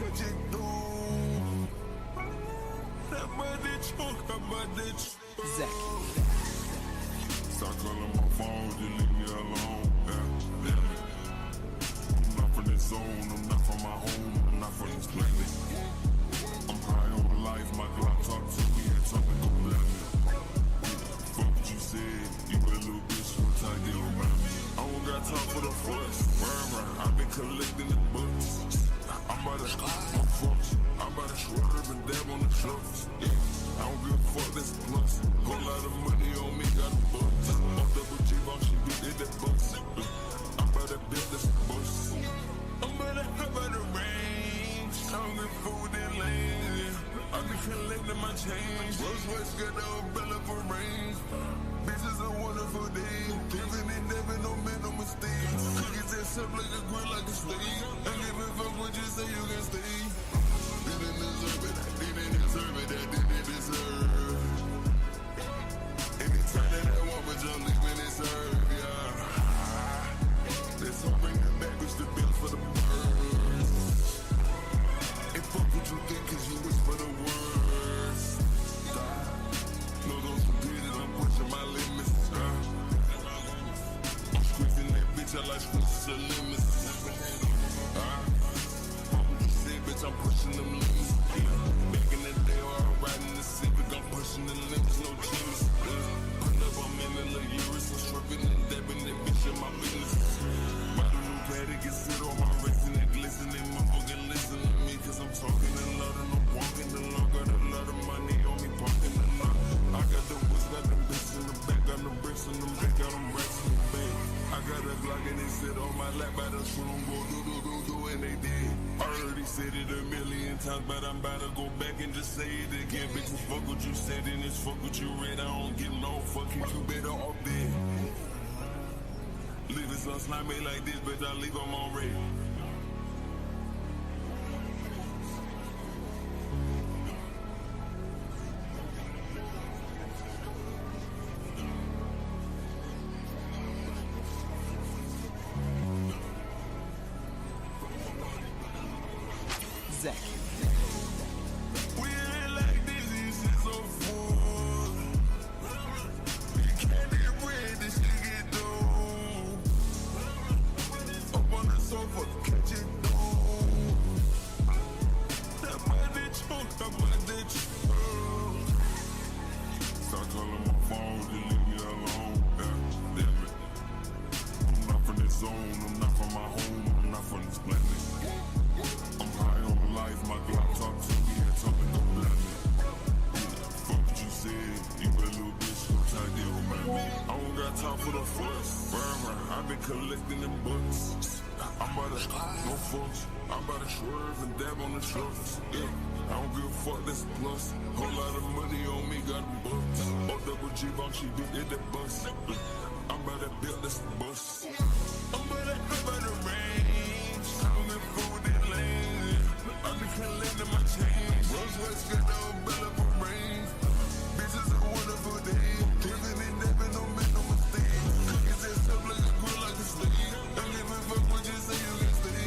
catch it through. That money choke, that money choke. Start calling my phone, just leave me alone. Yeah, damn it. I'm not from this zone, I'm not from my home, I'm not from this planet. I'm high on life, my Glock talk to me and tell me go let me. Fuck what you said, you a little bitch, you try to get around me. I don't got time for the fuss. I've been collecting the books. I'm about to my fucks. I'm about to swerve and dab on the trucks. Yeah, I don't give a fuck, that's a plus. Whole lot of money on me, got a bucks. My double G box, she beat it, that bus. I'm about to build this bus. I'm about to hop out the range. I don't give food in lane. I be collecting my change. Rose West got the umbrella for rain. This is a wonderful day. Living and never no man, no mistakes. Cookies that up like a grill, like a steak. I give a fuck what you say, you can stay. Didn't deserve it, I didn't deserve it, I didn't deserve. Anytime that I want, but you're leaving it serve, yeah. Let's all bring it back, bitch, the bills for the birds. And fuck what you think, cause you wish for the worst. No, those who did it, I'm pushing my limits. I'm squeezing that bitch, I like squeezing the limits. Fuck what you said, bitch, I'm pushing them limits. Back in the day, while I'm riding the Civic, I'm pushing the limits, no limits. Put up, I'm in the little years, I'm stripping and dabbing that bitch in my business. My new paddock is sit on my wrist and it glistening, motherfucking listen to me, cause I'm talking a lot and I'm walking the long, got a lot of money on me, parking a lot. I got the woods, got them bitches in the back, got them bricks in them back, got them racks in the back. I got a Glock and they sit on my lap, I done shoot them go do, and they did. I already said it a million times, but I'm about to go back and just say it again. Bitch, fuck what you said and it's fuck what you read. I don't get no fucking, you better off dead. Leave it son slime me like this, bitch, I leave them on red. Zach. We ain't like this, this is so full. You can't get rid, this shit get through. Up on the sofa, catch it through. That money choke, that money choke. Start calling my phone, just leave me alone. Yeah, damn it. I'm not from this zone, I'm not from my home, I'm not from this planet. I'm high on life, my Glock talk to me and tell me don't let me. Fuck what you said, you a little bitch, you try to get around me. I don't got time for the fuss. I've been collecting them books. I'm about to no fucks. I'm about to swerve and dab on the trucks. Yeah, I don't give a fuck, that's a plus. Whole lot of money on me, got them bucks. Oh, double G box, she beat it, that bus. I'm about to build this bus. I'm about to hop out the range. I'm in food in lane. I be collecting my change. Rose West got the umbrella for rain. This is a wonderful day. Living and never no man, no mistake. Cookies that up like a grill, like a steak. Don't give a fuck what you say, you can stay.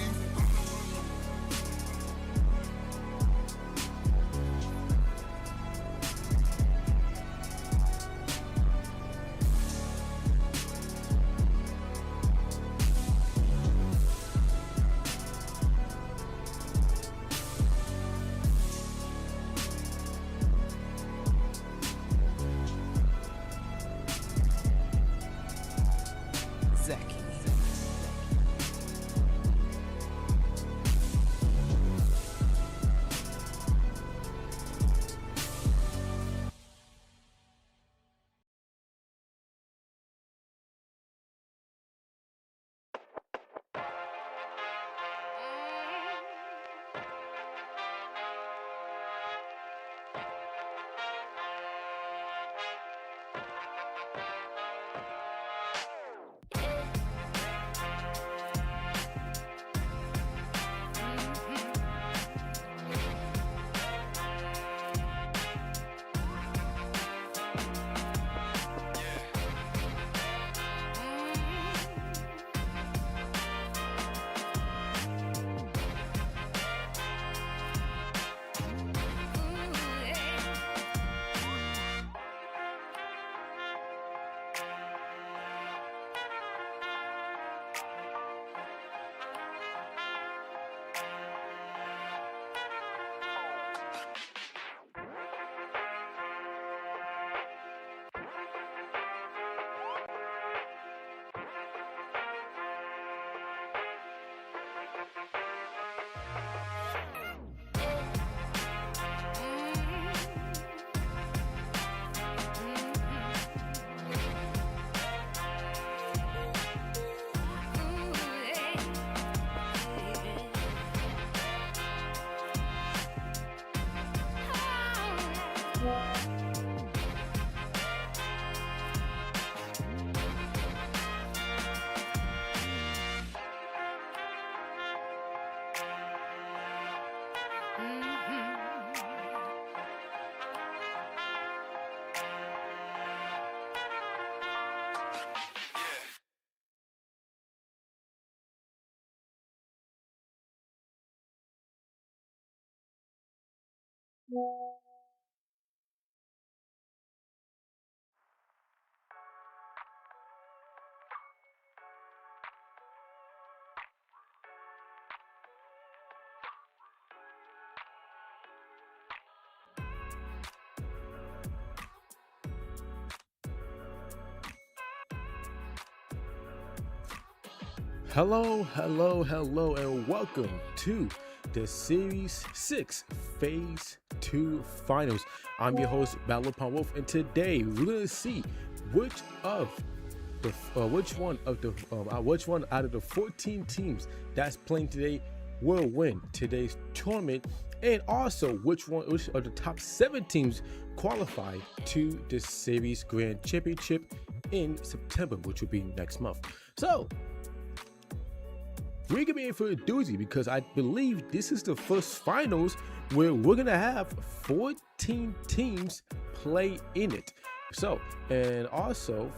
Hello, and welcome to the Series 6 Phase 2 Finals. I'm your host, Battle Upon Wolf, and today we're going to see which one out of the 14 teams that's playing today will win today's tournament, and also which of the top 7 teams qualify to the Series Grand Championship in September, which will be next month. So we're gonna be in for a doozy because I believe this is the first finals where we're gonna have 14 teams play in it. So, and also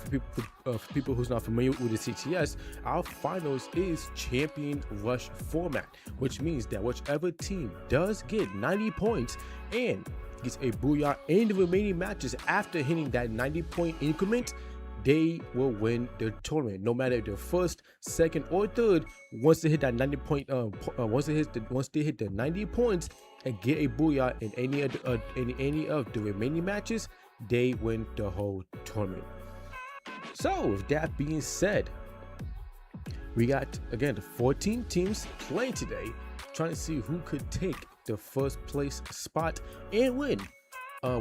for people who's not familiar with the CTS, our finals is champion rush format, which means that whichever team does get 90 points and gets a booyah in the remaining matches after hitting that 90-point increment, they will win the tournament, no matter if they're first, second, or third. Once they hit that 90 point, once they hit the 90 points and get a booyah in any of the remaining matches, they win the whole tournament. So, with that being said, we got again the 14 teams playing today, trying to see who could take the first place spot and win a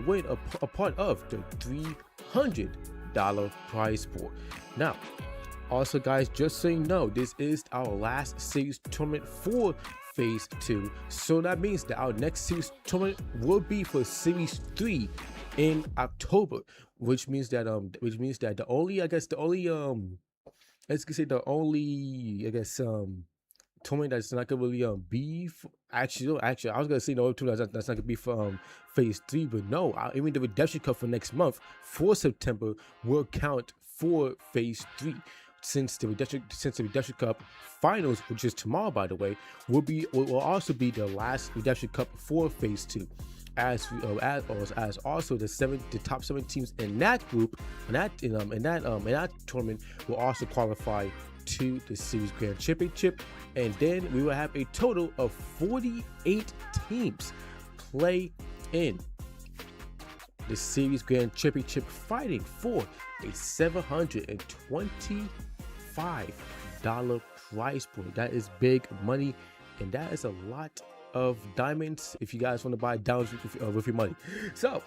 part of the $300 prize pool. Now, also guys, just so you know, this is our last series tournament for phase 2, so that means that our next series tournament will be for series 3 in October, which means that the only tournament that's not gonna really be actually I was gonna say no tournament that's not gonna be for phase 3, but no, even the redemption cup for next month for September will count for phase 3, since the redemption cup finals, which is tomorrow by the way, will also be the last redemption cup for phase 2, as also the top 7 teams in that group in that tournament will also qualify to the Series Grand Championship, and then we will have a total of 48 teams play in the Series Grand Championship, fighting for a $725 prize pool. That is big money, and that is a lot of diamonds if you guys want to buy diamonds with your money. So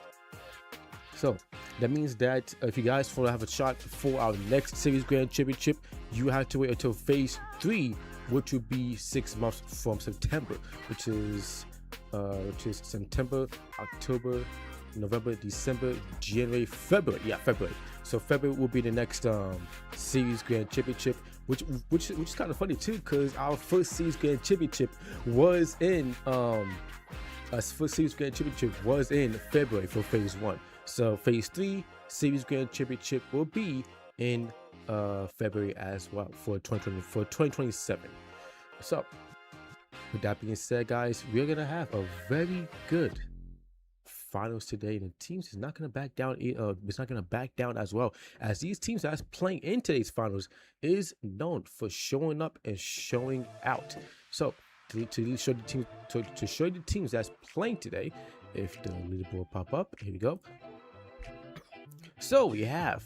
that means that if you guys want to have a shot for our next Series Grand Championship, you have to wait until phase 3, which will be 6 months from September, which is September, October, November, December, January, February. Yeah, February. So February will be the next Series Grand Championship, which is kind of funny too, because our first Series Grand Championship was in February for phase 1. So phase 3 Series Grand Championship will be in February as well for 2027. So with that being said, guys, we're gonna have a very good finals today, and the teams is not gonna back down. It's not gonna back down as well, as these teams that's playing in today's finals is known for showing up and showing out. So to show the teams that's playing today, if the leaderboard pop up, here we go. So you have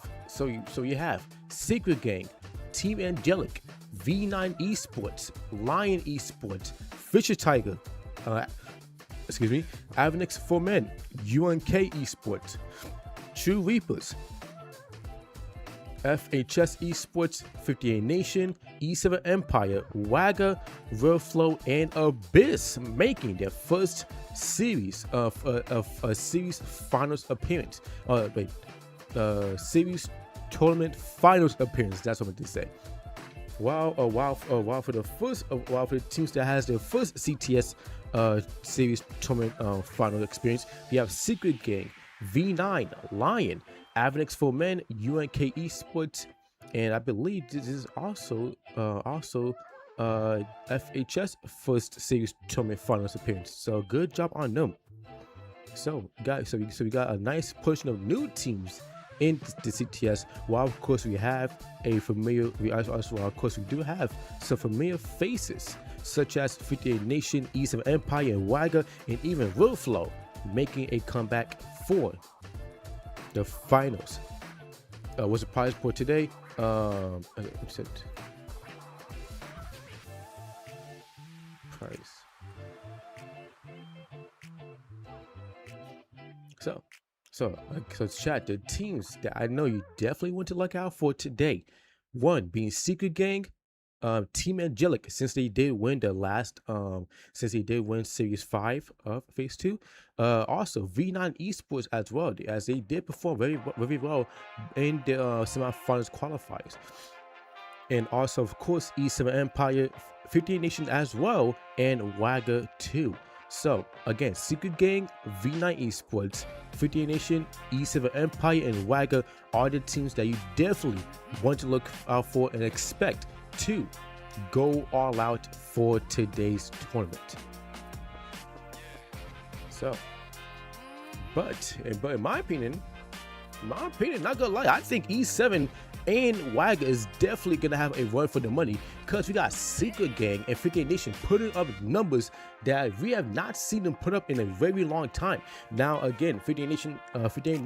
Secret Gang, Team Angelic, V9 Esports, Lion Esports, Fisher Tiger, Avenix for Men, UNK Esports, True Reapers, FHS Esports, 58 Nation, E7 Empire, Wagga, Verflow, and Abyss making their first series of a series finals appearance. Series tournament finals appearance. That's what I meant to say. While for the teams that has their first CTS series tournament final experience, we have Secret Gang, V9, Lion, Avenex for Men, UNK Esports, and I believe this is also FHS first series tournament finals appearance. So good job on them. So guys, so we got a nice portion of new teams in the CTS, while of course we have a familiar, we do have some familiar faces such as 58 Nation, E7 Empire, and Wagga, and even Verflow making a comeback for the finals. What's the prize for today? Prize. So chat, the teams that I know you definitely want to look out for today. One being Secret Gang, Team Angelic, since they did win Series 5 of Phase 2. Also V9 Esports as well, as they did perform very well in the semifinals qualifiers. And also, of course, E7 Empire, 58 Nations as well, and Wagga 2. So again, Secret Gang, V9 Esports, 58 Nation, E7 Empire, and Wagga are the teams that you definitely want to look out for and expect to go all out for today's tournament. So, but in my opinion, not gonna lie, I think E7 and Wagga is definitely gonna have a run for the money, because we got Secret Gang and 58 Nation putting up numbers that we have not seen them put up in a very long time. Now again, 58 Nation, not Secret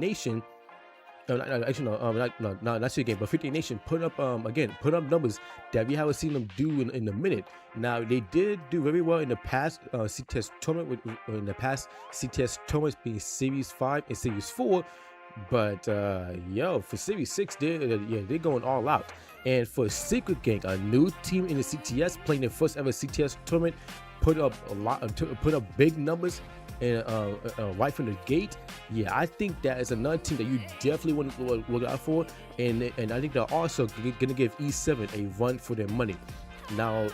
Gang, but 58 Nation put up numbers that we haven't seen them do in a minute. Now they did do very well in the past CTS tournament, in the past CTS tournaments being Series 5 and Series 4. But for Series 6, they're going all out. And for Secret Gang, a new team in the CTS playing their first ever CTS tournament, put up big numbers and right from the gate. Yeah, I think that is another team that you definitely want to look out for, and I think they're also gonna give E7 a run for their money. Now,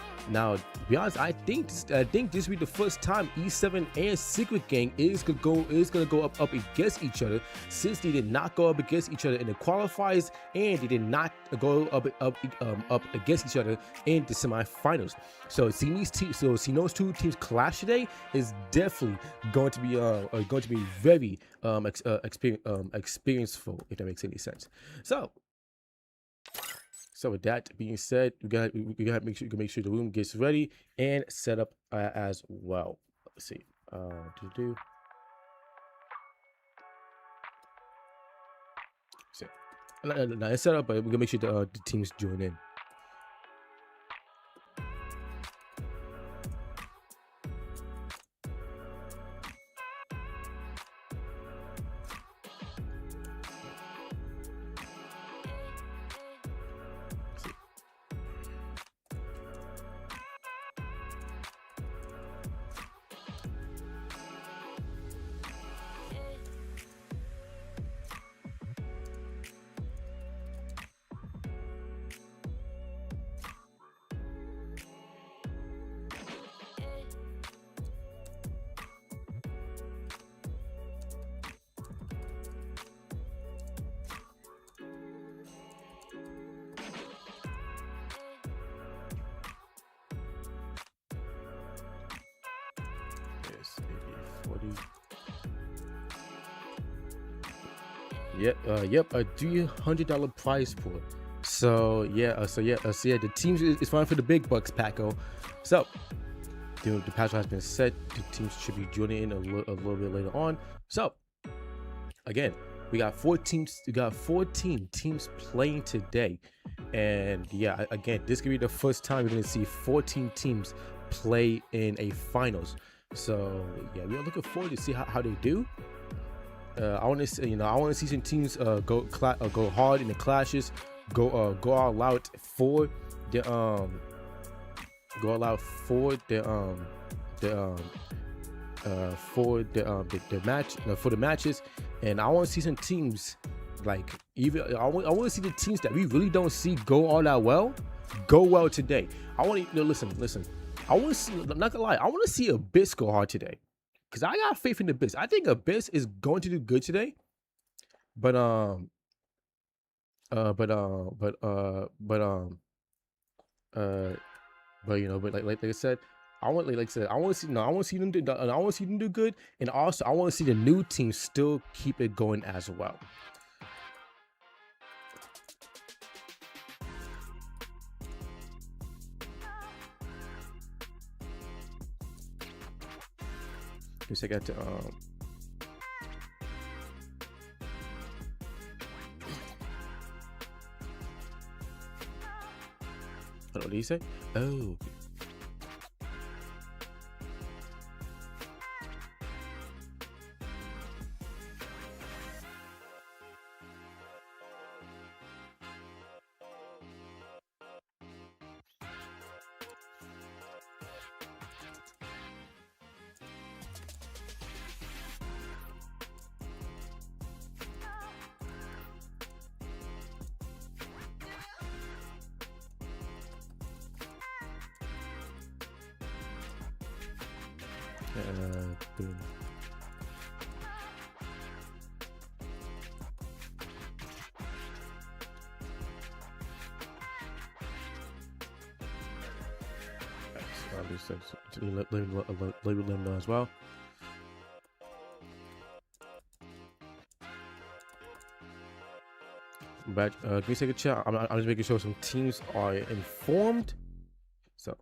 to be honest, I think this will be the first time E7 and Secret Gang is gonna go up against each other, since they did not go up against each other in the qualifiers, and they did not go up against each other in the semifinals. So seeing those two teams clash today is definitely going to be very experienceful, if that makes any sense. So with that being said, we gotta make sure the room gets ready and set up as well. Let's see. Now it's set up, but we're gonna make sure the teams join in. Yep, a $300 prize pool. So the teams is fine for the big bucks, Paco. So the password has been set. The teams should be joining in a little bit later on. So again, we got 14 teams playing today, and yeah, again, this could be the first time we're gonna see 14 teams play in a finals. So yeah, we're looking forward to see how they do. I want to see some teams go hard in the clashes, go all out for the go all out for the match, for the matches. And I want to see some teams like I want to see the teams that we really don't see go all that well go well today. I want to listen. I want to see. I'm not gonna lie. I want to see Abyss go hard today, because I got faith in Abyss. I think Abyss is going to do good today. But like I said, I want to see them do good, and also I want to see the new team still keep it going as well. I got to what did he say? Oh. Boom. Let them know as well. But give me a second, chat. I'm just making sure some teams are informed. So.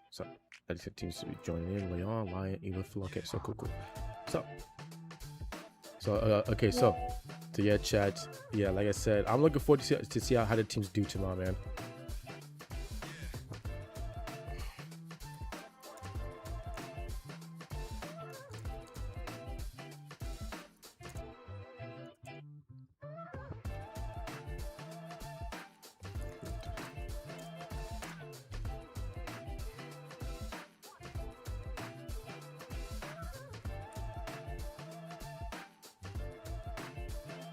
So, that teams to be joining in. Leon, Lion, even Phil. Okay, so cool. So, okay, so yeah, chat. Yeah, like I said, I'm looking forward to see how the teams do tomorrow, man.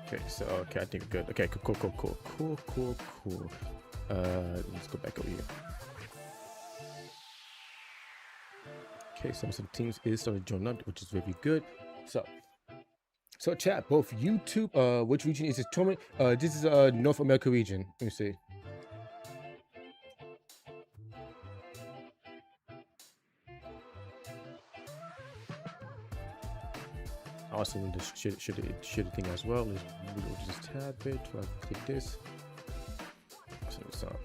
Okay, so okay, I think we're good. Okay, cool. Let's go back over here. Okay, some teams is starting to join up, which is very good. So chat, both YouTube, which region is this tournament? This is North America region. Let me see. Also, in the shit thing as well. Let's just tab it. Click this. So it's on.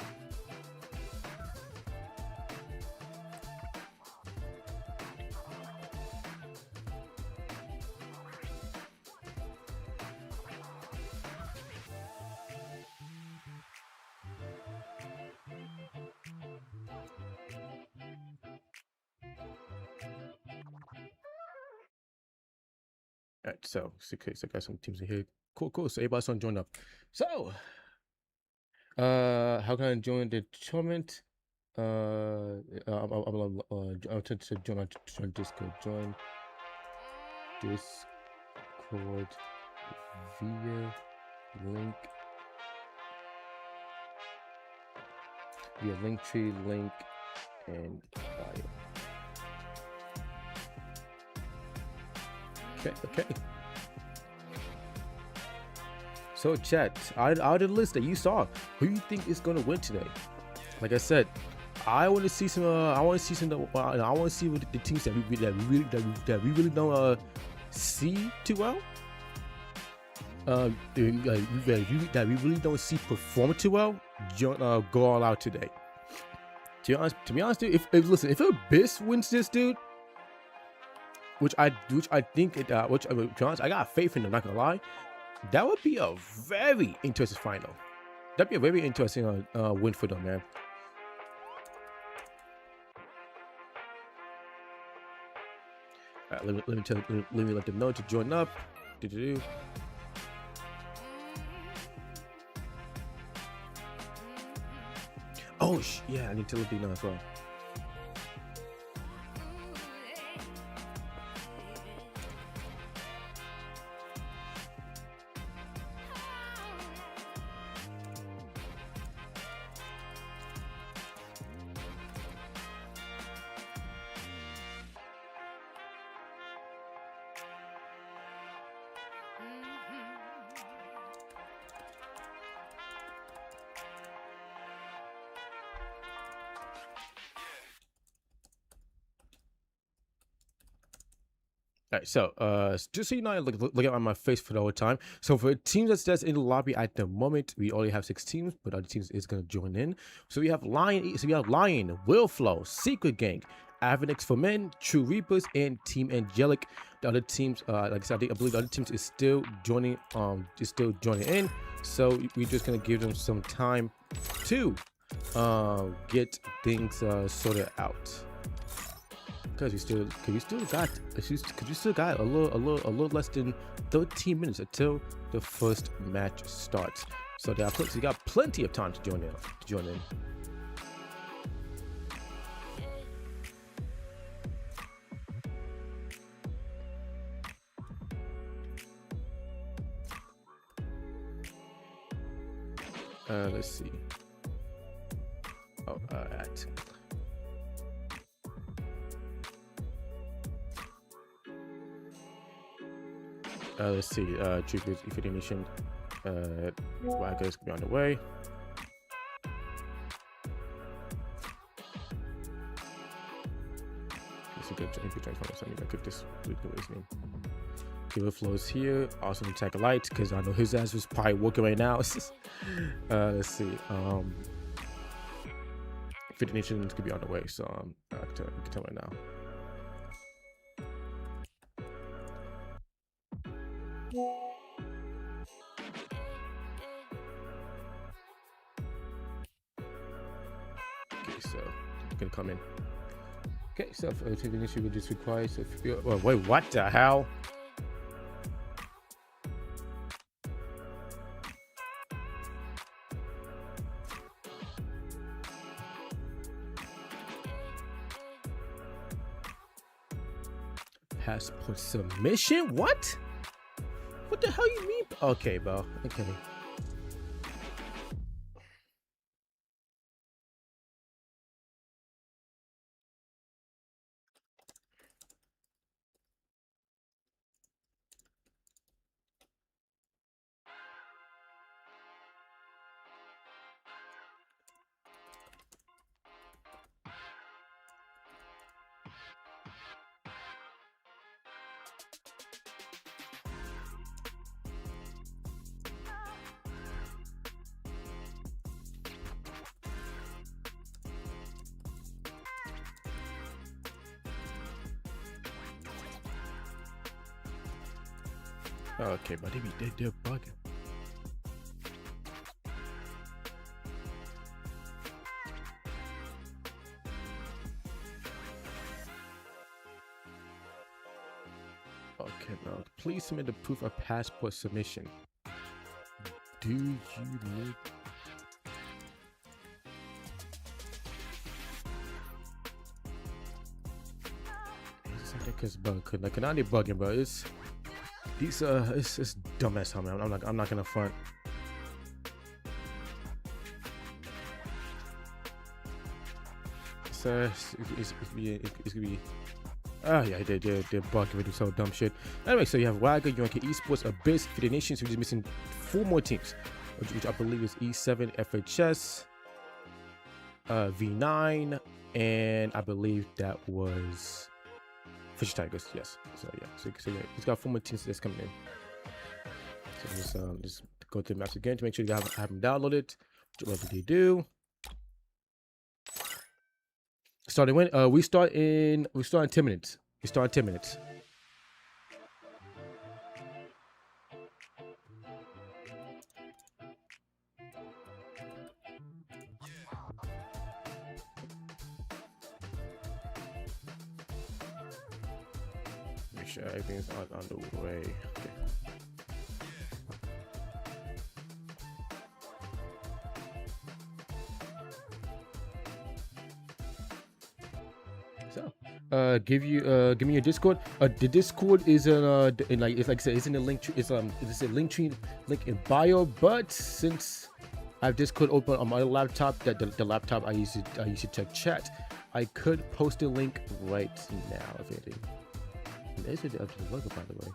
All right, so I got some teams in here. Cool. So everybody's gonna join up. So, how can I join the tournament? I'll to join Discord. Join Discord via link. Via Linktree link and bio. Okay. So chat, out of the list that you saw, who do you think is gonna win today? Like I said, I want to see some. I want to see what the teams that we really don't see too well. That we really don't see perform too well. Go all out today. To be honest, dude, if Abyss wins this, dude. Which I think to be honest, I got faith in them, not gonna lie. That would be a very interesting final. That'd be a very interesting win for them, man. All right, let me let them know to join up. Do. Oh, yeah, I need to let you know as well. All right, so just so you know, I look at my face for the whole time. So for teams that's in the lobby at the moment, we only have 6 teams, but other teams is gonna join in. So we have Lion, Willflow, Secret Gang, Avenix for Men, True Reapers, and Team Angelic. The other teams, like I said, I believe the other teams is still joining, in. So we're just gonna give them some time to get things sorted out. Because you still got a little less than 13 minutes until the first match starts. So you got plenty of time to join in. Let's see. Oh, at. Let's see. Troopers, Infinity Nation. Wagons can be on the way. It's a good transformer. So I'm gonna cook this. His name. Killer Flow's here. Awesome attack of light because I know his ass was probably working right now. Let's see. Infinity Nation could be on the way. So I can tell right now. Okay, so gonna come in. Okay, so taking an issue with this requires. Wait, what the hell? Passport submission? What? What the hell you mean? Okay, bro. Okay. Okay, but they're bugging. Okay, now please submit the proof of passport submission. Do you need? Because like not only bugging, bro. It's these it's dumbass how man. I'm not gonna front. It's gonna be. Oh yeah, they're bugging with so dumb shit. Anyway, so you have Wagga, UNK Esports, Abyss, for the Nations. We're just missing 4 more teams, which I believe is E7, FHS, V9, and I believe that was Fish Tigers. Yes. So yeah. So yeah, he's got 4 more teams that's coming in. So just go through the maps again to make sure you have them downloaded. Whatever they do. Starting when we start in 10 minutes. We start in 10 minutes. sure everything's on the way. Okay. So, give me your Discord. The Discord is in like I said, it's in the link. It's a link tree link in bio. But since I have Discord open on my laptop, the laptop I use to check chat, I could post a link right now if anything. And there's the logo, by the way.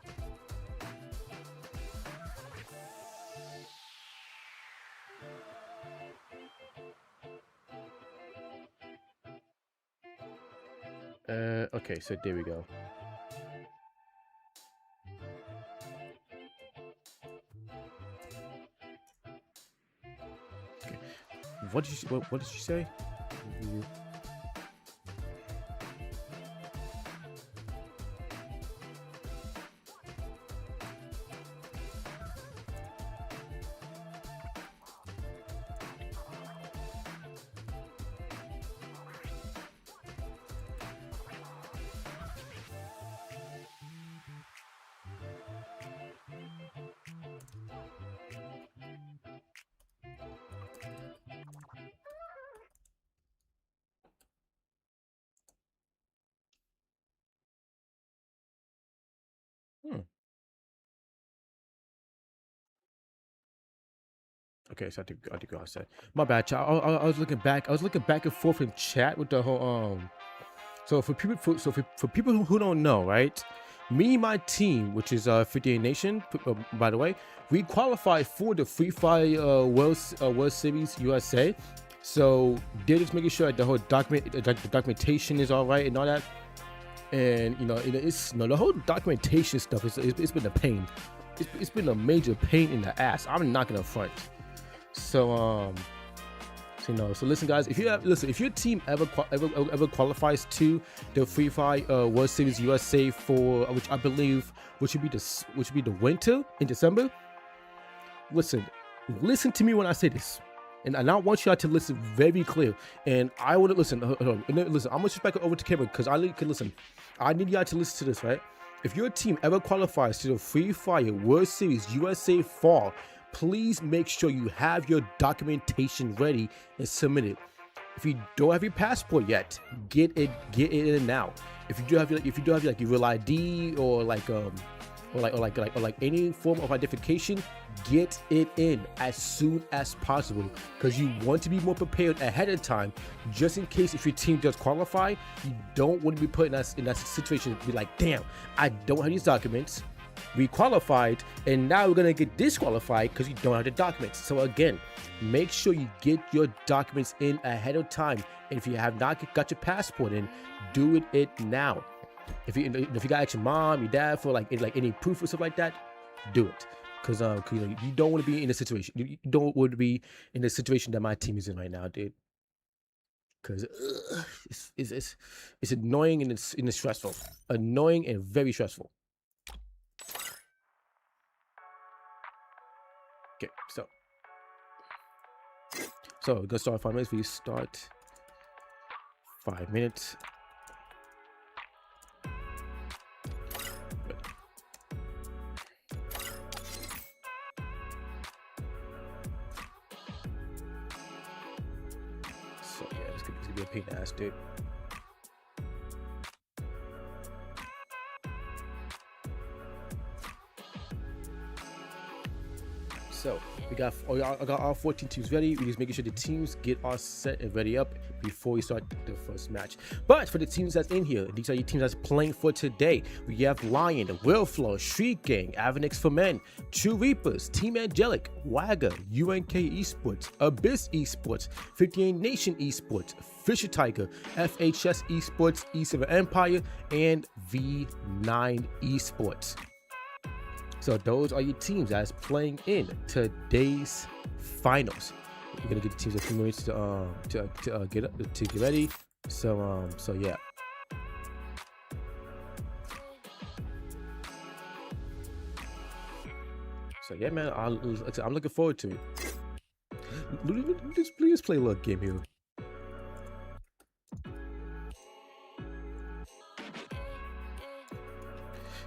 Okay, so there we go. Okay. What did you say? Okay, so I think I said my bad, child. I was looking back. I was looking back and forth in chat with the whole So for people who don't know, right? Me and my team, which is 58 Nation, by the way, we qualified for the Free Fire World Series USA. So they're just making sure that the whole documentation is all right and all that. And it's the whole documentation stuff. It's been a pain. It's been a major pain in the ass. I'm not gonna front. So so listen, guys. If your team ever qualifies to the Free Fire World Series USA for which I believe which would be the winter in December. Listen to me when I say this, and I want you to listen very clear. And I want to listen. Listen, I'm gonna switch back over to Kevin because I need y'all to listen to this, right? If your team ever qualifies to the Free Fire World Series USA Fall, please make sure you have your documentation ready and submit it. If you don't have your passport yet, get it in now. If you do have your real ID or any form of identification, get it in as soon as possible because you want to be more prepared ahead of time, just in case if your team does qualify. You don't want to be put in that situation to be like, damn, I don't have these documents. We qualified and now we're gonna get disqualified because you don't have the documents. So again, make sure you get your documents in ahead of time. And if you have not got your passport in, do it now. If you got your mom, your dad for any proof or stuff like that, do it. Because you don't want to be in a situation. You don't want to be in the situation that my team is in right now, dude. Because it's annoying and it's stressful. Annoying and very stressful. Okay, so we're gonna start 5 minutes. We start 5 minutes. So yeah, this could be a pain in the ass, dude. So I got all 14 teams ready. We're just making sure the teams get all set and ready up before we start the first match. But for the teams that's in here, these are your teams that's playing for today. We have Lion, Willflow, Street Gang, Avenix for Men, True Reapers, Team Angelic, Wagga, UNK Esports, Abyss Esports, 58 Nation Esports, Fisher Tiger, FHS Esports, E7 Empire, and V9 Esports. So those are your teams that's playing in today's finals. We're gonna get the teams a few minutes to get ready. So yeah. So yeah, man. I'm looking forward to it. Let's play a little game here.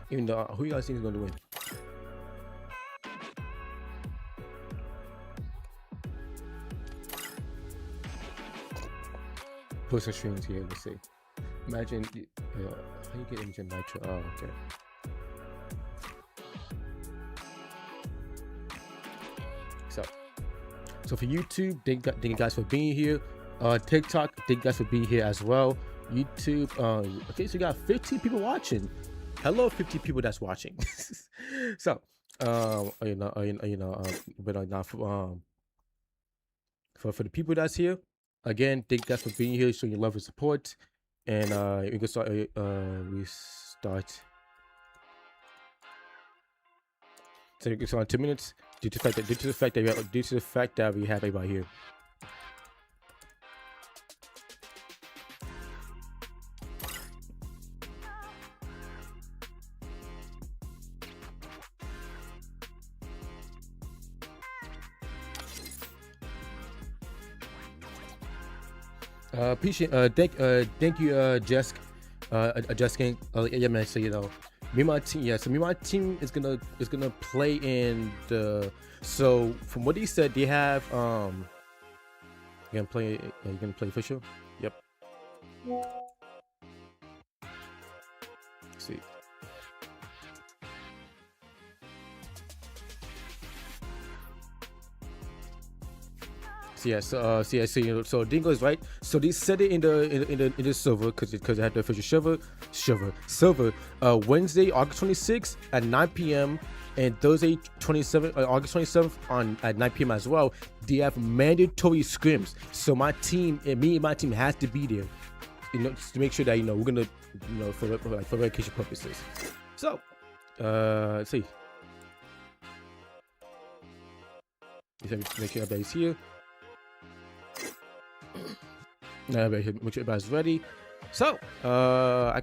Even though, who you guys think is going to win? Put some strings here. Let's see. Imagine, how you get into Nitro? Oh, okay. So for YouTube, thank you guys for being here. TikTok, thank you guys for being here as well. YouTube, okay, so you got 15 people watching. Hello, 50 people that's watching. So, but now for the people that's here, again, thank you guys for being here, showing your love and support. And we can start. We start. So we can start in 2 minutes. Due to the fact that we have everybody here. Appreciate thank you Jessica Jessica. Yeah man, so you know me and my team, yeah, so me and my team is gonna play in the, so from what he said, they have you're gonna play official. Yep. Let's see. So Dingo is right. So they set it in the server because they had the official server. Wednesday, August 26th at 9 p.m. and Thursday, August 27th at 9 p.m. as well. They have mandatory scrims. So my team and my team has to be there, just to make sure that we're gonna, for verification purposes. So let's see. Make sure everybody's here. Make sure everybody's ready. So, I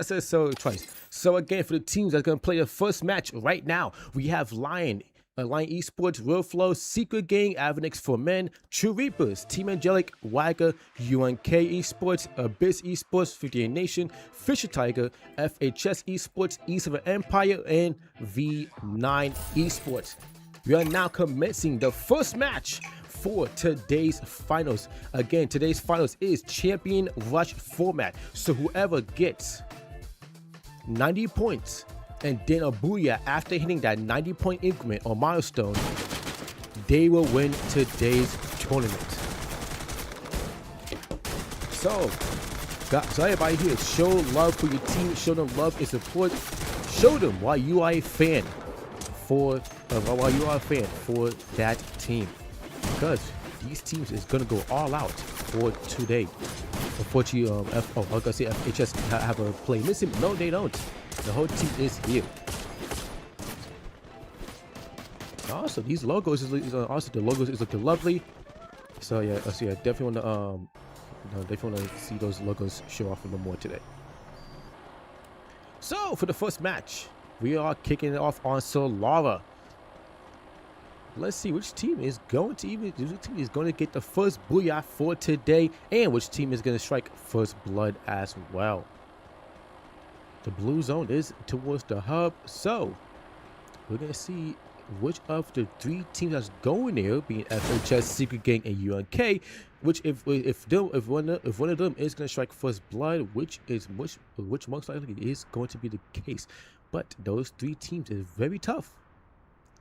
said so twice. So again, for the teams that's gonna play the first match right now, we have Lion Esports, Real Flow, Secret Gang, Avenix for Men, True Reapers, Team Angelic, Wagger, UNK Esports, Abyss Esports, 58 Nation, Fisher Tiger, FHS Esports, E7 Empire, and V9 Esports. We are now commencing the first match for today's finals. Again, today's finals is Champion Rush format. So whoever gets 90 points and then a booyah after hitting that 90-point increment or milestone, they will win today's tournament. So everybody here, show love for your team, show them love and support, show them why you are a fan for that team. Because these teams is gonna go all out for today. Unfortunately, I was gonna say FHS have a play missing. No, they don't. The whole team is here. Also, these logos is also the logos is looking lovely. So yeah, definitely wanna see those logos show off a little more today. So for the first match, we are kicking it off on Solara. Let's see which team is going to get the first booyah for today, and which team is going to strike first blood as well. The blue zone is towards the hub, so we're going to see which of the three teams that's going there, being FHS, Secret Gang, and UNK. Which if one of them is going to strike first blood, which most likely is going to be the case. But those three teams is very tough.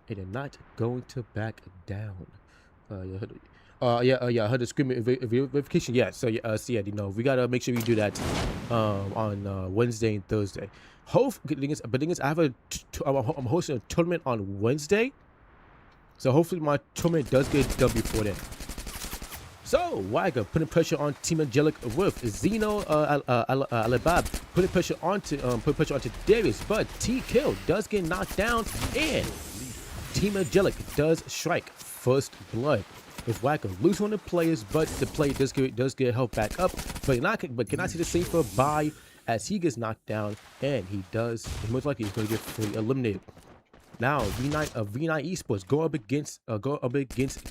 And they're not going to back down. I heard the screaming verification. Yeah, so we gotta make sure we do that on Wednesday and Thursday. But the thing is, I'm hosting a tournament on Wednesday, so hopefully my tournament does get done before then. So Wagger putting pressure on Team Angelic with Zeno Alibab putting pressure onto Darius, but T-Kill does get knocked down, and Team Angelic does strike first blood with Wagger losing one of the players, but the player does get help back up. But can I see the same for Bai as he gets knocked down, and he most likely is going to get fully eliminated. Now V9 Esports go up against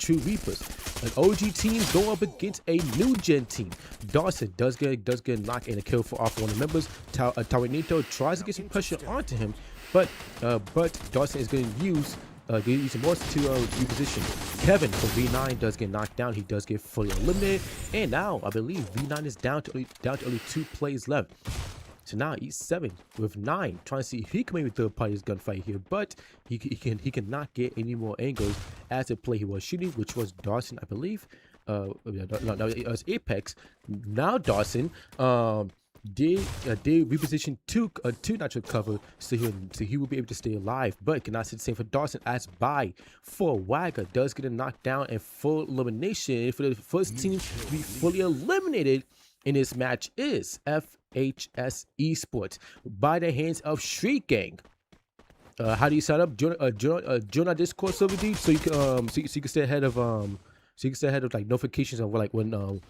True Reapers. An OG team go up against a new gen team. Dawson does get knocked in a kill for off one of the members. Taranito tries to get some pressure onto him, but Dawson is going to use more to reposition. Kevin for V9 does get knocked down. He does get fully eliminated, and now I believe V9 is down to only 2 plays left. So now E7 with 9, trying to see if he can maybe third party's gunfight here, but he cannot get any more angles as the play he was shooting, which was Dawson, I believe. No, it was Apex. Now Dawson did reposition two natural cover so he will be able to stay alive, but cannot say the same for Dawson as by for Wagga does get a knockdown and full elimination. For the first team to be fully eliminated in this match is FHS Esports by the hands of Street Gang. How do you sign up? Join our Discord server, dude, so you can stay ahead of like notifications of like when our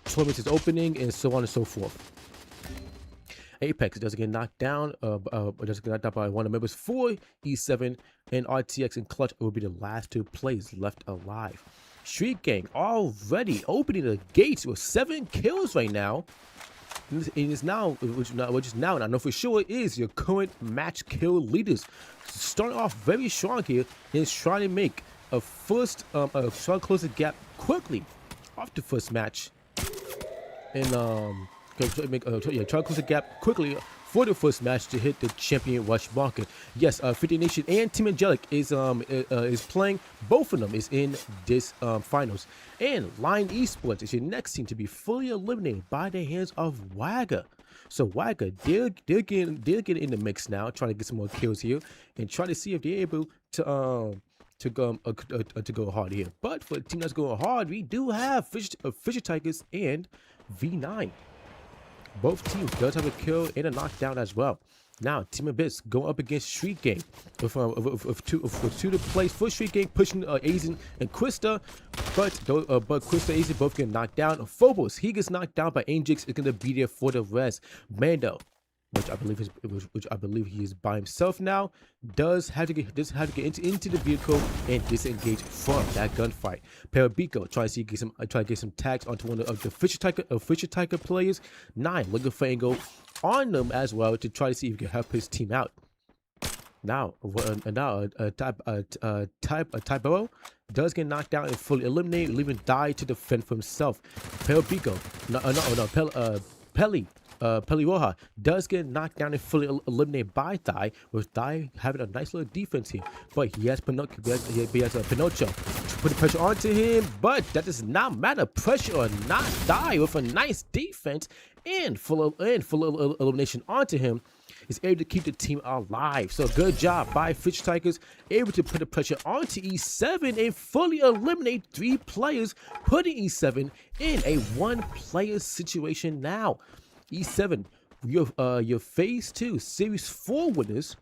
tournament is opening and so on and so forth. Apex doesn't get knocked down, doesn't get knocked down by one of the members for E7, and RTX and Clutch will be the last 2 players left alive. Street Gang already opening the gates with 7 kills right now. And it's now, which is now, and I know for sure it is your current match kill leaders. Starting off very strong here and trying to make a first, trying to close the gap quickly off the first match, and try to close the gap quickly for the first match to hit the champion rush market. Yes, 50 Nation and Team Angelic is playing. Both of them is in this finals. And Lion Esports is your next team to be fully eliminated by the hands of Wagga. So Wagga, they're getting in the mix now, trying to get some more kills here and try to see if they're able to go hard here. But for the team that's going hard, we do have Fisher Tigers and V9. Both teams does have a kill and a knockdown as well. Now, Team Abyss going up against Street Gang with two to play for Street Gang, pushing Aizen and Krista, but Krista and Aizen both get knocked down. Phobos, he gets knocked down by Angix, is gonna be there for the rest. Mando, which I believe he is by himself now, does have to get into the vehicle and disengage from that gunfight. Parabico try to get some tags onto one of the Fisher Tiger players. 9 looking for angle on them as well to try to see if he can help his team out. Now Tybo does get knocked down and fully eliminated, leaving Die to defend for himself. Parabico, Peli Roja does get knocked down and fully eliminated by Thai, with Thai having a nice little defense here. But he has Pinocchio to put the pressure onto him, but that does not matter. Pressure or not, Thai with a nice defense and full elimination onto him is able to keep the team alive. So good job by Fish Tigers, able to put the pressure onto E7 and fully eliminate 3 players, putting E7 in a 1-player situation now. E7, your phase 2 series 4 winners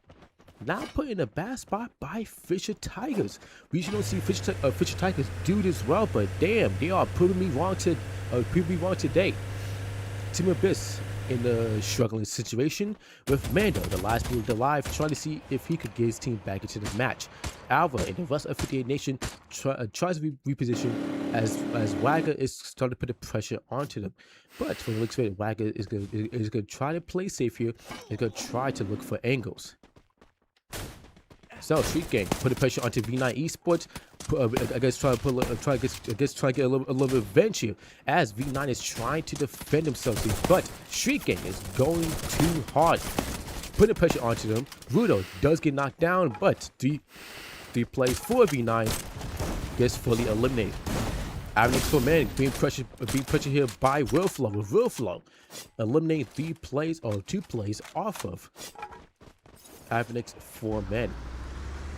now put in a bad spot by Fisher Tigers. We usually don't see Fisher Tigers do this well, but damn, they are proving me wrong today. Team Abyss in a struggling situation with Mando, the last dude alive, trying to see if he could get his team back into the match. Alva and the rest of 58 Nation tries to reposition as Wagga is starting to put the pressure onto them. But from the looks of it, Wagga is going to try to play safe here. He's going to try to look for angles. So Street Gang put the pressure onto V9 Esports. I guess try to get a little bit of revenge here as V9 is trying to defend themselves here, but Street Gang is going too hard, putting pressure onto them. Rudo does get knocked down, but three plays for V9 gets fully eliminated. Avenix for Man being pressured here by Willflow, with Willflow eliminating 2 plays off of Avenix for Men.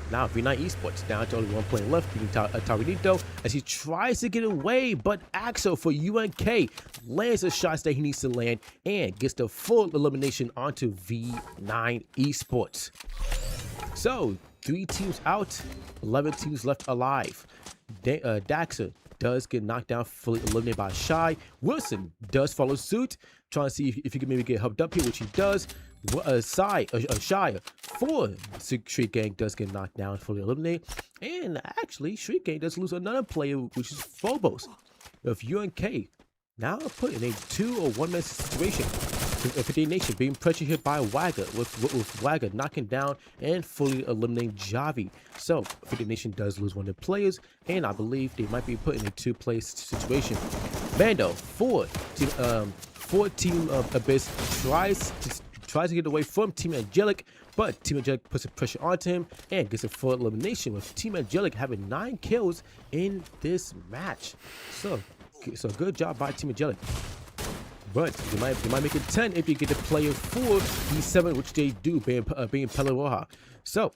Now V9 Esports down to only 1 play left, beating Taranito as he tries to get away, but Axel for UNK lands the shots that he needs to land and gets the full elimination onto V9 Esports. So 3 teams out, 11 teams left alive. Daxter does get knocked down, fully eliminated by Shy. Wilson does follow suit, trying to see if he can maybe get helped up here, which he does. Shire for Street Gang does get knocked down, fully eliminated. And actually, Street Gang does lose another player, which is Phobos. If UNK now put in a 2 or 1 man situation, 58 Nation being pressured here by Wagga, with Wagga knocking down and fully eliminating Javi. So 58 Nation does lose one of their players, and I believe they might be put in a 2-play situation. Mando for Team Abyss tries to get away from Team Angelic, but Team Angelic puts some pressure onto him and gets a full elimination, with Team Angelic having 9 kills in this match. So good job by Team Angelic. But they might make it 10 if you get the player for E7, which they do, being Pelaroja. So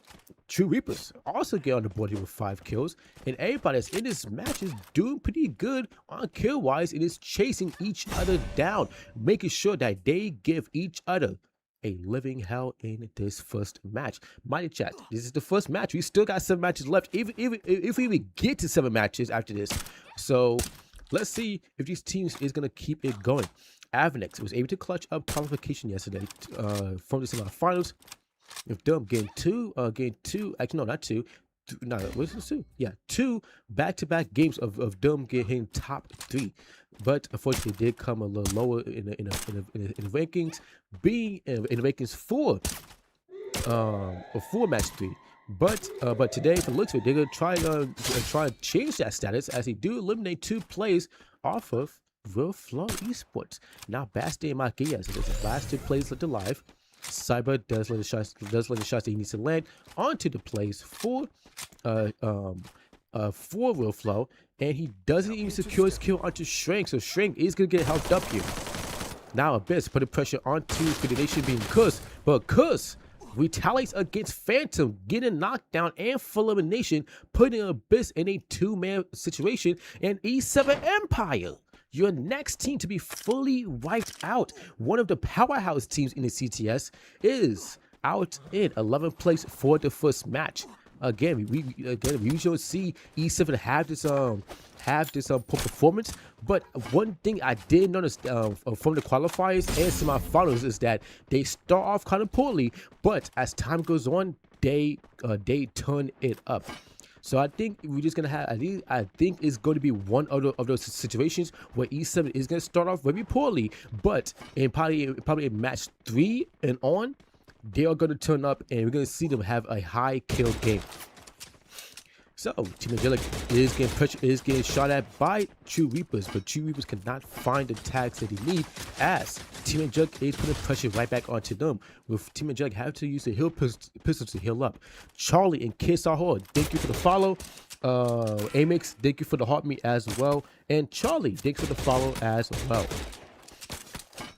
True Reapers also get on the board here with 5 kills, and everybody that's in this match is doing pretty good on kill wise and is chasing each other down, making sure that they give each other a living hell in this first match. Mighty chat, this is the first match. We still got 7 matches left, if we even get to 7 matches after this. So let's see if these teams is gonna keep it going. Avenex was able to clutch up qualification yesterday from the semifinals, with them getting two, actually no, not two, no, what's this 2? Yeah, 2 back-to-back games of them getting top 3. But unfortunately, they did come a little lower in the rankings, being in the rankings for match 3. But today, for the looks of it, they're gonna try and change that status, as they do eliminate 2 players off of Real Flow Esports. Now Basti and Makia, so there's the last 2 players left alive. Cyber does let the shots that he needs to land onto the plays for Real Flow, and he doesn't even secure his kill onto Shrink, so Shrink is gonna get helped up here. Now Abyss putting pressure onto Federation being Kuss, but Kuss retaliates against Phantom, getting knocked down and full elimination, putting Abyss in a 2-man situation, and E7 Empire, your next team to be fully wiped out. One of the powerhouse teams in the CTS is out in 11th place for the first match. Again, we usually see E7 have this poor performance, but one thing I did notice from the qualifiers and semifinals is that they start off kind of poorly, but as time goes on, they turn it up. So I think we're just gonna have, I think it's going to be one of those situations where E7 is gonna start off very poorly, but in probably in match 3 and on, they are gonna turn up, and we're gonna see them have a high kill game. So Team Angelic is getting shot at by True Reapers, but True Reapers cannot find the tags that they need, as Team Angelic is putting pressure right back onto them, with Team Angelic having to use the heal pistols to heal up. Charlie and Kiss Ahor, thank you for the follow. Amix, thank you for the heart meet as well, and Charlie, thanks for the follow as well.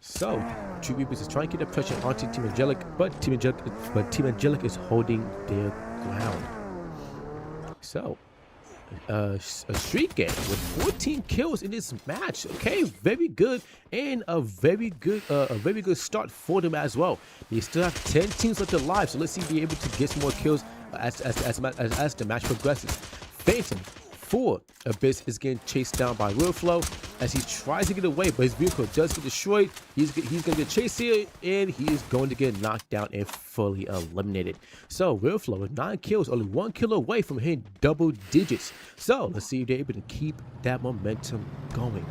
So True Reapers is trying to get the pressure onto Team Angelic, but Team Angelic is holding their ground. So, a Street Gang with 14 kills in this match. Okay, very good, and a very good start for them as well. They still have 10 teams left alive, so let's see if they're able to get some more kills as the match progresses. Phantom for Abyss is getting chased down by Real Flow as he tries to get away, but his vehicle does get destroyed. He's gonna get chased here, and he is going to get knocked down and fully eliminated. So Real Flow with 9 kills, only 1 kill away from hitting double digits. So let's see if they're able to keep that momentum going.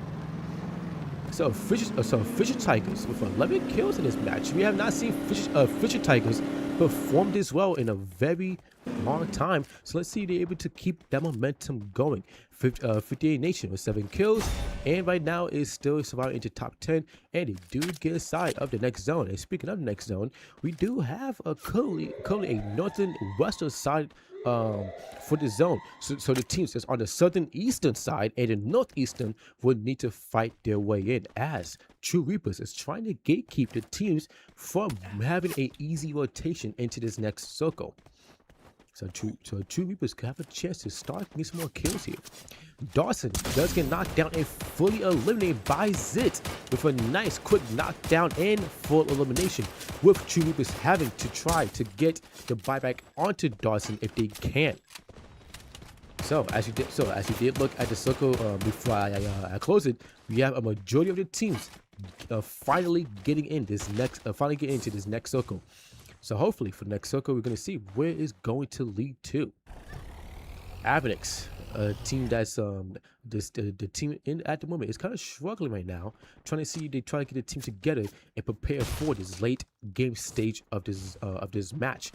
So Fisher Tigers with 11 kills in this match. We have not seen Fisher Tigers perform this well in a very long time. So let's see if they're able to keep that momentum going. 58 Nation with 7 kills, and right now is still surviving into top 10, and they do get aside of the next zone. And speaking of the next zone, we do have a currently a northern western side for the zone. So the teams that's on the southern eastern side and the northeastern would need to fight their way in, as True Reapers is trying to gatekeep the teams from having an easy rotation into this next circle. So True Reapers could have a chance to start getting some more kills here. Dawson does get knocked down and fully eliminated by Zit with a nice quick knockdown and full elimination, with True Reapers having to try to get the buyback onto Dawson if they can. So as you did look at the circle before I close it, we have a majority of the teams finally getting in this next, finally getting into this next circle. So hopefully for the next circle, we're gonna see where it's going to lead to. Avenix, a team that's the team in at the moment is kind of struggling right now, trying to see they try to get the team together and prepare for this late game stage of this match.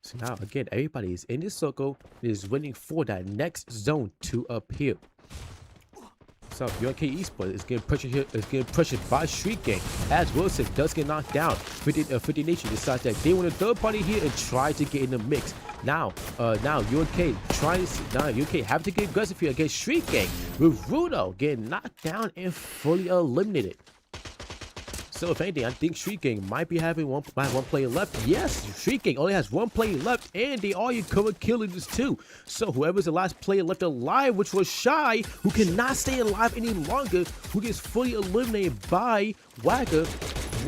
So now again, everybody is in this circle, is waiting for that next zone to appear. So UNK Esports is getting pressured here, is getting pressured by Street Gang as Wilson does get knocked down. 50 Nation decides that they want a third party here and try to get in the mix. Now UNK trying to UNK have to get aggressive here against Street Gang with Rudo getting knocked down and fully eliminated. So if anything, I think Street Gang might be having one player left. Yes, Street Gang only has one player left, and they are your current killers too. So whoever's the last player left alive, which was Shy, who cannot stay alive any longer, who gets fully eliminated by Wagger,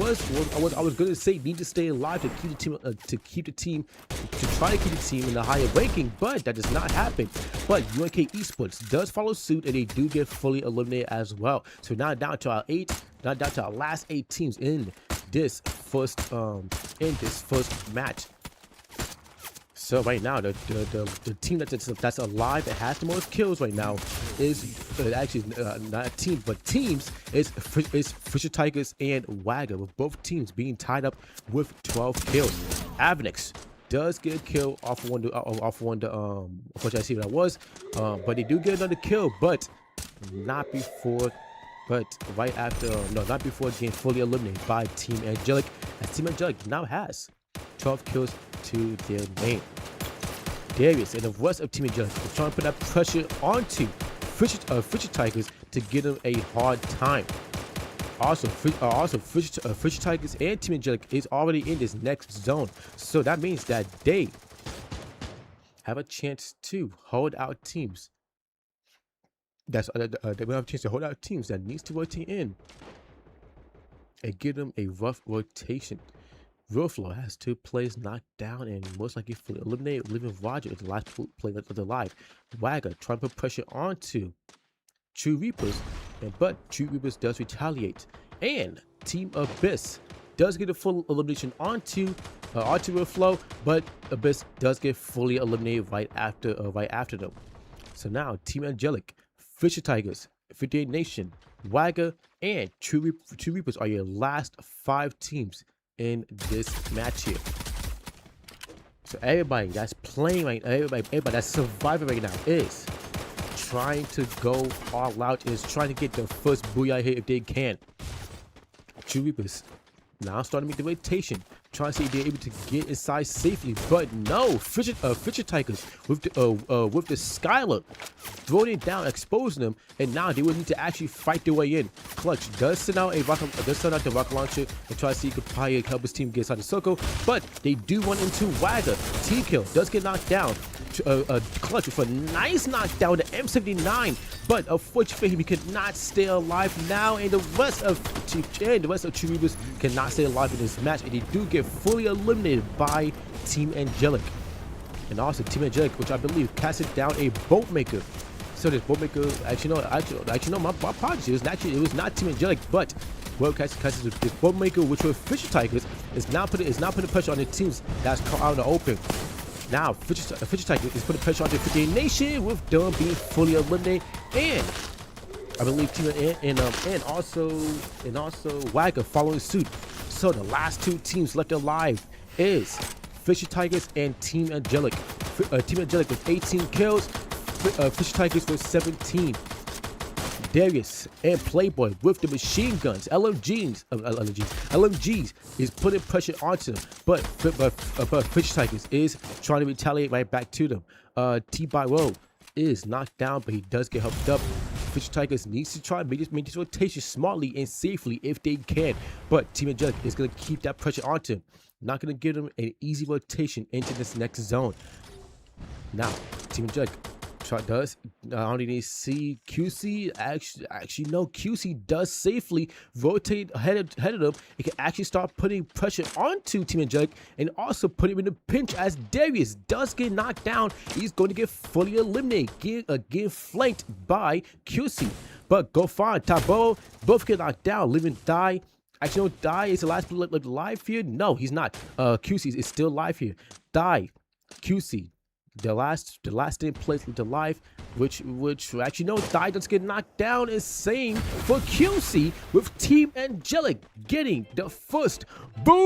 I was gonna say need to stay alive to keep the team to try to keep the team in the higher ranking, but that does not happen. But UNK Esports does follow suit, and they do get fully eliminated as well. So now down to our last 8 teams in this first match. So right now, the team that's alive that has the most kills right now is actually not a team, but teams is Fisher Tigers and Wagger, with both teams being tied up with 12 kills. Avenix does get a kill off one. Which I see what I was, but they do get another kill, but not before. But right after, not before getting fully eliminated by Team Angelic, as Team Angelic now has 12 kills to their name. Darius and the rest of Team Angelic are trying to put that pressure onto Fisher Tigers to give them a hard time. Also, Fisher Tigers and Team Angelic is already in this next zone, so that means that they have a chance to hold out teams. They will have a chance to hold out teams that needs to rotate in and give them a rough rotation. Ruflo has 2 players knocked down and most likely fully eliminated, leaving Roger as the last player left alive. Wagger trying to put pressure onto True Reapers, but True Reapers does retaliate. And Team Abyss does get a full elimination onto Ruflo, but Abyss does get fully eliminated right after them. So now Team Angelic, Fisher Tigers, 58 Nation, Wagger, and True Reapers are your last 5 teams in this match here. So everybody that's playing right now, everybody that's surviving right now is trying to go all out, is trying to get the first booyah hit if they can. True Reapers now starting to make the rotation, trying to see if they're able to get inside safely, but no, Fisher Tigers with the Skylar throwing it down, exposing them, and now they will need to actually fight their way in. Clutch does send out the rocket launcher and try to see if he can probably help his team get inside the circle, but they do run into Wagger. Team kill does get knocked down. Clutch with a nice knockdown with the M79, but unfortunately he could not stay alive now, and the rest of True Reapers cannot stay alive in this match, and they do get fully eliminated by Team Angelic. And also Team Angelic, which I believe casted down a Boatmaker. So this Boatmaker, actually no, my apologies. It was not Team Angelic, but well, casted this Boatmaker, which was Fisher Tigers, is now putting pressure on the teams that's out in the open. Now Fisher Tigers is putting pressure on the 58 Nation with them being fully eliminated, and I believe Team and also Wagger following suit. So the last 2 teams left alive is Fisher Tigers and Team Angelic. Team Angelic with 18 kills, Fisher Tigers with 17. Darius and Playboy with the machine guns, LMGs is putting pressure onto them, but Fisher Tigers is trying to retaliate right back to them. T-Byro is knocked down, but he does get helped up. Fisher Tigers needs to try and make this rotation smartly and safely if they can, but Team Angelic is going to keep that pressure onto him, not going to give them an easy rotation into this next zone. Now Team Angelic does only need to see QC. Actually no, QC does safely rotate ahead of them. It can actually start putting pressure onto Team Angelic and also put him in a pinch as Darius does get knocked down. He's going to get fully eliminated, get flanked by QC. but go find Tabo. Both get knocked down, leaving Die. Actually, no, Die is the last live here. No, he's not. QC is still live here. Die, QC, the last in place with the live, which actually no, Die doesn't get knocked down. Is same for QC with Team Angelic getting the first booyah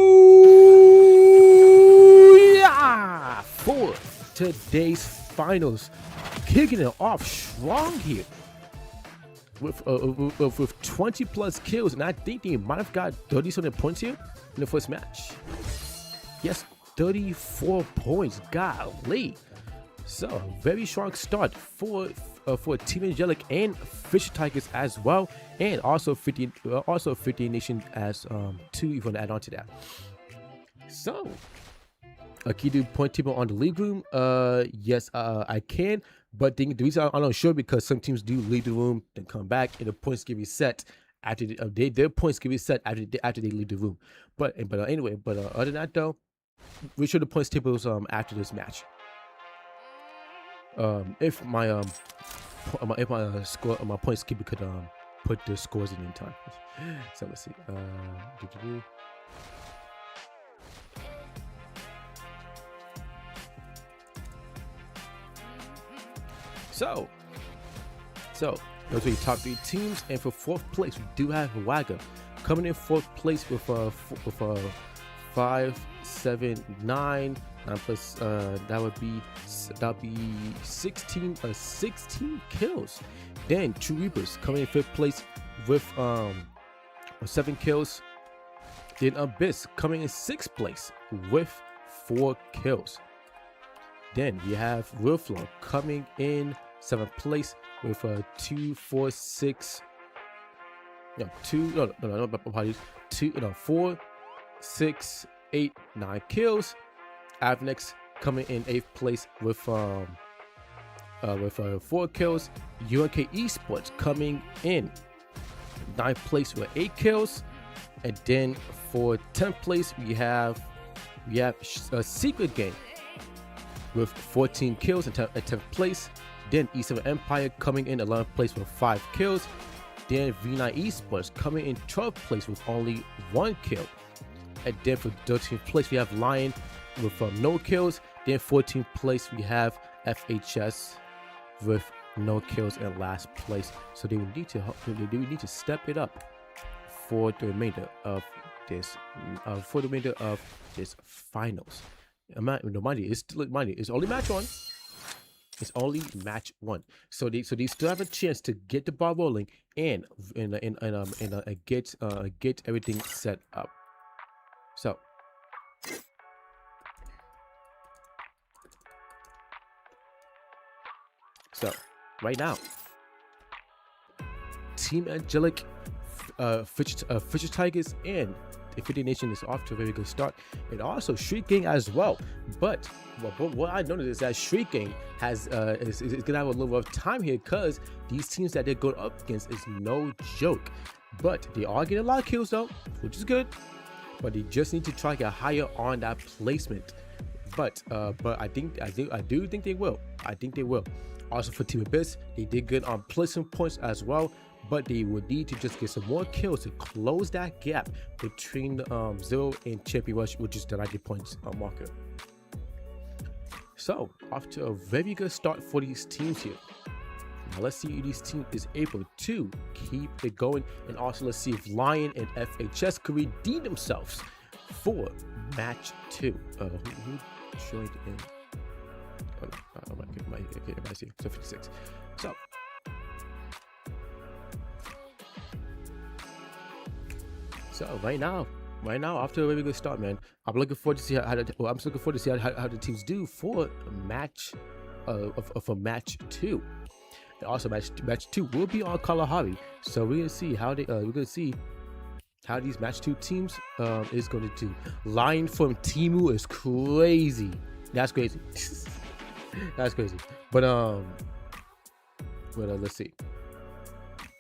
for today's finals, kicking it off strong here with 20 plus kills, and I think they might have got 30-something points here in the first match. Yes, 34 points. Golly. So very strong start for Team Angelic and Fisher Tigers as well, and also 50 Nation as two. If you want to add on to that. So, can you do point table on the league room? Yes, I can. But the reason I'm not sure because some teams do leave the room, then come back, and the points get reset after their points get reset after they leave the room. But anyway, other than that though, we show the points tables after this match. If my points keeper could put the scores in time. So let's see. So those are your top 3 teams, and for 4th place we do have Wagga coming in 4th place with 5, 7, 9 plus that would be 16 kills. Then True Reapers coming in 5th place with 7 kills. Then Abyss coming in 6th place with 4 kills. Then we have Wilflow coming in 7th place with 4, 6, 8, 9 kills. Avnex coming in 8th place with 4 kills. UNK Esports coming in 9th place with 8 kills. And then for 10th place we have a Secret Game with 14 kills at 10th place. Then E7 Empire coming in 11th place with 5 kills. Then V9 Esports coming in 12th place with only 1 kill. And then for 13th place we have Lion with no kills. Then 14th place we have FHS with no kills in last place. So they would need to step it up for the remainder of this finals. It's only match 1. It's only match 1. So they still have a chance to get the ball rolling and get everything set up. So right now, Team Angelic, Fisher Tigers, and the 50 Nation is off to a very good start, and also Street Gang as well. But what I noticed is that Street Gang is gonna have a little rough time here because these teams that they're going up against is no joke. But they are getting a lot of kills though, which is good. But they just need to try to get higher on that placement. But I do think they will. I think they will. Also for Team Abyss, they did good on placement points as well, but they would need to just get some more kills to close that gap between 0 and Champion Rush, which is the 90 points marker. So off to a very good start for these teams here. Now let's see if this team is able to keep it going, and also let's see if Lion and FHS could redeem themselves for match 2. Who joined in? Oh no, I see. So 56. So right now, after a very good start, man, I'm looking forward to see how the teams do for match for match 2. And also match 2 will be on Kalahari, so we're gonna see how these match 2 teams is going to do. Lion from Timu is crazy. That's crazy. That's crazy. But let's see.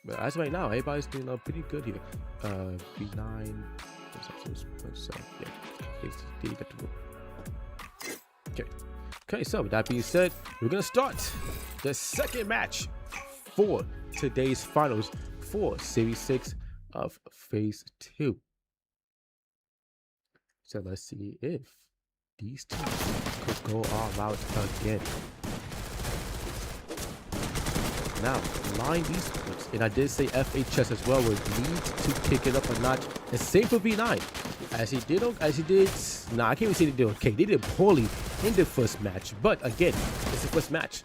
But as right now, everybody's doing pretty good here. B9. So yeah, they got the room. Okay. So with that being said, we're gonna start the second match for today's finals for Series 6 of Phase 2. So let's see if these teams could go all out again. Now, Line Esports, and I did say FHS as well, would need to kick it up a notch. And same for V9. I can't even say they did okay. They did poorly in the first match. But again, it's the first match.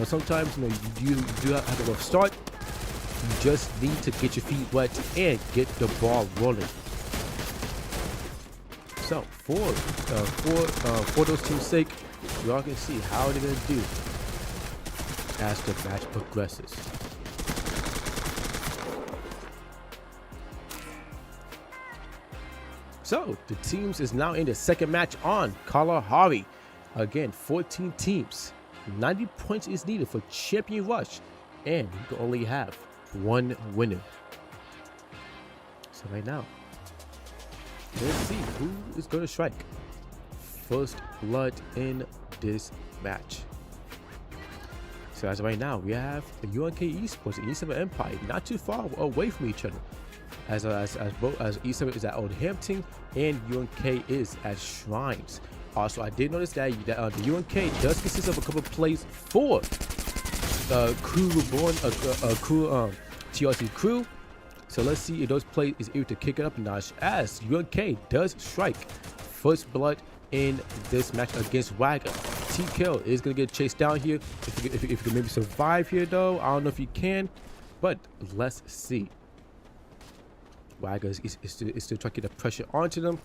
Sometimes you do have a rough start. You just need to get your feet wet and get the ball rolling. So for those teams' sake, y'all can see how they're gonna do as the match progresses. So the teams is now in the second match on Kalahari. Again, 14 teams. 90 points is needed for Champion Rush, and you can only have one winner. So right now, let's see who is going to strike first blood in this match. So as of right now, we have the UNK Esports and E7 Empire not too far away from each other. As E7 is at Old Hampton and UNK is at Shrines. Also, I did notice that the UNK does consist of a couple of plays for Crew Reborn, TRC Crew. So let's see if those plays is able to kick it up a notch as UNK does strike first blood in this match against Wagger. T-Kill is going to get chased down here. If you can maybe survive here though, I don't know if you can, but let's see. Wagger is still trying to get the pressure onto them.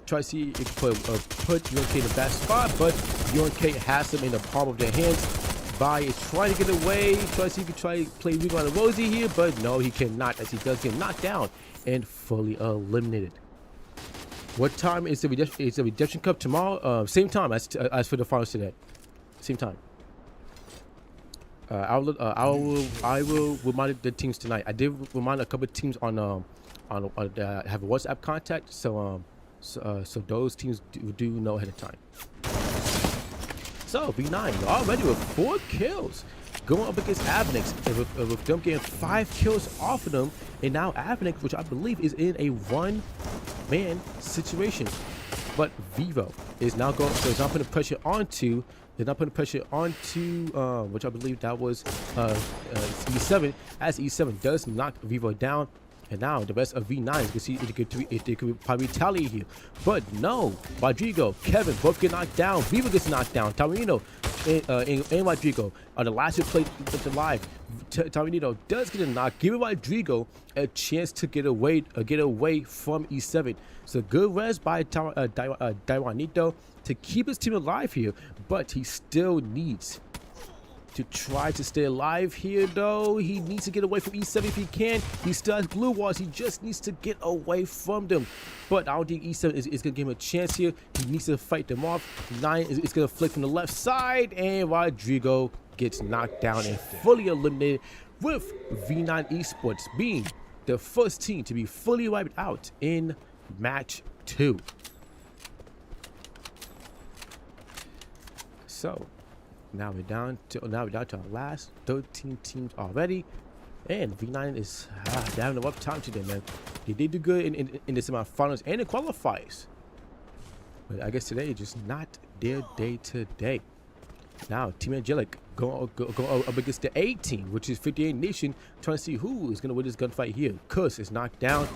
Try to see if you put UNK in the bad spot, but UNK has them in the palm of their hands. Vi is trying to get away, try to see if he can try to play Regal on the Rosie here, but no, he cannot, as he does get knocked down and fully eliminated. What time is the Redemption Cup tomorrow? Same time as for the finals today. Same time. I will remind the teams tonight. I did remind a couple of teams on have a WhatsApp contact, so those teams do know ahead of time. So V9 already with 4 kills going up against Avenix, with them getting 5 kills off of them, and now Avenix, which I believe is in a one-man situation, but Vivo is now going, so it's not putting pressure onto. They're not putting pressure onto, which I believe that was E7, as E7 does knock Vivo down. And now the rest of V9, you can see if they could probably retaliate here. But no, Rodrigo, Kevin both get knocked down. Viva gets knocked down. Tamarino and Rodrigo are the last who played alive. Tamarino does get a knock, giving Rodrigo a chance to get away from E7. So good res by Daiwanito to keep his team alive here, but he still needs to try to stay alive here though. He needs to get away from E7 if he can. He still has glue walls. He just needs to get away from them. But I don't think E7 is going to give him a chance here. He needs to fight them off. 9 is going to flick from the left side, and Rodrigo gets knocked down and fully eliminated, with V9 Esports being the first team to be fully wiped out in match 2. So now we're down to our last 13 teams already, and V9 is having a rough time today, man. They did do good in the semifinals and the qualifiers, but I guess today is just not their day today. Now Team Angelic go up against the A team, which is 58 Nation, trying to see who is going to win this gunfight here. Kuss is knocked down.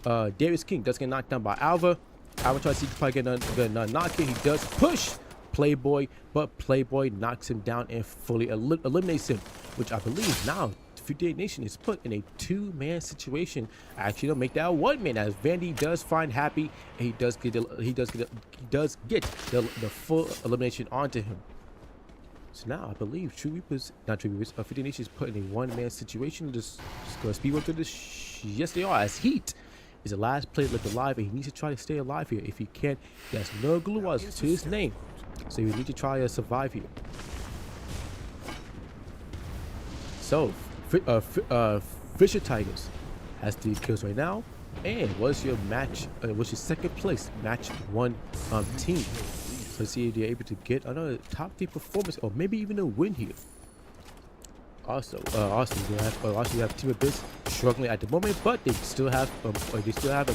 Darius King does get knocked down by Alva. Alva tries to see if he can get another knock in. He does push Playboy, but Playboy knocks him down and fully eliminates him, which I believe now 58 Nation is put in a 2-man situation. Actually, they'll make that a 1-man, as Vandy does find Happy, and he does get the full elimination onto him. So now I believe 58 Nation is put in a 1-man situation. Just gonna speed through this. Yes, they are, as Heat is the last player left alive, and he needs to try to stay alive here if he can. He has no glue walls to his name, so you need to try to survive here. So Fisher Tigers has 3 kills right now, and what's your second place match 1 team? So let's see if they're able to get another top 3 performance, or maybe even a win here. Also we have Team Abyss struggling at the moment, but they still have a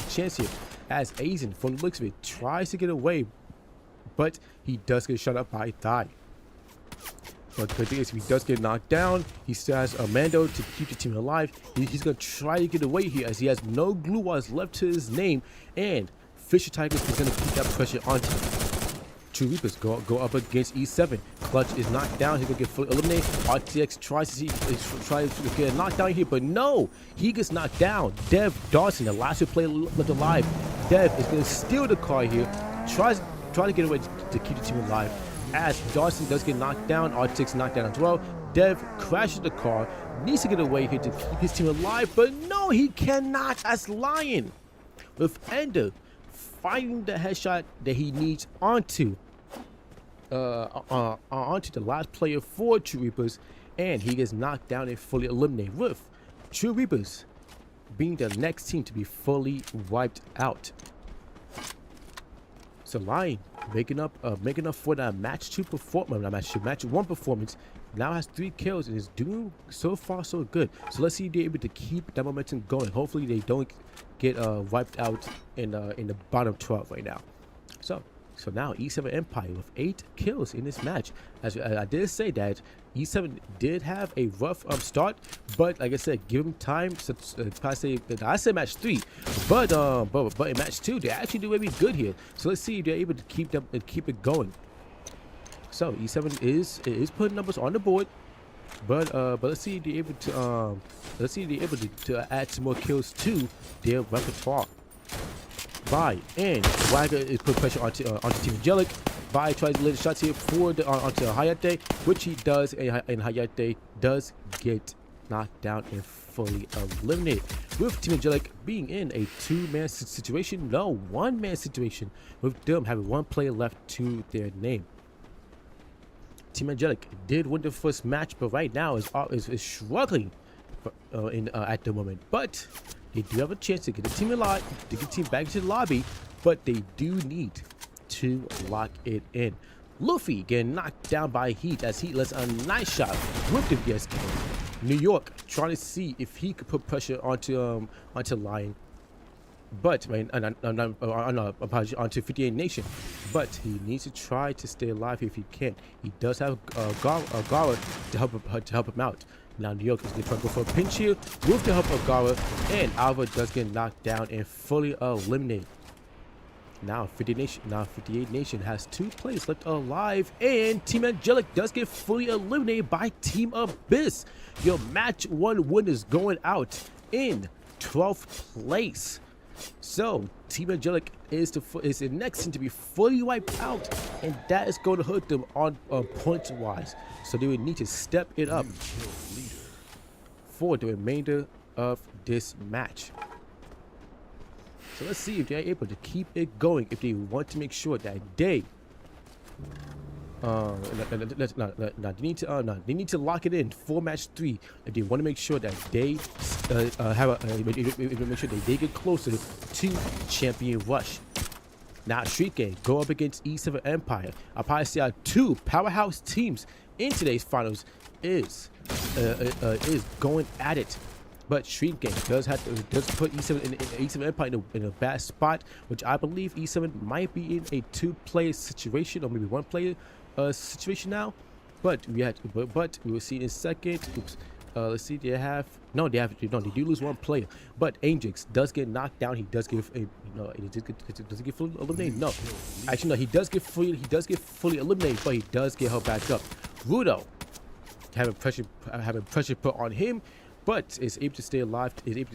chance here. As Aizen, from the looks of it, tries to get away, but he does get shot up by Thai. But the thing is, if he does get knocked down, he still has Amando to keep the team alive. He's going to try to get away here as he has no glue walls left to his name. And Fisher Tigers is going to keep that pressure onto him. True Reapers go up against E7. Clutch is knocked down. He's going to get fully eliminated. RTX tries to get knocked down here, but no! He gets knocked down. Dev Dawson, the last player left alive. Dev is going to steal the car here. Tries to get away to keep the team alive. As Dawson does get knocked down, RTX knocked down as well. Dev crashes the car, needs to get away here to keep his team alive, but no, he cannot as Lion. With Ender finding the headshot that he needs onto the last player for True Reapers, and he gets knocked down and fully eliminated, with True Reapers being the next team to be fully wiped out. So Lion making up for that match 1 performance. Now has 3 kills and is doing so far so good. So let's see if they're able to keep that momentum going. Hopefully they don't get wiped out in the bottom 12 right now. So now E7 Empire with 8 kills in this match. As I did say that E7 did have a rough start, but like I said, give them time. So, I said match 3, but in match 2 they actually do really good here. So let's see if they're able to keep it going. So E7 is putting numbers on the board, but let's see if they're able to add some more kills to their repertoire. And Wagger is putting pressure onto Team Angelic. Vi tries to lay the shots here onto Hayate, which he does, and Hayate does get knocked down and fully eliminated. With Team Angelic being in a 2-man situation, no, 1-man situation, with them having 1 player left to their name. Team Angelic did win the first match, but right now is struggling at the moment. But they do have a chance to get the team alive, to get the team back into the lobby, but they do need to lock it in. Luffy getting knocked down by Heat as Heat lets a nice shot with the VSK. New York trying to see if he could put pressure onto Lion, but onto 58 Nation. But he needs to try to stay alive if he can. He does have Gara to help him out. Now New York is going to try to go for a pinch here with the help of Gara, and Alva does get knocked down and fully eliminated. Now 58 Nation has 2 players left alive, and Team Angelic does get fully eliminated by Team Abyss. Your match 1 winners going out in 12th place. So Team Angelic is the next team to be fully wiped out, and that is going to hurt them on points wise. So they would need to step it up for the remainder of this match. So let's see if they're able to keep it going, if they want to make sure that they they need to lock it in for match 3 if they want to make sure that they make sure that they get closer to Champion Rush. Now Street Gang go up against E7 Empire. I'll probably see our 2 powerhouse teams in today's finals is going at it. But Street Gang does put E7 Empire in a bad spot, which I believe E7 might be in a 2-player situation, or maybe 1-player situation now. But we will see in a second. Oops. Let's see. They do lose 1 player. But Angix does get knocked down. He does get does he get fully eliminated? No, actually no. He does get fully eliminated, but he does get held back up. Rudo having pressure put on him, but is able to stay alive. Here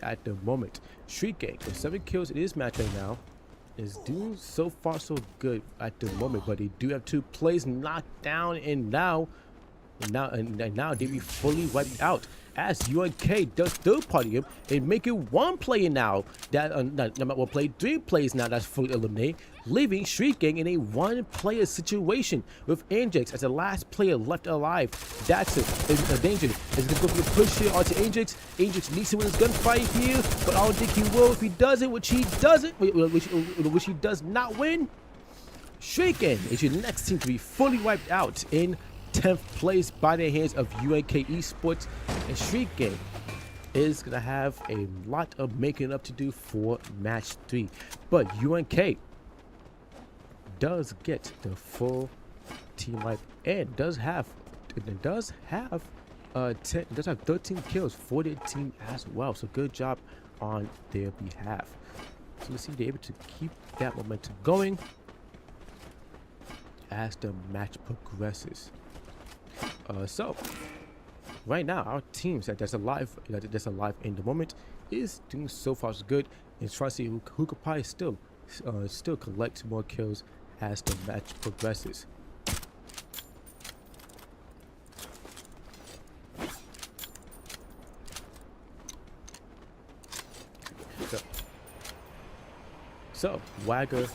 at the moment. Street Gang with 7 kills in this match right now is doing so far so good at the moment, but they do have 2 plays knocked down, and now they be fully wiped out as UNK does third party him and make it 1 player now that will play 3 plays now that's fully eliminated, leaving Street Gang in a 1-player situation with Angix as the last player left alive. That's a danger. Is going to go for the push here onto Angix. Angix needs to win his gunfight here, but I don't think he will. If he doesn't, which he does not win, Street Gang is your next team to be fully wiped out in 10th place by the hands of UNK Esports, and Street Game is going to have a lot of making up to do for match 3. But UNK does get the full team life and does have 13 kills for their team as well. So good job on their behalf. So let's see if they're able to keep that momentum going as the match progresses. So right now, our teams that's alive in the moment is doing so far so good, and trying to see who could probably still collect more kills as the match progresses. So Wagger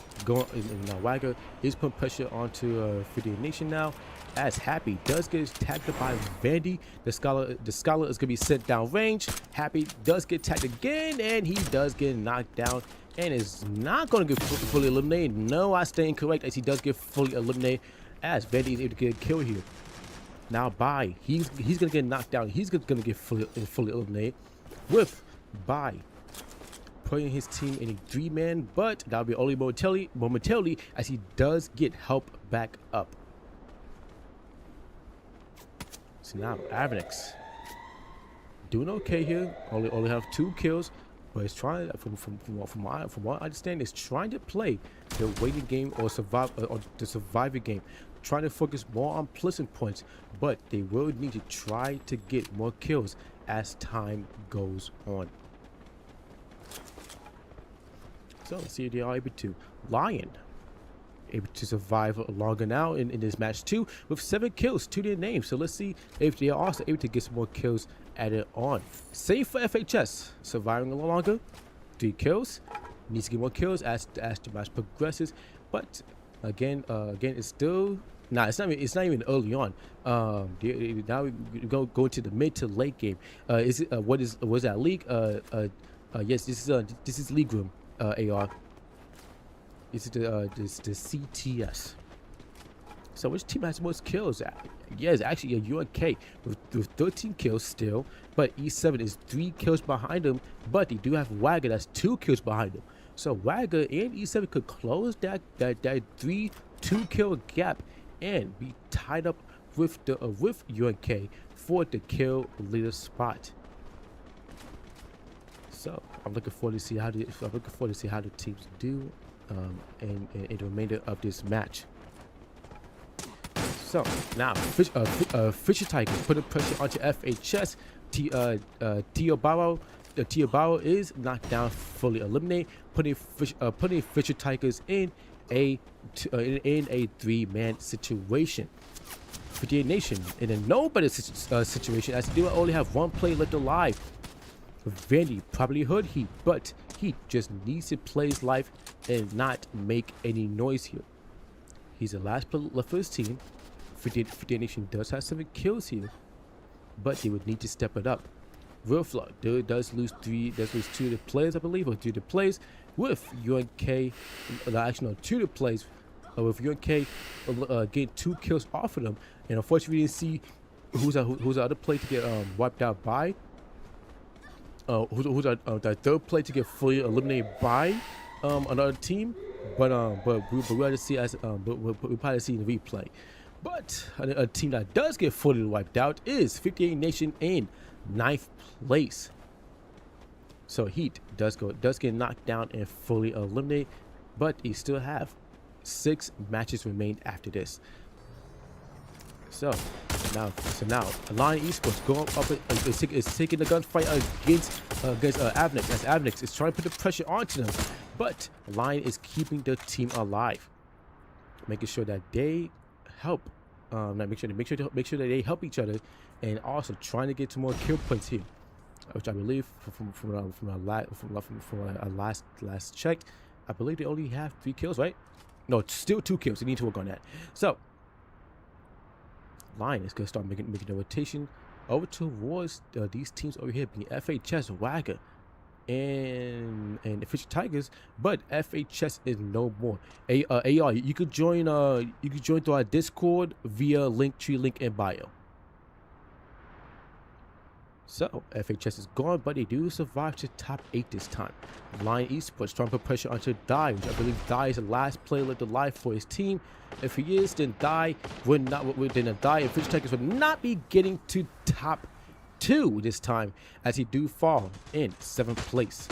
Wagger is putting pressure onto 58 Nation now, as Happy does get tagged by Vandy. The scholar is gonna be sent down range. Happy does get tagged again, and he does get knocked down and is not gonna get fully eliminated. No, I stay incorrect, as he does get fully eliminated, as Vandy is able to get a kill here. Now he's gonna get knocked down. He's gonna get fully eliminated with putting his team in a 3-man, but that'll be only momentarily, as he does get help back up. So now Avenix doing okay here. Only have 2 kills, but it's trying, from what I understand, is trying to play the waiting game or the survivor game, trying to focus more on pleasant points, but they will need to try to get more kills as time goes on. So let's see if they are able to. Lion able to survive longer now in this match 2 with 7 kills to their name. So let's see if they are also able to get some more kills added on. Same for FHS, surviving a little longer, 3 kills. Needs to get more kills as the match progresses. But again, it's still it's not even early on. Now we go into the mid to late game. Is it what is that league? Yes, this is league room. AR. This is the CTS. So which team has the most kills? Yeah, it's actually a UNK with 13 kills still, but E7 is 3 kills behind them, but they do have Wagger that's 2 kills behind them. So Wagger and E7 could close that 3-2 kill gap and be tied up with UNK for the kill leader spot. So I'm looking forward to see how the teams do in the remainder of this match. So now Fisher Tigers putting pressure onto FHS. Tiobaro is knocked down, fully eliminated, putting Fisher Tigers in a 3-man situation. 58 Nation in a no better situation, as they will only have 1 player left alive. Vandy probably heard Heat, but Heat just needs to play his life and not make any noise here. He's the last player left for his team. 58 Nation does have 7 kills here, but they would need to step it up. Real Flood does lose 2 of the players, I believe, or 3 of the players, with UNK, actually no, 2 of the players, with UNK getting 2 kills off of them. And unfortunately, we didn't see who's the other player to get wiped out by. Who's that 3rd player to get fully eliminated by another team, but we probably see in the replay. But a team that does get fully wiped out is 58 Nation in 9th place. So Heat does get knocked down and fully eliminated, but they still have 6 matches remain after this. So now Lion Esports going up is taking the gunfight against Avenix, as Avenix is trying to put the pressure onto them, but Lion is keeping the team alive, making sure that they help. Make sure that they help each other, and also trying to get to more kill points here, which I believe from our last check, I believe they only have 3 kills, right? No, still 2 kills. They need to work on that. So Lion is going to start making the rotation over towards these teams over here, being FHS, Wagger, and the Fisher Tigers, but FHS is no more. AR, you could join through our Discord via Linktree link in bio. So FHS is gone, but they do survive to top 8 this time. Lion Esports trying to put pressure onto Die, which I believe Die is the last player left alive for his team. If he is, then Die would not. Then Die and Fisher Tigers would not be getting to top 2 this time, as he do fall in 7th place.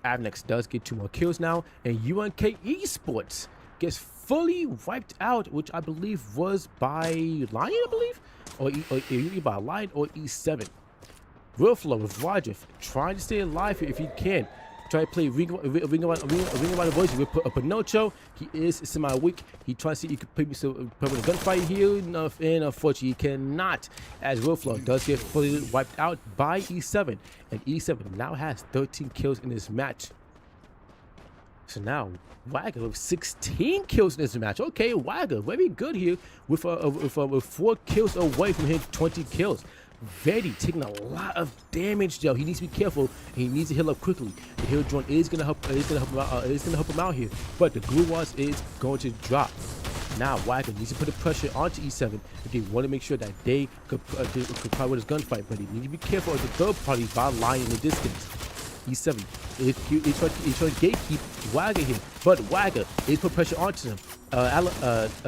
Avnex does get 2 more kills now, and UNK Esports gets fully wiped out, which I believe was by Lion, I believe, or either by Lion or E7. Real Flow with Roger trying to stay alive here if he can. Try to play Ring Around the Voice with Pinocho. He is semi-weak. He tries to see he could put a gunfight here, and unfortunately he cannot, as Real Flow does get fully wiped out by E7, and E7 now has 13 kills in this match. So now Wagger with 16 kills in this match. Okay, Wagger very good here with 4 kills away from hitting 20 kills. Vedi taking a lot of damage though. He needs to be careful. He needs to heal up quickly. The heal drone is gonna help. Him out here. But the glue walls is going to drop. Now Wagner needs to put the pressure onto E7 if they want to make sure that they could fight with his gunfight. But he needs to be careful of the third party by lying in the distance. E7 is trying to gatekeep Wagner here, but Wagner is put pressure onto him.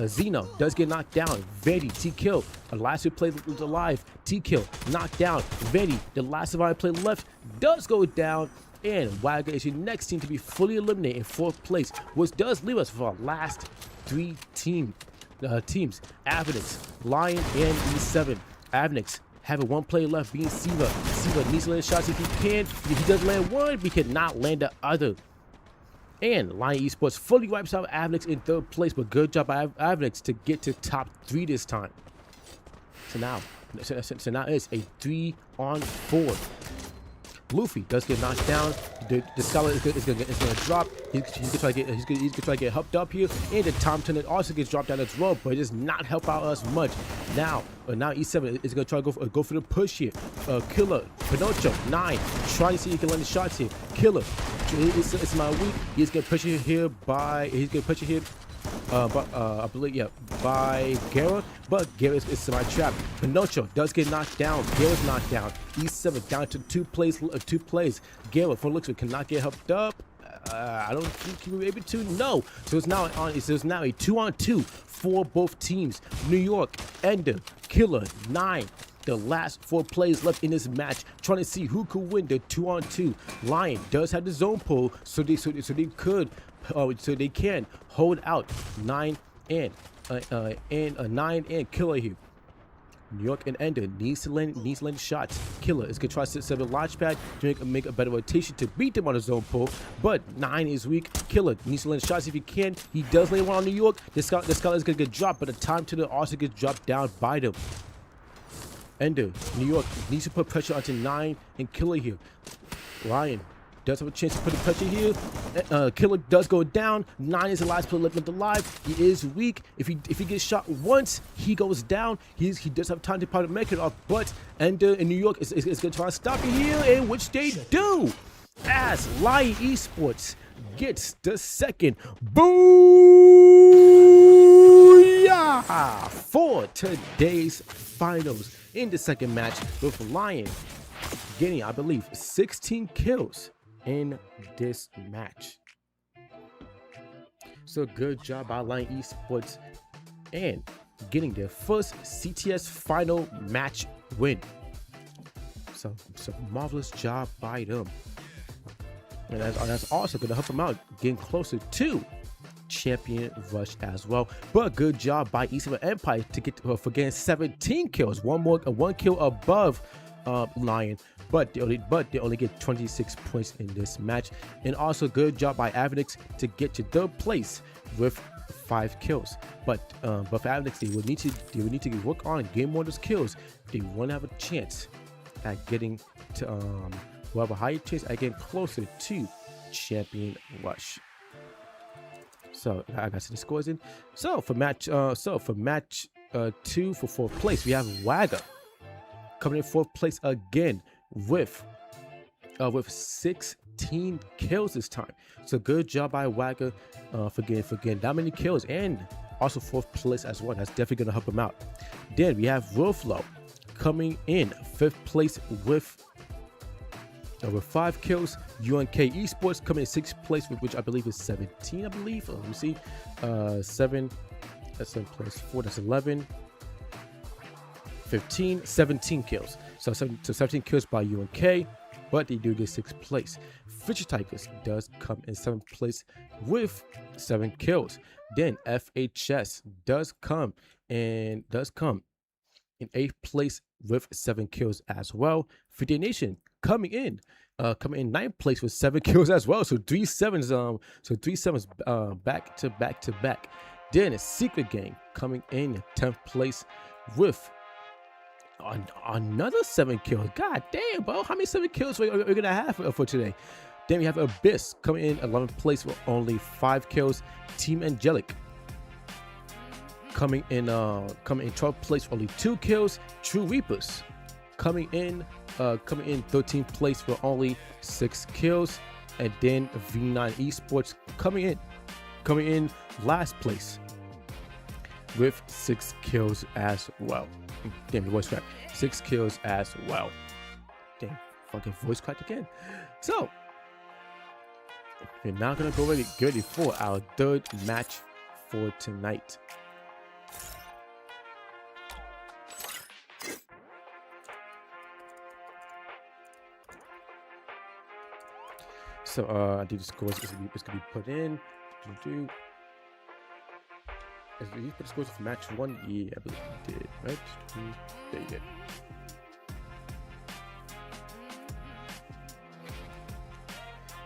Zeno does get knocked down. Vedi, T-kill. The last who played was alive. T-kill, knocked down. Vedi, the last survivor played left, does go down. And Wagner is your next team to be fully eliminated in 4th place, which does leave us for our last 3 teams. Avnix, Lion, and E7. Avnix having 1 player left, being Siva. Siva needs to land shots if he can. If he does land one, he cannot land the other. And Lion Esports fully wipes out Avnix in 3rd place, but good job by Avnix to get to top 3 this time. So now it's a 3-on-4. Luffy does get knocked down. The Scholar is gonna drop. He's gonna try to get helped up here, and the Tom Turner also gets dropped down as well, but it does not help out us much. Now E7 is gonna try to go for the push here. Killer, Pinocho, 9, trying to see if he can land the shots here. Killer, it's my weak. He's gonna pressure here I believe, by Gara, but Gara is semi-trapped. Pinocho does get knocked down. Gara's knocked down. E7 down to 2 plays. Gara, from looks, cannot get helped up. I don't think he will be able to. No. So it's now a 2-on-2 for both teams. New York, Ender, Killer, 9. The last 4 plays left in this match, trying to see who could win the 2-on-2. Lion does have the zone pull, so they can hold out 9 and 9 and Killer here. New York and Ender needs to land shots. Killer is gonna try to set a launch pad to make a better rotation to beat them on the zone pull, but 9 is weak. Killer needs to land shots if he can. He does land one on New York. The Scholar is gonna get dropped, but the time to the also gets dropped down by them. Ender, New York needs to put pressure onto 9 and Killer here. Lion does have a chance to put the pressure here. Killer does go down. 9 is the last player left alive. He is weak. If he gets shot once, he goes down. He does have time to probably make it off, but Ender in New York is going to try to stop it here, in which they do, as Lion Esports gets the 2nd booyah for today's finals in the 2nd match, with Lion getting, I believe, 16 kills in this match. So good job by Lion Esports and getting their first CTS final match win. So marvelous job by them. And that's also going to help them out getting closer to Champion Rush as well. But good job by E7 Empire to get for getting 17 kills, one kill above Lion, but they only get 26 points in this match. And also good job by Avnix to get to 3rd place with 5 kills. But for Avnix, they would need to work on getting more of those kills. They want to have a chance at getting to will have a higher chance at getting closer to Champion Rush. So I got the scores in. So for match 2 for 4th place, we have Wagger coming in 4th place again with with 16 kills this time. So good job by Wagger for getting that many kills, and also 4th place as well. That's definitely gonna help him out. Then we have Wolflow coming in 5th place with 5 kills. UNK Esports coming in 6th place, which I believe is 17. I believe. Let me see. 7. That's 7 plus 4. That's 11. 15. 17 kills. So 17 kills by UNK, but they do get 6th place. Fisher Tigers does come in 7th place with 7 kills. Then FHS does come in 8th place with 7 kills as well. 50 Nation coming in 9th place with 7 kills as well. So 3 sevens back to back. Then Secret Gang coming in 10th place with another 7 kills. God damn, bro, how many 7 kills we're gonna have for today? Then we have Abyss coming in 11th place with only 5 kills. Team Angelic coming in 12th place with only 2 kills. True Reapers coming in 13th place with only 6 kills. And then V9 Esports coming in last place with 6 kills as well. Damn, the voice crack. 6 kills as well. Damn, fucking voice cracked again. So we're now gonna get ready for our 3rd match for tonight. So I think the scores is gonna be put in. Did you put the scores for match 1? Yeah, I believe you did, right? There you did.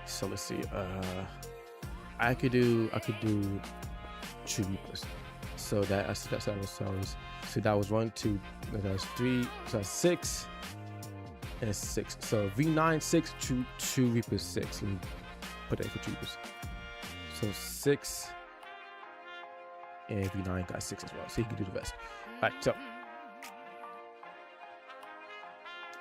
So let's see. I could do True Reapers. So that was 1, 2, that was 3, so that's 6 and 6. So V9 6, True Reapers 6. Let me put that for True Reapers. So 6. And V9 got 6 as well, so he can do the rest. All right,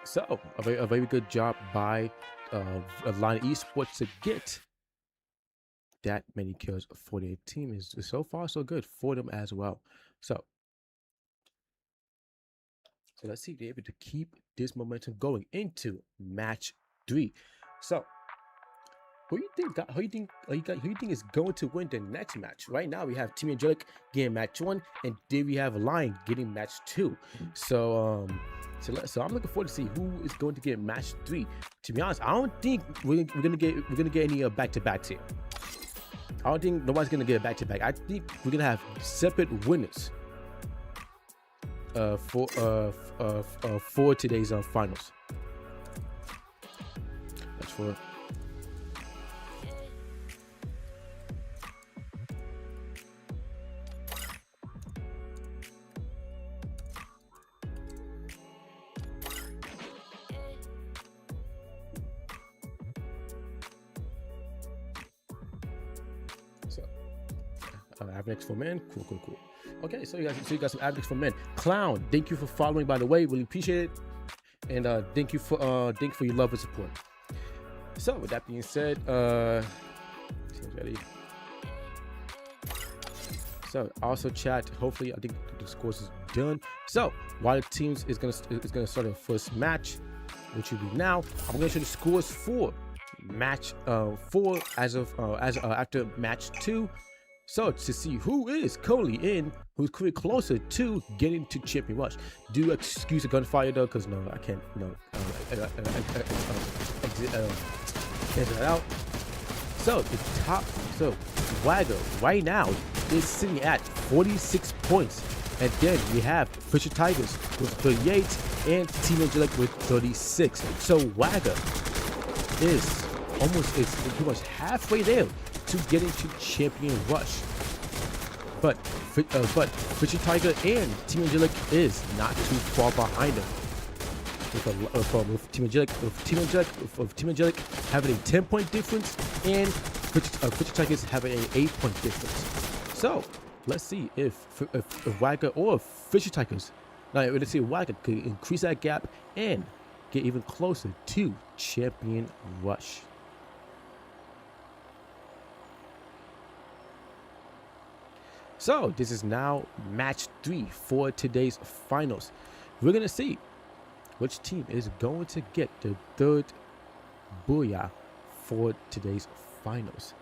so a very good job by Line Esports to get that many kills for their team. Is so far so good for them as well. So let's see if they're able to keep this momentum going into match 3. So who you think is going to win the next match? Right now we have Team Angelic getting match 1, and then we have Lion getting match 2. So I'm looking forward to see who is going to get match 3. To be honest, I don't think we're gonna get any back-to-backs here. I don't think nobody's gonna get a back-to-back. I think we're gonna have separate winners for today's finals. That's for. Avnex for men, cool. Okay, so you got some Avnex for men. Clown, thank you for following, by the way, really appreciate it, and thank you for your love and support. So with that being said, seems ready. So also chat. Hopefully, I think the scores is done. So while the teams is gonna start their first match, which will be now, I'm gonna show the scores for match 4 as after match 2. So to see who is currently who's closer to getting to Champion Rush. Do excuse the gunfire though, because no, I can't. No, exit that out. So the top. So Wagger right now is sitting at 46 points, and then we have Fisher Tigers with 38 and Team Angelic with 36. So Wagger is pretty much halfway there to getting to Champion Rush, but Fishy Tiger and Team Angelic is not too far behind them. With Team Angelic having a 10-point difference, and Fishy Tigers having an 8-point difference. So let's see if Wagger or Fishy Tigers, let's see if Wagger could increase that gap and get even closer to Champion Rush. So this is now match 3 for today's finals. We're gonna see which team is going to get the third booyah for today's finals.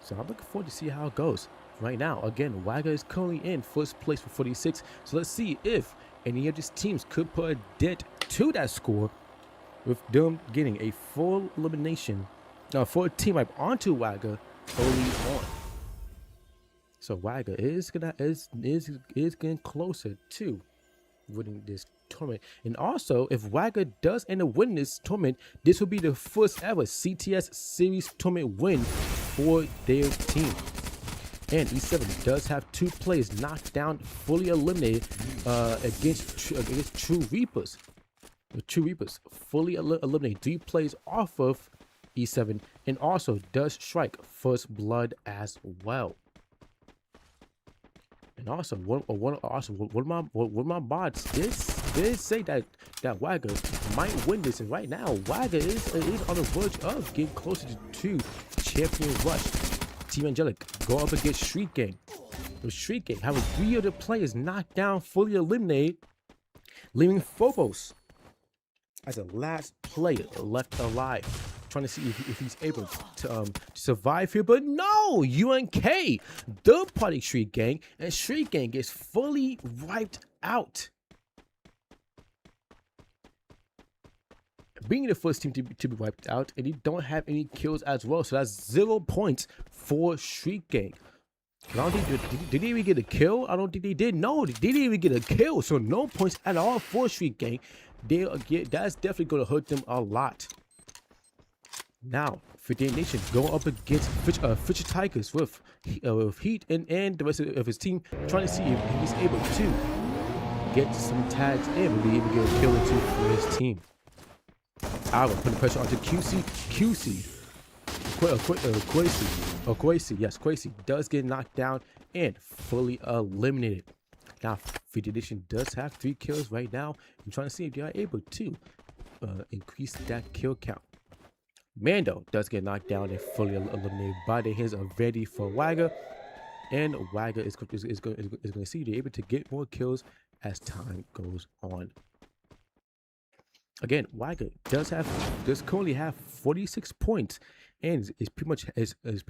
So I'm looking forward to see how it goes. Right now, again, Wagga is currently in first place with 46. So let's see if any of these teams could put a dent to that score with them getting a full elimination for a team wipe onto Wagga early on. So Wagga is getting closer to winning this tournament. And also, if Wagga does end up winning this tournament, this will be the first ever CTS series tournament win for their team. And E7 does have 2 players knocked down, fully eliminated against True Reapers. The True Reapers fully eliminated 3 players off of E7, and also does strike first blood as well. And also, one of my mods did say that Wagga might win this, and right now Wagga is on the verge of getting closer to Champion Rush. Team Angelic go up against Street Gang. With Street Gang having 3 other players knocked down, fully eliminated, leaving Phobos as a last player left alive, trying to see if he's able to survive here. But no, UNK, third party Street Gang, and Street Gang gets fully wiped out, being the first team to be wiped out, and they don't have any kills as well. So that's 0 points for Street Gang. I don't think did they even get a kill? I don't think they did. No, they didn't even get a kill. So no points at all for Street Gang. That's definitely going to hurt them a lot. Now, 58 Nation going up against Fisher Tigers with Heat and the rest of his team, trying to see if he's able to get some tags in, maybe even get a kill or 2 for his team. However, putting pressure onto Quasi does get knocked down and fully eliminated. Now, 50 Edition does have 3 kills right now. I'm trying to see if they are able to increase that kill count. Mando does get knocked down and fully eliminated by the hands of Vandy for Wagga, and Wagga is going to see they're able to get more kills as time goes on. Again, Wagga does currently have 46 points, and is pretty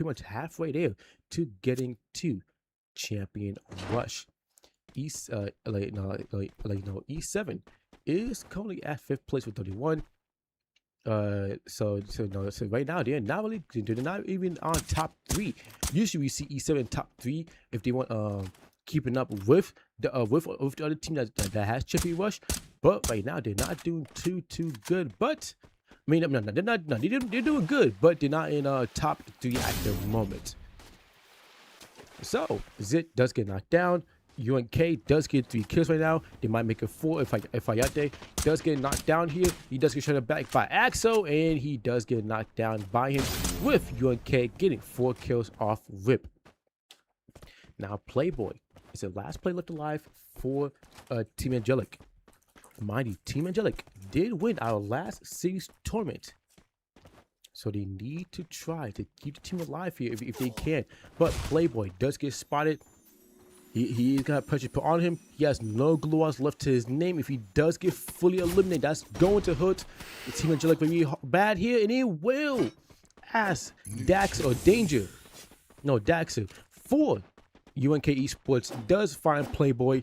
much halfway there to getting to Champion Rush. E7 is currently at 5th place with 31. So right now they're not even on top 3. Usually we see E7 top 3 if they want keeping up with the other team that has Champion Rush. But right now they're not doing too good. But I mean, no, they're not. No, they're doing good, but they're not in top 3 at the moment. So Zit does get knocked down. UNK does get 3 kills right now. They might make it 4 if Ayate does get knocked down here. He does get shot back by Axo, and he does get knocked down by him, with UNK getting 4 kills off rip. Now Playboy is the last player left alive for Team Angelic. Mind you, Team Angelic did win our last series tournament, so they need to try to keep the team alive here if they can. But Playboy does get spotted. He's got pressure put on him. He has no gluons left to his name. If he does get fully eliminated, that's going to hurt the Team Angelic very bad here, and it will, as Daxer for UNK Esports does find Playboy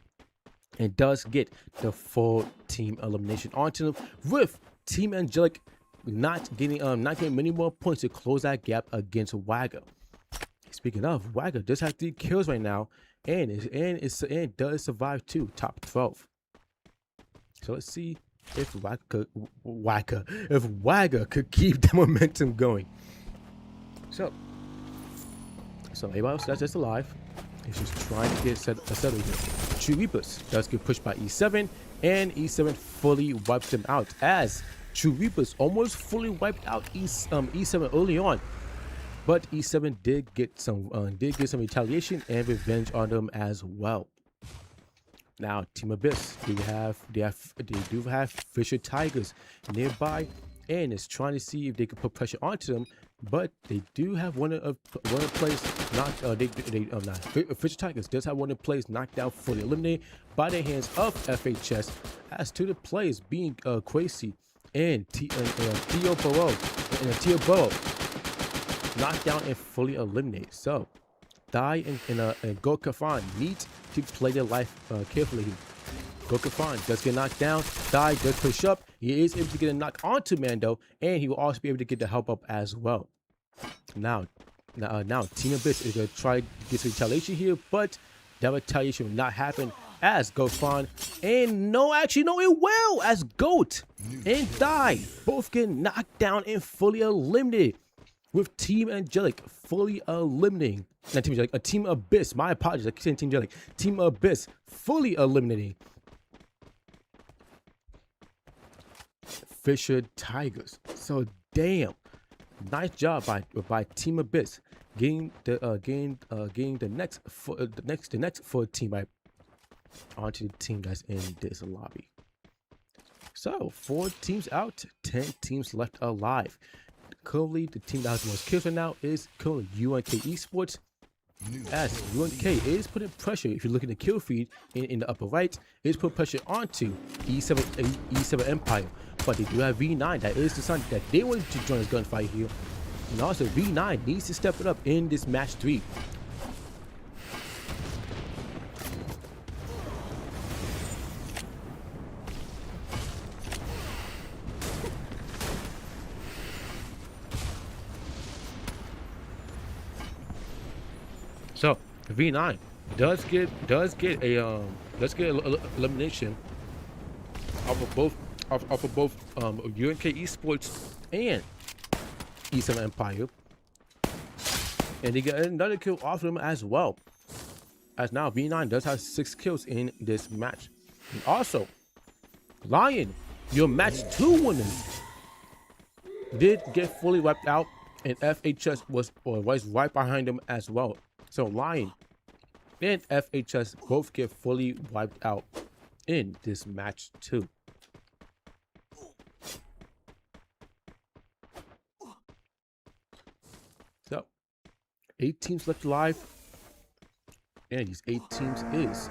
and does get the full team elimination onto them, with Team Angelic not getting many more points to close that gap against Wagga. Speaking of, Wagga does have 3 kills right now, and does survive to top 12. So let's see if Wagga could keep the momentum going. So everybody else that's alive is just trying to get settled here. True Reapers does get pushed by E7, and E7 fully wipes them out, as True Reapers almost fully wiped out E7 early on. But E7 did get some retaliation and revenge on them as well. Now, Team Abyss, they do have Fisher Tigers nearby, and is trying to see if they can put pressure onto them. But they do have one of the players knocked. Fisher Tigers does have one of the players knocked out, fully eliminated by the hands of FHS. As to the players being Quasi and Tio Burrow knocked down and fully eliminated. So Dai and Gokafan need to play their life carefully. Gokafan does get knocked down. Dai does push up. He is able to get a knock onto Mando, and he will also be able to get the help up as well. Now Team Abyss is going to try to get some retaliation here, but that retaliation will not happen as Gofan and it will, as Goat and Dai both get knocked down and fully eliminated, with Team Angelic fully eliminating. Not Team Angelic, Team Abyss. My apologies, I keep saying Team Angelic. Team Abyss fully eliminating Fisher Tigers. So damn, nice job by Team Abyss getting the next 4 team right onto the team that's in this lobby. So 4 teams out, 10 teams left alive. Currently, the team that has the most kills right now is currently UNK Esports. As UNK is putting pressure, if you look at the kill feed in the upper right, it is putting pressure onto E7 Empire. But they do have V9 that is deciding that they want to join this gunfight here. And also V9 needs to step it up in this match 3. So V9 does get elimination off of both UNK Esports and E7 Empire, and they get another kill off them as well. As now V9 does have 6 kills in this match. And also, Lion, your match 2 winners, did get fully wiped out, and FHS was right behind them as well. So Lion and FHS both get fully wiped out in this match 2. So 8 teams left alive, and these 8 teams is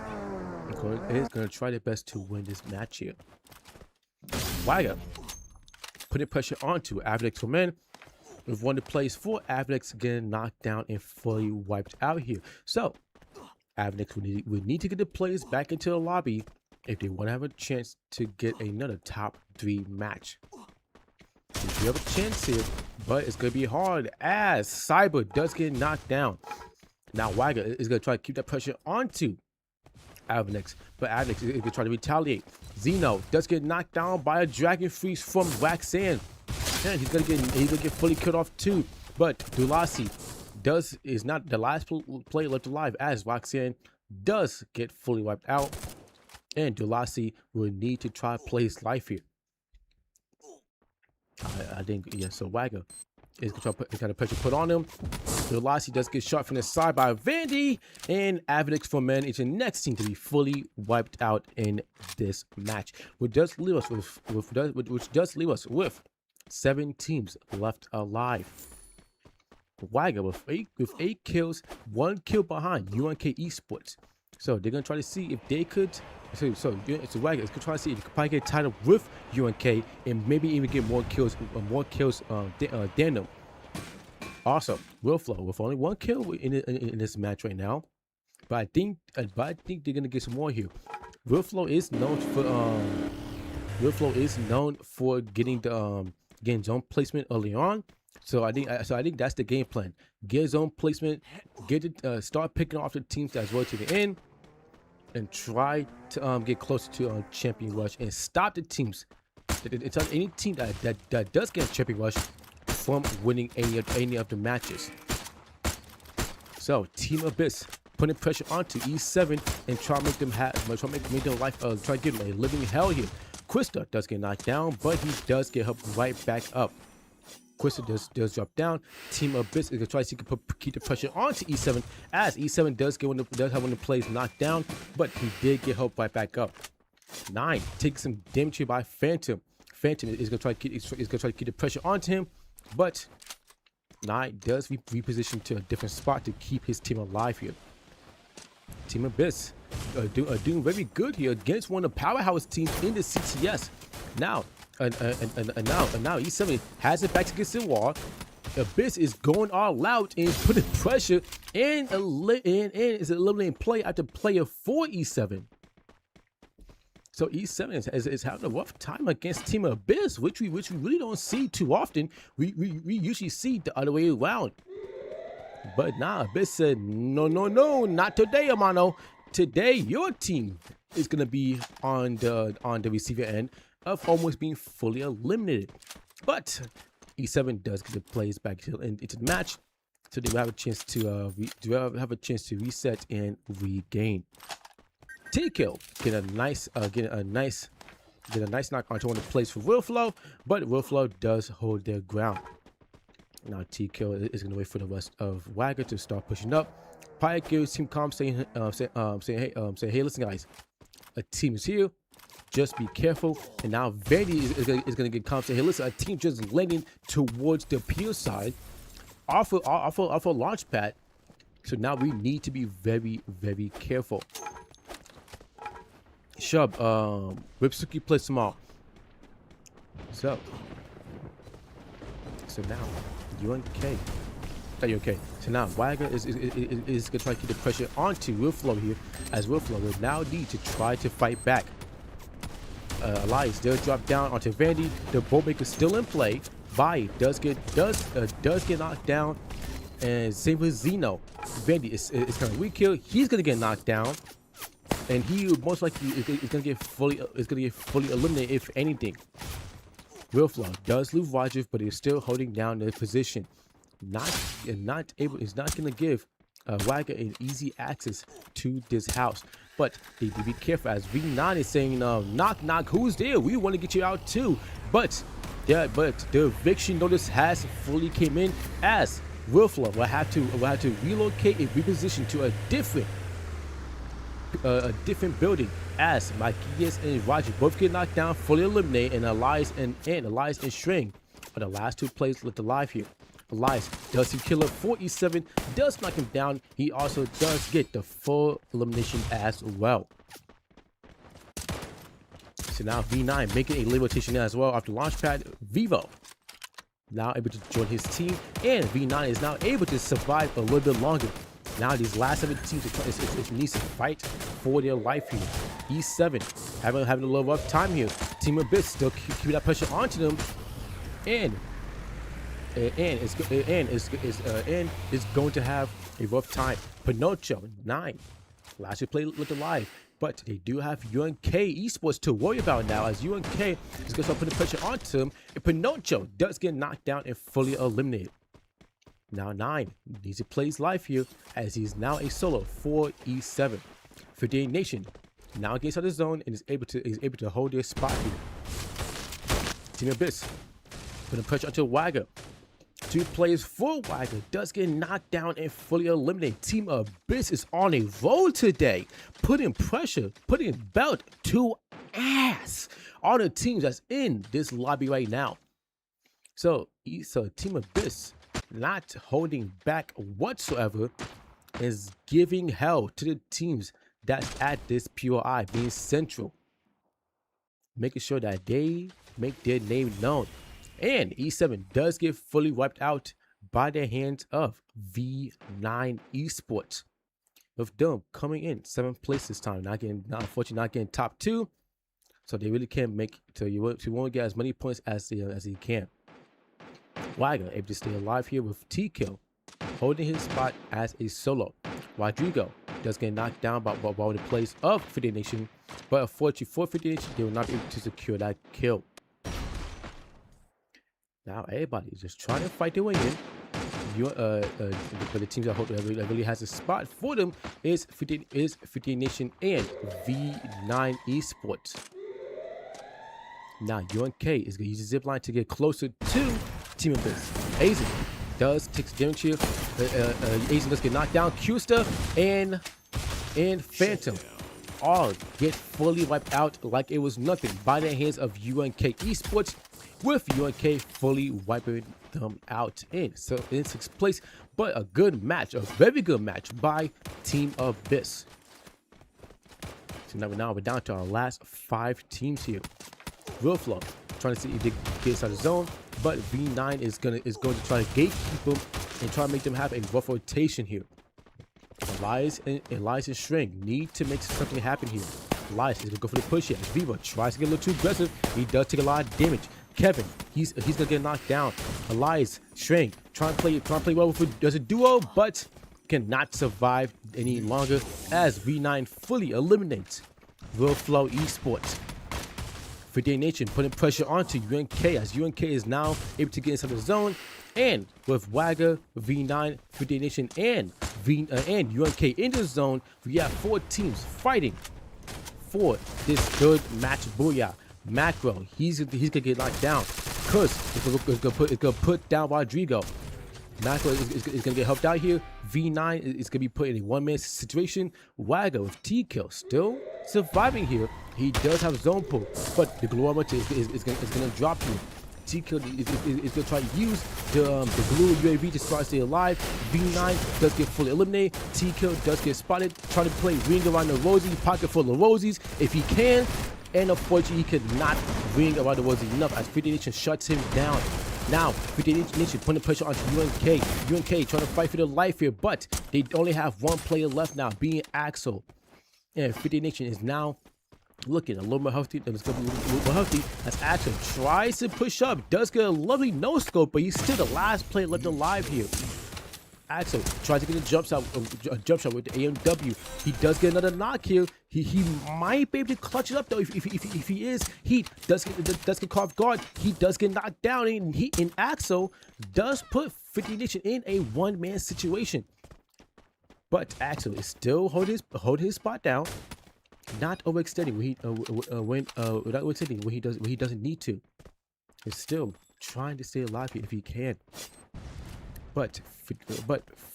going to try their best to win this match here. Wagga putting pressure onto Avex for men, with one of the plays for Avex getting knocked down and fully wiped out here. So Avex would need to get the players back into the lobby if they want to have a chance to get another top 3 match. They do have a chance here, but it's going to be hard as Cyber does get knocked down. Now Wagga is going to try to keep that pressure onto Avex, but Avex is going to try to retaliate. Zeno does get knocked down by a Dragon Freeze from Waxan. And he's gonna get fully killed off too. But Dulasi is not the last player left alive, as Roxanne does get fully wiped out, and Dulasi will need to try to play his life here. I think, yeah, so Wagga is gonna try to pressure put on him. Dulasi does get shot from the side by Vandy, and Avidix for men is the next team to be fully wiped out in this match, which does leave us with 7 teams left alive. Wagga with 8 kills, 1 kill behind UNK Esports. So they're gonna try to see if they could. So Wagga is gonna try to see if they could probably get tied up with UNK and maybe even get more kills than them. Also, Willflow with only 1 kill in this match right now, but I think they're gonna get some more here. Willflow is known for getting the getting zone placement early on. So I think that's the game plan. Get zone placement, start picking off the teams that's well to the end, and try to get closer to champion rush and stop the teams. It's any team that does get a champion rush from winning any of the matches. So Team Abyss putting pressure onto E7 and try to make them make their life try to give them a living hell here. Krista does get knocked down, but he does get helped right back up. Quista does drop down. Team Abyss is gonna try to see if he can keep the pressure onto E7, as E7 does have one of the plays knocked down, but he did get helped right back up. 9 takes some damage here by Phantom. Phantom is gonna try to keep the pressure onto him, but 9 does reposition to a different spot to keep his team alive here. Team Abyss doing very good here against one of the powerhouse teams in the CTS. Now, now E7 has it back against the wall. Abyss is going all out and putting pressure and is eliminating play after player for E7. So E7 is having a rough time against Team Abyss, which we really don't see too often. We usually see the other way around. But now Abyss said, no, not today, hermano. Today, your team is gonna be on the receiver end of almost being fully eliminated. But E7 does get the plays back into the match, so they will have a chance to reset and regain. T-Kill get a nice knock onto one of the plays for Willflow, but Willflow does hold their ground. Now T-Kill is going to wait for the rest of Wagger to start pushing up. Pike gives Team Calm saying, hey, listen guys, a team is here, just be careful. And now Vandy is going to get Calm saying, hey, listen, a team just landing towards the pier side off a launch pad. So now we need to be very, very careful. Shub, Ripsuki plays tomorrow. So now UNK. So now Wagger is gonna try to keep the pressure onto Willflow here, as Willflow will now need to try to fight back. Elias does drop down onto Vandy. The Bowmaker still in play. Vi does get knocked down, and same with Zeno. Vandy is kind of weak here. He's gonna get knocked down, and he most likely is gonna get fully eliminated if anything. Willflow does lose Roger, but he's still holding down the position. Is not gonna give Wagger an easy access to this house. But they need to be careful, as V9 is saying, knock knock, who's there? We want to get you out too. But the eviction notice has fully came in, as Willflow will have to relocate and reposition to a different building, as Makias and Roger both get knocked down, fully eliminated, and Elias and String are the last two players left alive here. Elias does see killer for E7, does knock him down. He also does get the full elimination as well. So now V9 making a late rotation as well after launch pad. Vivo now able to join his team, and V9 is now able to survive a little bit longer. Now these last 7 teams it needs to fight for their life here. E7 having a little rough time here. Team Abyss still keeping that pressure onto them, and is going to have a rough time. Pinocchio 9 last year played looked alive, but they do have UNK Esports to worry about now, as UNK is going to start putting pressure onto them, and Pinocchio does get knocked down and fully eliminated. Now 9 needs to play his life here, as he's now a solo for E7. 58 Nation now gets out of the zone and is able to hold their spot here. Team Abyss putting pressure onto Wagger. 2 players for Wagger does get knocked down and fully eliminated. Team Abyss is on a roll today, putting pressure, putting belt to ass on the teams that's in this lobby right now. So Team Abyss, not holding back whatsoever, is giving hell to the teams that's at this POI, being Central, making sure that they make their name known. And E7 does get fully wiped out by the hands of V9 Esports, with them coming in 7th place this time, unfortunately not getting top 2, so they really can't make. So you won't get as many points as he can. Wagner able to stay alive here with T-Kill holding his spot as a solo. Rodrigo does get knocked down by the plays of 58 Nation, but unfortunately for 58 Nation, they will not be able to secure that kill. Now everybody is just trying to fight their way in. But the teams that really has a spot for them is 58 Nation and V9 Esports. Now UNK is gonna use the zip line to get closer to Team of Biz. Aizen does take damage here. Aizen does get knocked down. Custer and Phantom all get fully wiped out like it was nothing by the hands of UNK Esports, with UNK fully wiping them out in 6th place. But a good match, a very good match by Team Abyss. So now we're down to our last 5 teams here. Real Flow trying to see if they get inside the zone, but V9 is going to try to gatekeep them and try to make them have a rough rotation here. Elias and String need to make something happen here. Elias is going to go for the push here. Viva tries to get a little too aggressive. He does take a lot of damage. Kevin, he's going to get knocked down. Elias, String trying to play well with as a duo, but cannot survive any longer as V9 fully eliminates Real Flow Esports. Friday Nation putting pressure onto UNK as UNK is now able to get inside the zone, and with Wagger, V9, Friday Nation, and UNK in the zone, we have 4 teams fighting for this third match. Booyah. Macro, he's gonna get knocked down. Cuz it's gonna put down Rodrigo. Macro is gonna get helped out here. V9 is gonna be put in a one-man situation. Wagger with T-Kill still surviving here. He does have zone pull, but the glue armor is gonna drop here. T-Kill is gonna try to use the glue UAV to try to stay alive. V9 does get fully eliminated. T-Kill does get spotted, trying to play ring around the Rosie, pocket full of Rosies if he can. And unfortunately, he could not ring around the Rosie enough as 50 Nation shuts him down. Now, 50 Nation putting pressure onto UNK. UNK trying to fight for their life here, but they only have 1 player left now, being Axel. And 50 Nation is now looking a little more healthy. It's going to be a little more healthy as Axel tries to push up. Does get a lovely no-scope, but he's still the last player left alive here. Axel tries to get a jump shot with the AMW. He does get another knock here. He might be able to clutch it up though. If he is, he does get caught off guard. He does get knocked down, and Axel does put 50 Nation in a one-man situation. But Axel is still holding his spot down, not overextending when he doesn't need to. He's still trying to stay alive here if he can. But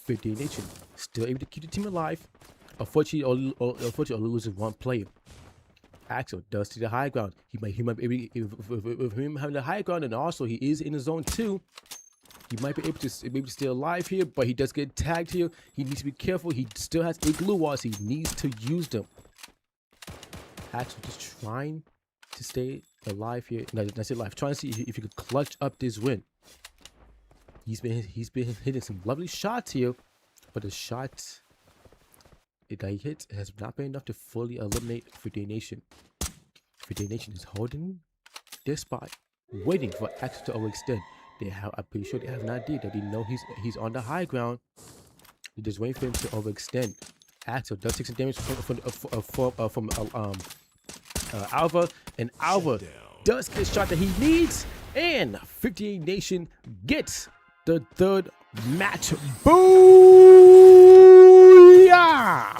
50 Nation still able to keep the team alive. Unfortunately, only loses 1 player. Axel does take the high ground. He might be able, with him having the high ground, and also he is in the zone too. He might be able to stay alive here, but he does get tagged here. He needs to be careful. He still has 8 glue walls. He needs to use them. Axel just trying to stay alive here. No, that's it. Alive. Trying to see if he could clutch up this win. He's been hitting some lovely shots here, but the shot that he hits has not been enough to fully eliminate 50 Nation. 50 Nation is holding their spot, waiting for Axel to overextend. I'm pretty sure they have an idea that they know he's on the high ground. They're just waiting for him to overextend. Axel does take some damage from Alva, and Alva does get the shot that he needs, and 50 Nation gets the third match. Booyah!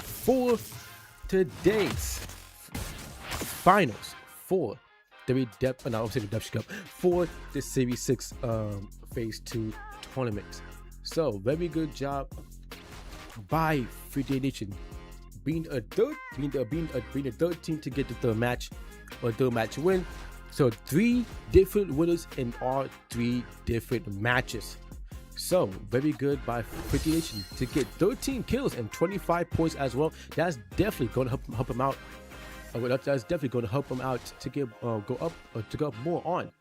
For today's finals for the Redemption Cup for the Series 6 Phase 2 tournament. So very good job by 50 Nation being the third team to get the third match win. So 3 different winners in all 3 different matches. So very good by 50 Nation to get 13 kills and 25 points as well. That's definitely going to help him out. That's definitely going to help him out to go up more on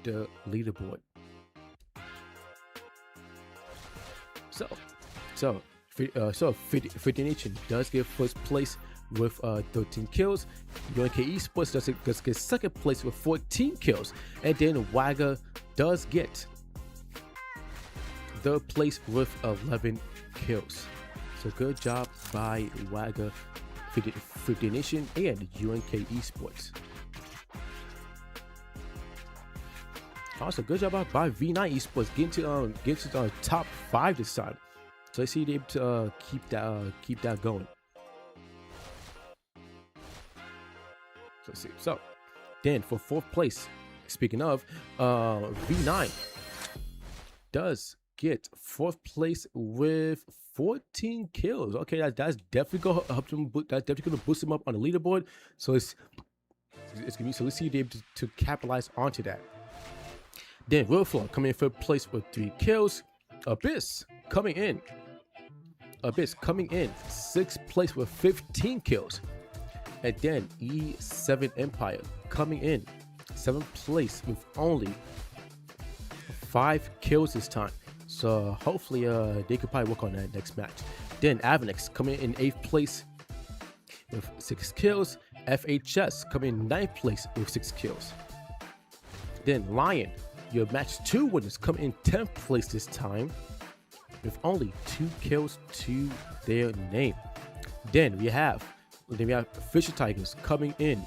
the leaderboard. So 50 Nation does get first place with 13 kills. UNK Esports does get second place with 14 kills, and then Wagger does get third place with 11 kills. So good job by Wagger, 50 Nation, and UNK Esports. Also, good job by V9 Esports getting to top 5 this time. So let's see if they're able to keep that going. So let's see. So then for 4th place, speaking of V9 does get 4th place with 14 kills. Okay, that's definitely gonna help him. That's definitely gonna boost him up on the leaderboard. So it's gonna be, so let's see if they're able to capitalize onto that. Then Willflow coming in 3rd place with 3 kills. Abyss coming in 6th place with 15 kills. And then E7 Empire coming in 7th place with only 5 kills this time. So hopefully they could probably work on that next match. Then Avenex coming in 8th place with 6 kills. FHS coming in 9th place with 6 kills. Then Lion, your match 2 winners, come in 10th place this time with only 2 kills to their name. Then we have Fisher Tigers coming in.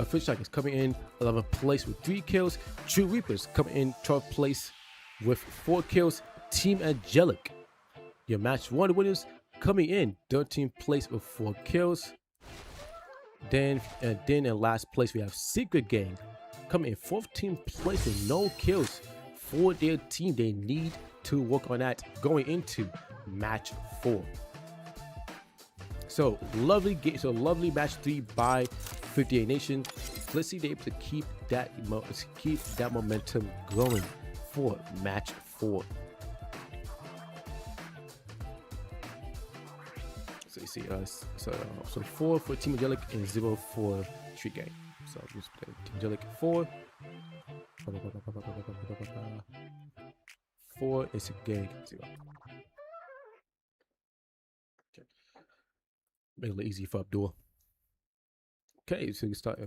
Fisher Tigers coming in 11th place with 3 kills. True Reapers coming in 12th place with 4 kills. Team Angelic, your match 1 winners, coming in 13th place with 4 kills. Then in last place we have Secret Gang coming in 14th place with no kills for their team. They need to work on that going into match 4. So lovely game. So lovely match 3 by 58 Nation. Let's see if they're able to keep that momentum going for match 4. So you see, so 4 for Team Angelic and 0 for Street Gang. So just Team Angelic 4. 4 is a gang 0. Okay. Make it a little easy for Abdul. Okay, so you start.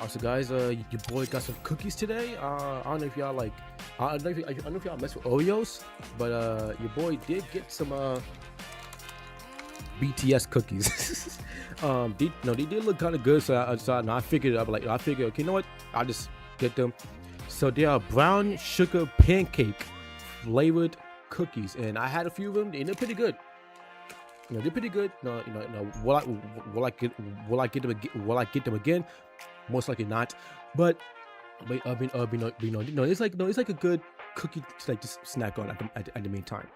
Also, guys, your boy got some cookies today. I don't know if y'all like. I don't know if y'all mess with Oreos, but your boy did get some BTS cookies. They did look kind of good, so I figured okay, you know what? I'll just get them. So they are brown sugar pancake flavored cookies, and I had a few of them. They're pretty good. They're pretty good. Will I get them again? Most likely not. But it's like a good cookie to like just snack on at the meantime.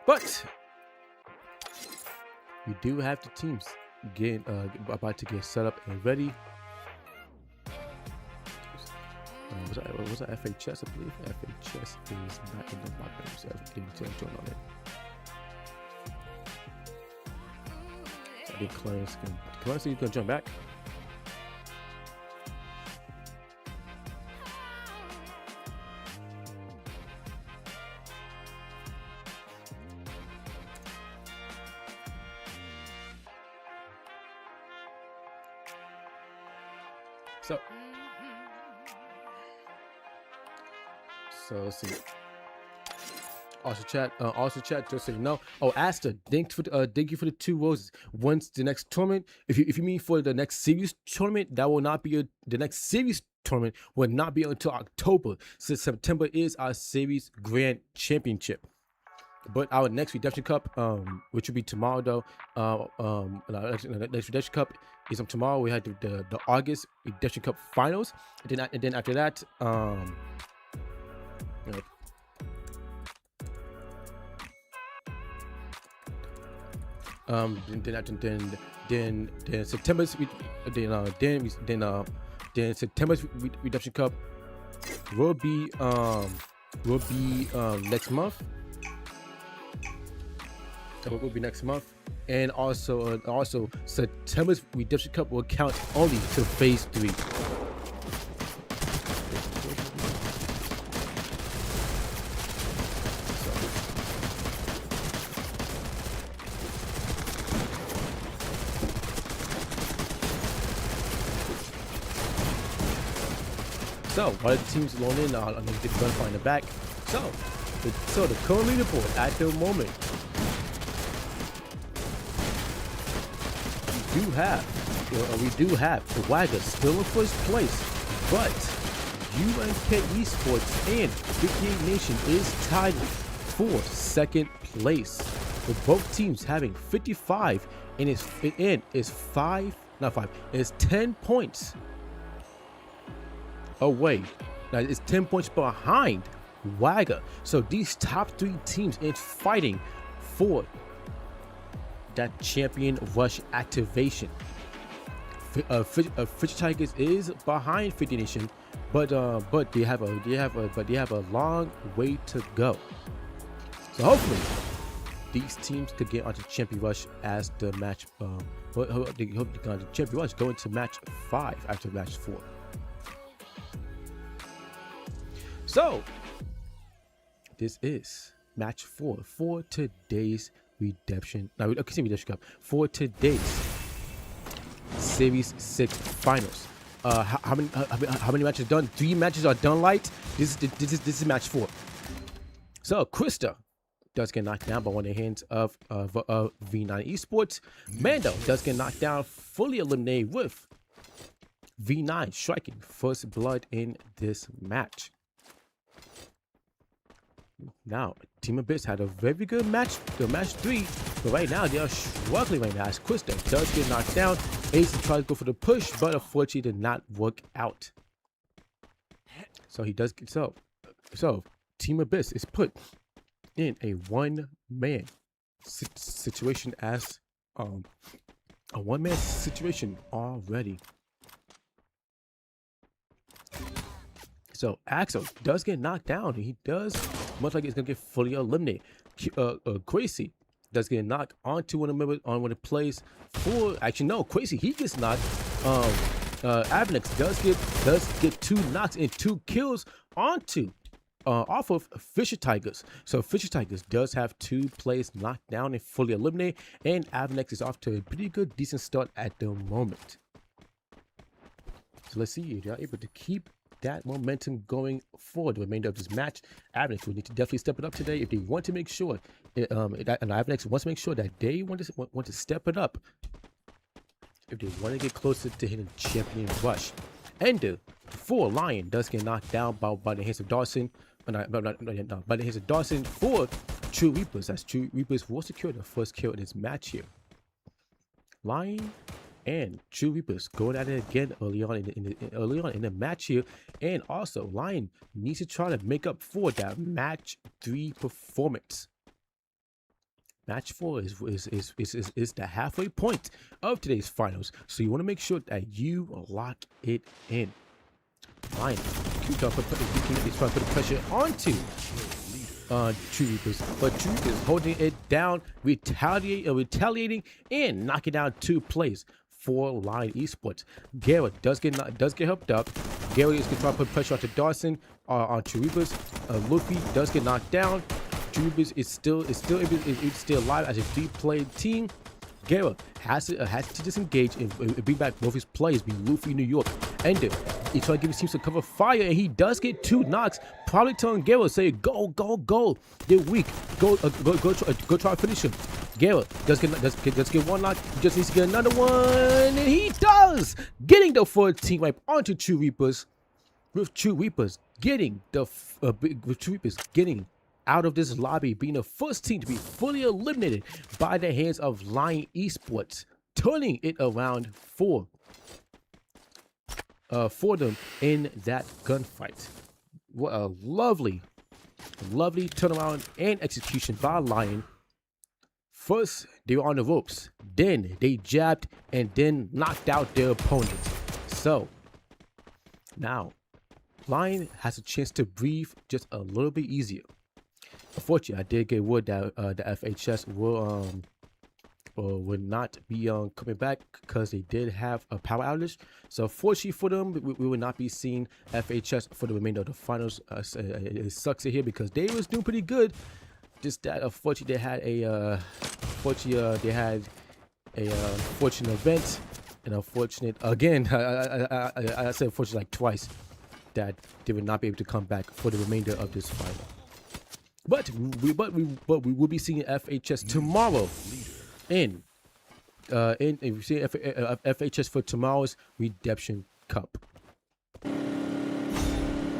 But we do have the teams about to get set up and ready. Was that FHS? I believe FHS is not in the market. So I didn't join on it. So I think Clarence is gonna jump back. So let's see. Also chat, just so you know. Oh, Asta, thank you for the 2 roses. Once the next tournament, if you mean for the next series tournament, that will not be the next series tournament will not be until October, since September is our series grand championship. But our next Redemption Cup, which will be tomorrow though, next Redemption Cup is tomorrow. We had the August Redemption Cup finals, and then after that, then September's September's Redemption Cup will be next month. That will be next month, and also September's Redemption Cup will count only to phase 3. So while the teams loan in, I'm going to get the gunfire in the back. So the current leaderboard at the moment do have the Wagger still in first place, but UNK Esports and 58 Nation is tied for second place, with both teams having 55 and it's 10 points away. Now it's 10 points behind Wagger. So these top 3 teams is fighting for that champion rush activation. Fisher Tigers is behind 50 Nation, but they have a long way to go. So hopefully these teams could get onto champion rush as the match. They hope to get onto champion rush going to match 5 after match 4. So this is match 4 for today's Redemption. Now, Redemption Cup for today's Series 6 finals. How many matches done? 3 matches are done light. This is match 4. So Krista does get knocked down by one of the hands of V9 Esports. Mando does get knocked down, fully eliminated, with V9 striking first blood in this match. Now, Team Abyss had a very good match, match 3, but right now they are struggling right now as Krista does get knocked down. Ace tries to go for the push, but unfortunately did not work out. So he does get so Team Abyss is put in a one-man situation as a one-man situation already. So Axel does get knocked down. He does, much like he's gonna get fully eliminated. Crazy does get knocked onto one of the plays for. Actually, no, Crazy he gets knocked. Avenex does get 2 knocks and 2 kills onto off of Fisher Tigers. So Fisher Tigers does have 2 plays knocked down and fully eliminated, and Avenex is off to a pretty good, decent start at the moment. So let's see if you're able to keep that momentum going forward the remainder of this match. Avenex will need to definitely step it up today if they want to make sure and Avenex wants to make sure that they want to step it up if they want to get closer to hitting champion rush. Ender for Lion does get knocked down by the hands of Dawson, by the hands of Dawson for True Reapers, as True Reapers will secure the first kill in this match here. Lion and True Reapers going at it again early on in the match here, and also Lion needs to try to make up for that match 3 performance. Match 4 is the halfway point of today's finals, so you want to make sure that you lock it in. Lion keeps trying to put pressure onto True Reapers, but True Reapers holding it down, retaliating, and knocking down 2 plays for Lion Esports. Garrett does get helped up. Garrett is going to try to put pressure onto Dawson on True Reapers. Luffy does get knocked down. True Reapers is still alive as a 3-player team. Garrett has to disengage and bring back both his players, be Luffy, New York. Ender, he's trying to give his team some cover fire, and he does get 2 knocks, probably telling Garrett, say, go, they're weak, go try to finish him. Garrett does get 1 knock, he just needs to get another one, and he does, getting the 14 wipe onto True Reapers, with True Reapers getting out of this lobby, being the first team to be fully eliminated by the hands of Lion Esports, turning it around for them in that gunfight. What a lovely turnaround and execution by Lion. First, they were on the ropes, then they jabbed and then knocked out their opponent. So now Lion has a chance to breathe just a little bit easier. Unfortunately, I did get word that the FHS will not be coming back because they did have a power outage. So fortunately for them, we will not be seeing FHS for the remainder of the finals. It sucks to hear because they was doing pretty good. Just that unfortunately they had a fortunate event, and unfortunate again. I said unfortunate like twice, that they would not be able to come back for the remainder of this final. But we will be seeing FHS tomorrow in if you see FHS for tomorrow's Redemption Cup.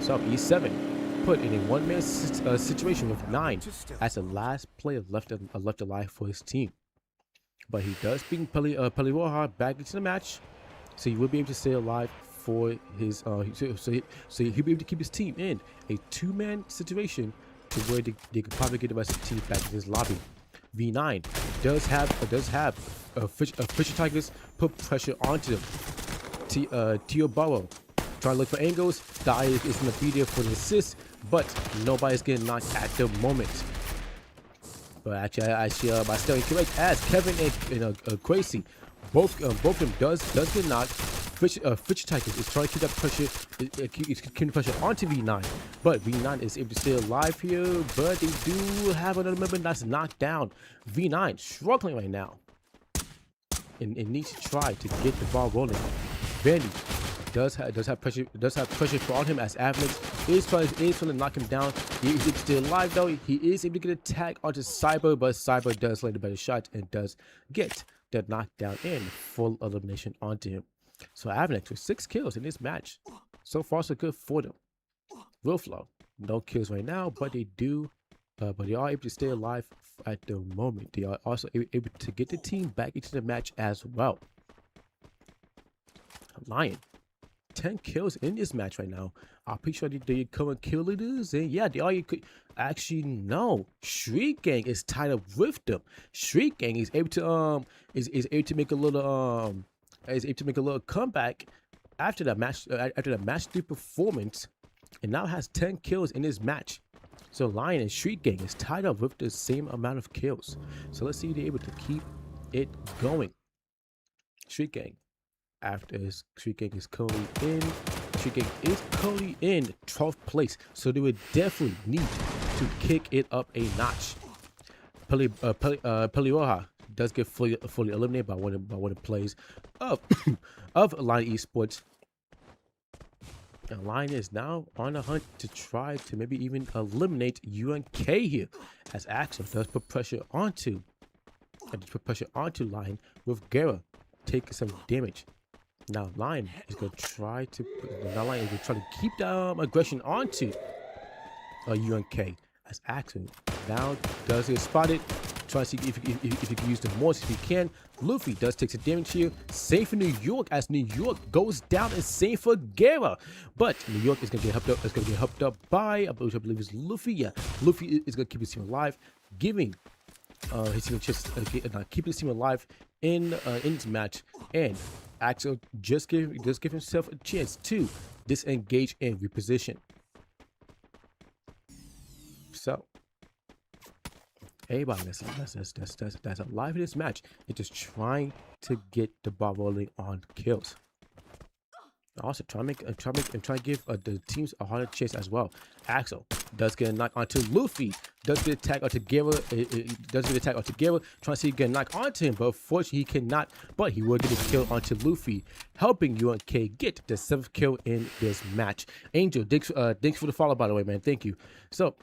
So E7 put in a one-man situation with 9 as the last player left alive for his team. But he does bring Caliberonic back into the match, so he will be able to stay alive for his so he'll be able to keep his team in a 2-man situation to where they could probably get the rest of the team back in his lobby. V9 does have Fisher Tigers put pressure onto them. Teoboro trying to look for angles. Die is going to be there for the assist, but nobody's getting knocked at the moment. But actually, I still incorrect as Kevin and Crazy, both of them does get knocked. Fisher Tigers is trying to keep that pressure, keeping the pressure onto V9, but V9 is able to stay alive here. But they do have another member that's knocked down. V9 struggling right now, and needs to try to get the ball rolling. Vandy does have pressure on him as Avalanche is trying to knock him down. He's still alive though. He is able to get a tag onto Cyber, but Cyber does land a better shot and does get the knockdown in full elimination onto him. So Avalanche with 6 kills in this match. So far so good for them. Wilflow, no kills right now, but they are able to stay alive at the moment. They are also able to get the team back into the match as well. Lion, 10 kills in this match right now. I'm pretty sure they current kill leaders, and yeah, they are. Actually, no. Street Gang is tied up with them. Street Gang is able to is able to make a little comeback after that match 3 performance, and now has 10 kills in this match. So Lion and Street Gang is tied up with the same amount of kills. So let's see if they're able to keep it going. Street Gang. After his Street Gang is currently in. Street Gang is currently in 12th place. So they would definitely need to kick it up a notch. Pelioha does get fully eliminated by one of the plays of Lion Esports. And Lion is now on the hunt to try to maybe even eliminate UNK here, as Axel does put pressure onto Lion with Guerra taking some damage. Now Lion is going to try to keep the aggression onto UNK, as Axel now does get spotted. Try to see if he can use the more if he can. Luffy does take some damage here. Save for New York, as New York goes down, and save for Guerra. But New York is gonna get helped up. It's gonna get helped up by I believe it's Luffy. Yeah, Luffy is gonna keep his team alive, giving his team a chance, keeping his team alive in this match. And Axel just give himself a chance to disengage and reposition. So everybody that's alive in this match is just trying to get the ball rolling on kills. Also try to give the teams a harder chase as well. Axel does get a knock onto Luffy, does get attacked onto Guerra, trying to see he can knock onto him, but unfortunately he cannot. But he will get a kill onto Luffy, helping UNK get the 7th kill in this match. Angel, thanks for the follow, by the way, man. Thank you. So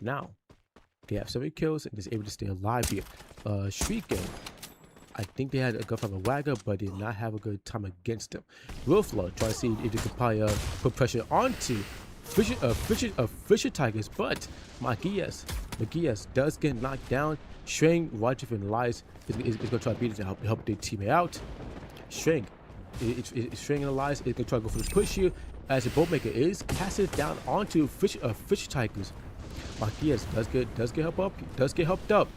now they have 7 kills and is able to stay alive here. Street Gang, I think they had a gun from a Wagger, but did not have a good time against them. Wilflow trying to see if they could probably put pressure onto Fisher Tigers, but Magias does get knocked down. Shrang, Roger, and Elias is going to try to beat it to help their teammate out. Shrang and Elias is going to try to go for the push here, as the Boatmaker is casted down onto Fisher Tigers. Magias does get helped up.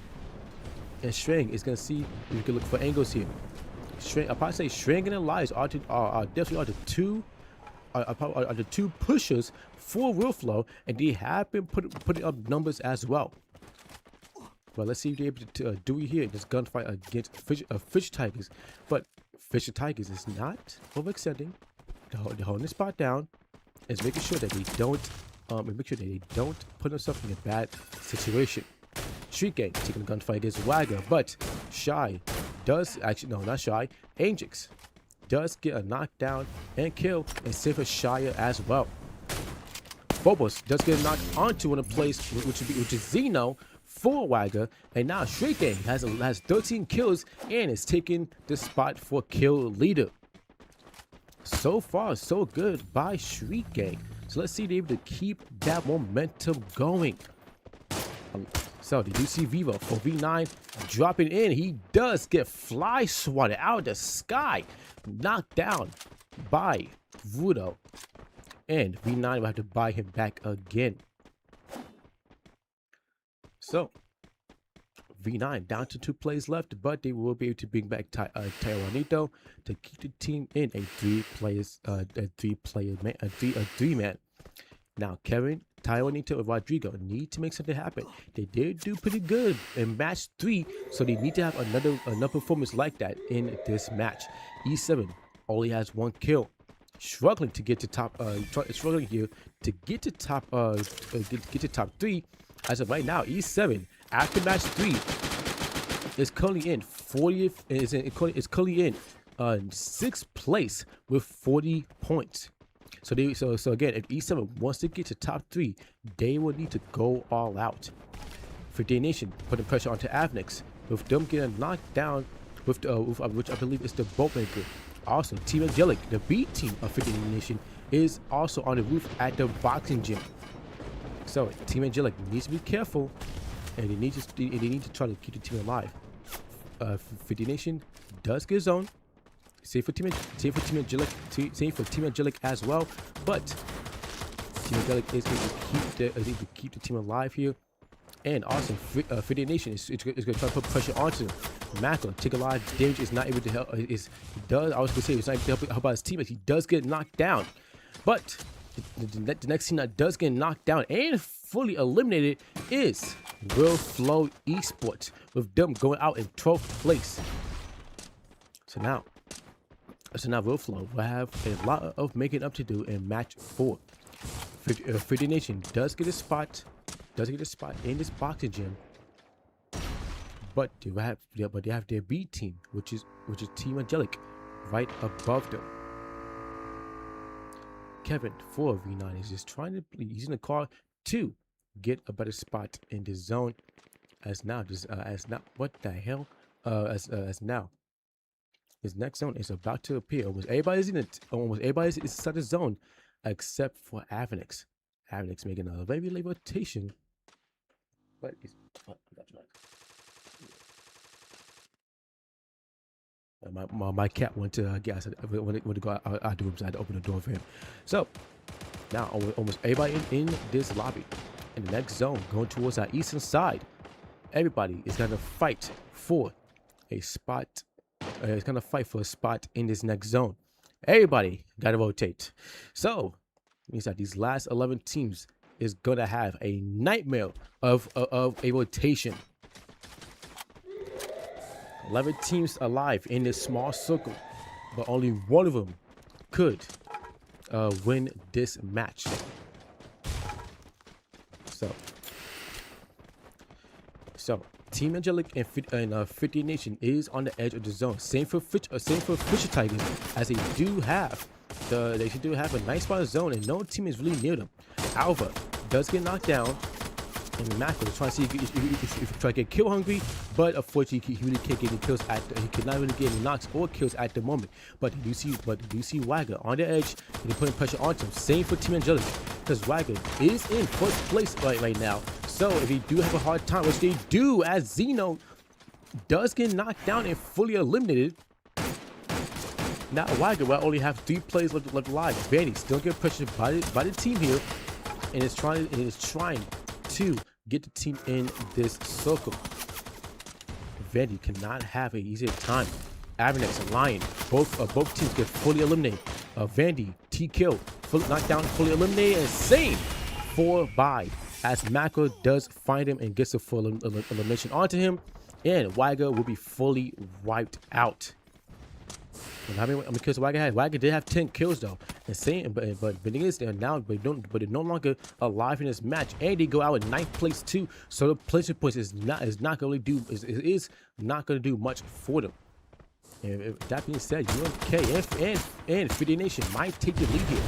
And Shrang is going to see if you can look for angles here. I'll probably say Shrang and Elias are definitely the two pushers for Wilflow, and they have been putting up numbers as well. Well, let's see if they're able to do it here in this gunfight against Fisher Tigers. But Fisher Tigers is not overextending. They're holding the spot down, is making sure that they don't put themselves in a bad situation. Street Gang taking a gunfight against Wagger, but Shy does Angix does get a knockdown and kill, and save for Shia as well. Phobos does get knocked onto one of the plays, which is Zeno for Wagger, and now Shrike has 13 kills and is taking the spot for kill leader. So far, so good by Shrike. So let's see if they're able to keep that momentum going. So did you see Vivo for V9 dropping in? He does get fly swatted out of the sky, knocked down by Vudo, and V9 will have to buy him back again. So V9 down to 2 plays left, but they will be able to bring back Taiwanito to keep the team in a three man. Now Kevin, Taiwanito, and Rodrigo need to make something happen. They did do pretty good in match 3, so they need to have another performance like that in this match. E7 only has 1 kill, struggling to get to top. Struggling here to get to top. Get to top 3. As of right now, E7 after match 3 is currently in 40th. Is currently in 6th place with 40 points. So again, if E7 wants to get to top 3, they will need to go all out. For D Nation putting pressure onto Avnix, with them getting knocked down with which I believe is the Boatmaker. Also, Team Angelic, the B team of 50 Nation, is also on the roof at the boxing gym. So Team Angelic needs to be careful, and they need to try to keep the team alive. 50 Nation does get zone. Same for Team Angelic as well, but Team Angelic is going to keep the team alive here. And also, 50 Nation is going to try to put pressure onto them. Mako, take a lot of damage, is not able to help. I was going to say he's not able to help out his team, but he does get knocked down. But the next team that does get knocked down and fully eliminated is Will Flow Esports, with them going out in 12th place. So now Will Flow will have a lot of making up to do in match 4. 50 Nation does get a spot in this boxing gym, but they have their B team, which is Team Angelic, right above them. Kevin for V9 is just trying to using the car to get a better spot in this zone. As now what the hell? As now his next zone is about to appear. Almost everybody's inside the zone except for Avnix. Avnix making a very late rotation. But it's my cat went to gas. Went to go out the room, so I had to open the door for him. So now almost everybody in this lobby, in the next zone, going towards our eastern side. Everybody is gonna fight for a spot. It's gonna fight for a spot in this next zone. Everybody gotta rotate. So it means that these last 11 teams is gonna have a nightmare of a rotation. 11 teams alive in this small circle, but only one of them could win this match. So Team Angelic and 50 Nation is on the edge of the zone. Same for Fisher Tigers, as they do have a nice spot of zone, and no team is really near them. Alva does get knocked down, and Mako is trying to see if he try to get kill hungry, but unfortunately he really can't get any kills he cannot really get any knocks or kills at the moment. But you see Wagger on the edge, and they're putting pressure onto him. Same for Team Angelic, because Wagger is in first place right now. So if he do have a hard time, which they do, as Zeno does get knocked down and fully eliminated. Now Wagger will only have 3 plays left alive. Vanny still get pressured by the team here, and is trying to get the team in this circle. Vandy cannot have an easier time. Avnex and Lion, both teams get fully eliminated. Vandy, T-Kill, fully knocked down, fully eliminated, and same 4-bye, as Mako does find him and gets a full elimination onto him, and Wagger will be fully wiped out. And how many kills Wagger had? Wagger did have 10 kills though. And saying, but the thing is, they're no longer alive in this match, and they go out in 9th place too. So the placement points is not going to do much for them. And that being said, UMK and 50 Nation might take the lead here.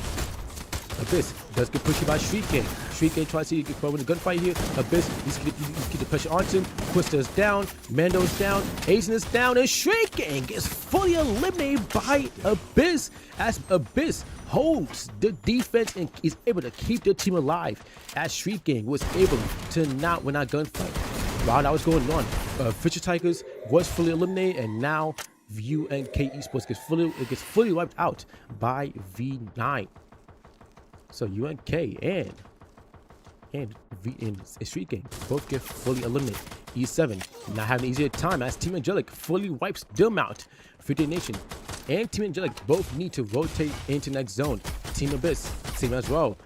Abyss does get pushed by Street Gang. Street Gang tries to get forward in the gunfight here. Abyss needs to get the pressure onto him. Quista's down. Mando's down. Aizen is down. And Street Gang gets fully eliminated by Abyss as Abyss holds the defense and is able to keep the team alive as Street Gang was able to not win that gunfight. While that was going on, Fisher Tigers was fully eliminated, and now UNK Esports gets fully wiped out by V9. So UNK and Street Gang both get fully eliminated. E7 not having an easier time as Team Angelic fully wipes them out. 50 Nation and Team Angelic both need to rotate into next zone. Team Abyss, same as well.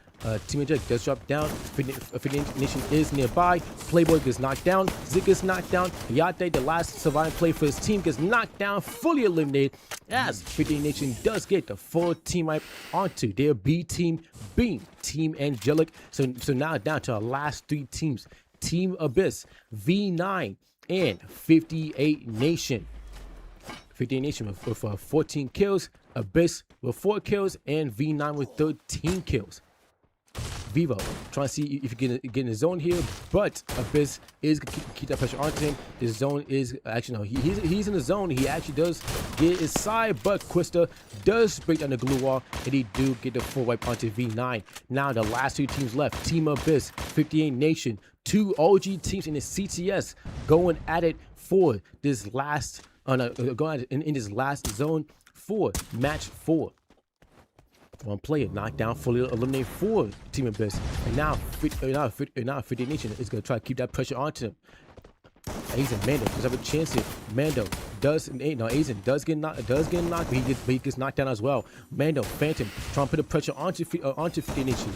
Team Angelic does drop down. 50 Nation is nearby. Playboy gets knocked down. Zik gets knocked down. Yate, the last surviving play for his team, gets knocked down, fully eliminated as 50 Nation does get the full team wipe onto their B team, being Team Angelic. So now down to our last 3 teams. Team Abyss, V9, and 58 Nation. 58 Nation with 14 kills. Abyss with 4 kills. And V9 with 13 kills. Vivo trying to see if you get in the zone here, but Abyss is gonna keep that pressure onto him. The zone is actually no, he's in the zone. He actually does get his side, but Quista does break down the glue wall, and he do get the full wipe onto V9. Now the last 2 teams left: Team Abyss, 58 Nation, 2 OG teams in the CTS going at it for this last going in this last zone for match 4. One player knocked down, fully eliminated for Team Abyss, and now 50 Nation is gonna try to keep that pressure onto him. Aizen, Mando does have a chance here. Mando does Aizen does get knocked, but he gets knocked down as well. Mando, Phantom trying to put the pressure onto 50 Nation.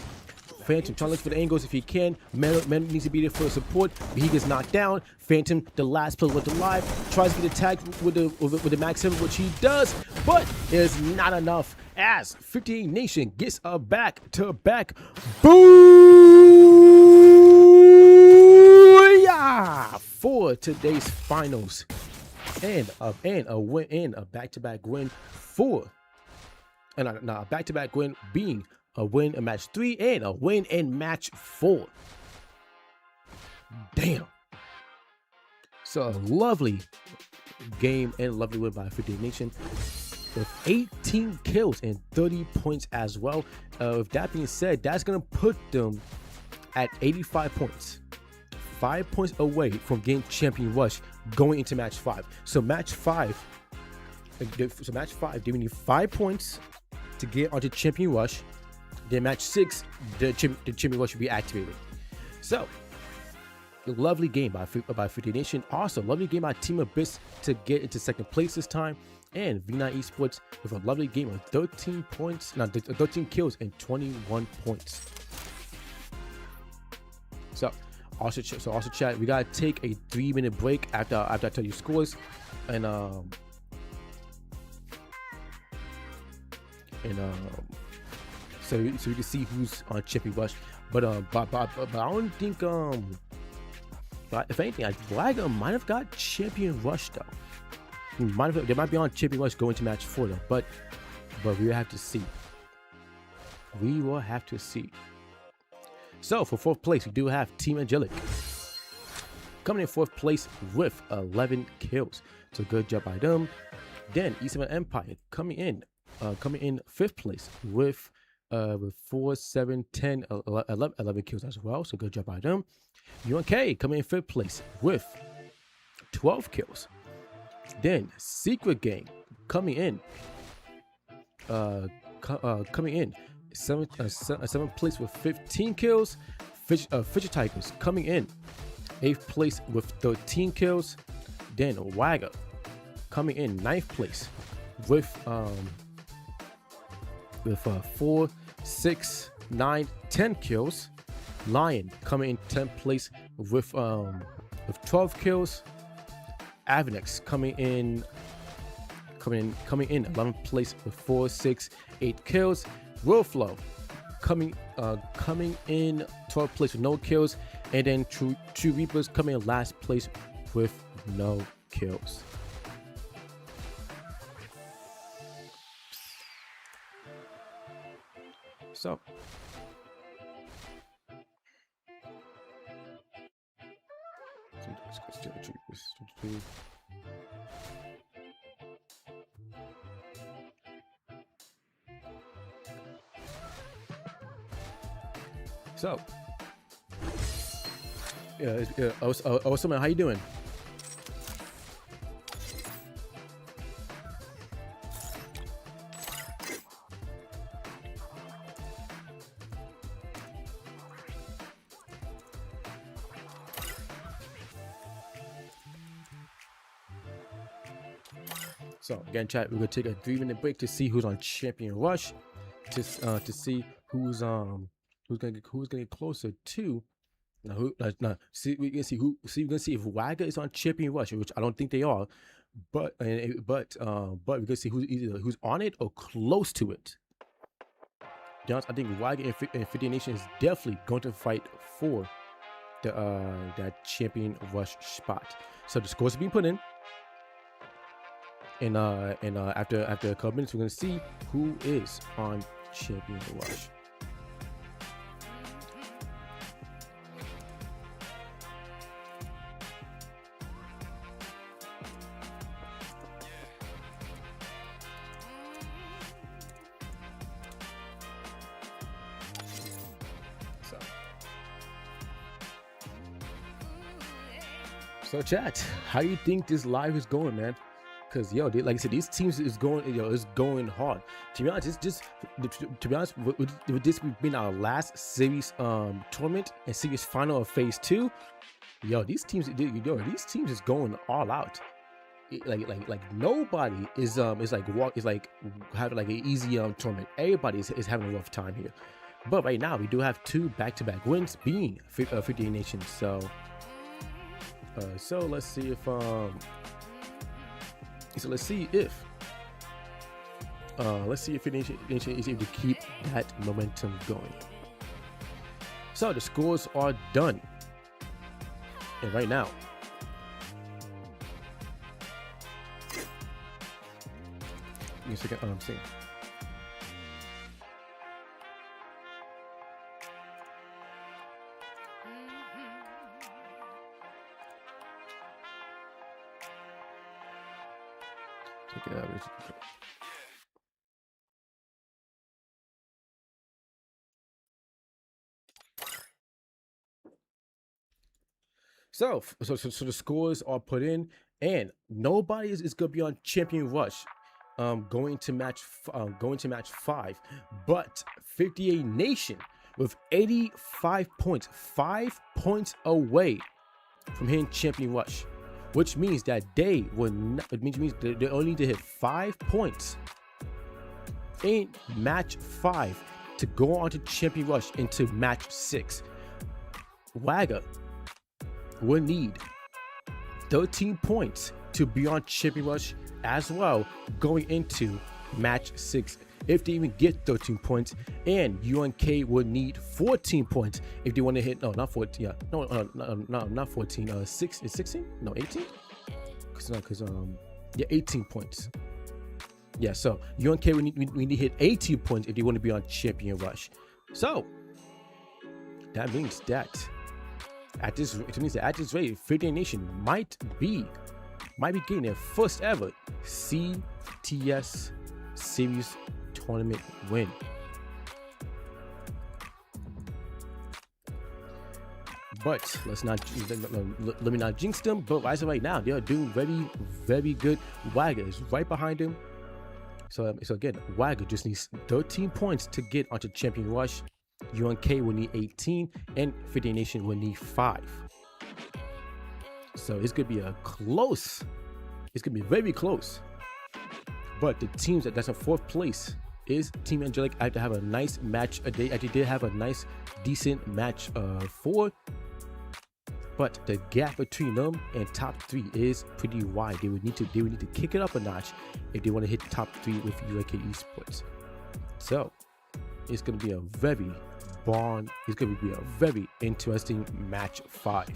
Phantom trying to look for the angles if he can. Mando needs to be there for support, but he gets knocked down. Phantom, the last player left alive, tries to get attacked with the Max 7, which he does, but is not enough as 58 Nation gets a back-to-back booyah for today's finals, and a win, and a back-to-back win for, and a back-to-back win being a win in match 3 and a win in match 4. Damn. So a lovely game and a lovely win by 58 Nation with 18 kills and 30 points as well. With that being said, that's going to put them at 85 points. 5 points away from getting Champion Rush going into match 5. So match 5, they need 5 points to get onto Champion Rush. Then match 6, the Champion Rush will be activated. So, a lovely game by 50 Nation. Also, lovely game by Team Abyss to get into second place this time. And V9 Esports with a lovely game of 13 kills and 21 points. So, also chat, we gotta take a 3-minute break after I tell you scores, and so we can see who's on Champion Rush, but I don't think but if anything, Blagger might have got Champion Rush though. They might be on Champion Rush going to match 4 though, but we will have to see. We will have to see. So for 4th place, we do have Team Angelic coming in 4th place with 11 kills. So good job by them. Then E7 Empire coming in 5th place with 4, 7, 10, 11 kills as well. So good job by them. UNK coming in 5th place with 12 kills. Then Secret Gang coming in 7th place with 15 kills. Fisher Tigers coming in 8th place with 13 kills. Then Wagger coming in 9th place with 4, 6, 9, 10 kills. Lion coming in 10th place with 12 kills. Avenex coming in 11th place with 4, 6, 8 kills. Willflow coming in 12th place with no kills, and then True Reapers coming in last place with no kills. So So, also, man, how you doing? So again, chat, we're gonna take a 3-minute break to see who's on Champion Rush, to see who's gonna get closer to. See, we can see who. See, we're gonna see if Wagga is on Champion Rush, which I don't think they are, but we're gonna see who's on it or close to it. To be honest, I think Wagga and 50 Nation is definitely going to fight for the that Champion Rush spot. So the scores are being put in. And after a couple minutes, we're gonna see who is on Champion Rush. So chat, how you think this live is going, man? Because like I said, these teams is going hard. To be honest, it's just to be honest, with this being our last series tournament and series final of phase 2, these teams is going all out. Like nobody is having like an easy tournament. Everybody is having a rough time here. But right now we do have 2 back-to-back wins, being 50 Nations. So let's see if let's see if Nation is able to keep that momentum going. So the scores are done, and right now, give me a second. I'm seeing. So the scores are put in, and nobody is going to be on Champion Rush, going to match 5, but 58 Nation with 85 points, 5 points away from hitting Champion Rush, which means that they only need to hit 5 points in match 5 to go on to Champion Rush into match 6. Wagga will need 13 points to be on Champion Rush as well going into match 6 if they even get 13 points, and UNK would need 14 points if they want to hit not 14, not 14, 16, no 18, because 18 points. So UNK we need to hit 18 points if they want to be on Champion Rush. So that means that at this rate, 50 Nation might be getting their first ever CTS series tournament win. But let me not jinx them. But as of right now, they are doing very, very good. Wagga is right behind him. So again, Wagga just needs 13 points to get onto Champion Rush. UNK will need 18, and 50 Nation will need 5. So it's gonna be it's gonna be very close. But the teams that's in 4th place is Team Angelic. I have to have a nice match. They did have a nice, decent match 4. But the gap between them and top 3 is pretty wide. They would need to kick it up a notch if they want to hit top 3 with UNK Esports. So it's gonna be a very interesting match 5.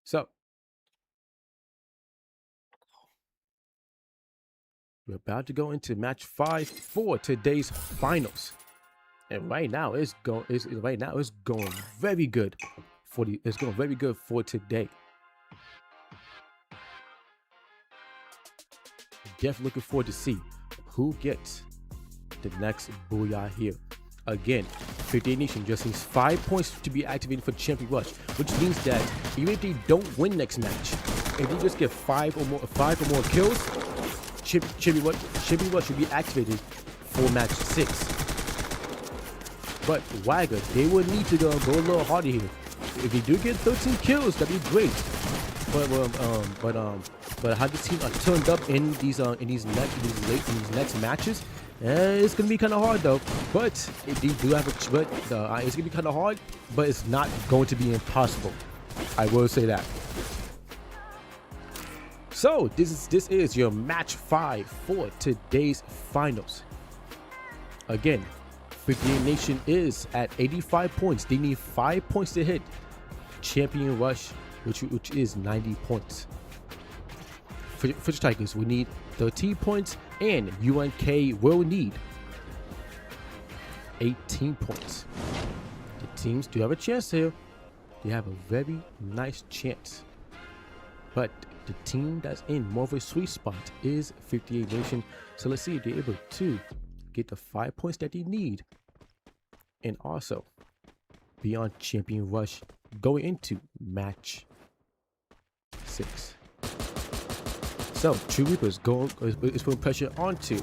So we're about to go into match 5 for today's finals. And right now it's going. It's going very good for the. It's going very good for today. Definitely looking forward to see who gets the next booyah here. Again, 58 Nation just needs 5 points to be activated for Champion Rush, which means that even if they don't win next match, if they just get five or more kills, Champion Rush will be activated for match 6. But Wagger, they would need to go a little harder here. If they do get 13 kills, that'd be great. But how this team are turned up in these next matches, it's gonna be kind of hard though. But they do have it's gonna be kind of hard, but it's not going to be impossible. I will say that. So this is your match 5 for today's finals. Again, 58 Nation is at 85 points. They need 5 points to hit Champion Rush, which is 90 points. For Tigers, we need 13 points, and UNK will need 18 points. The teams do have a chance here. They have a very nice chance. But the team that's in more of a sweet spot is 58 Nation. So let's see if they're able to get the 5 points that they need, and also be on Champion Rush going into match 6. So True Reapers is putting pressure onto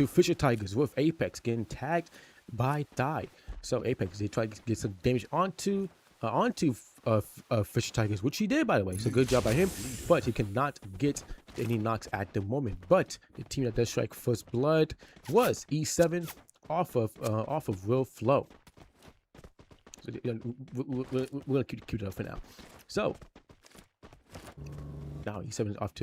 Fisher Tigers, with Apex getting tagged by Thigh. So Apex, they try to get some damage onto Fisher Tigers, which he did, by the way. So good job by him, but he cannot get any knocks at the moment. But the team that does strike first blood was E7 off of Real Flow. So we're gonna keep it up for now. So now E7 is off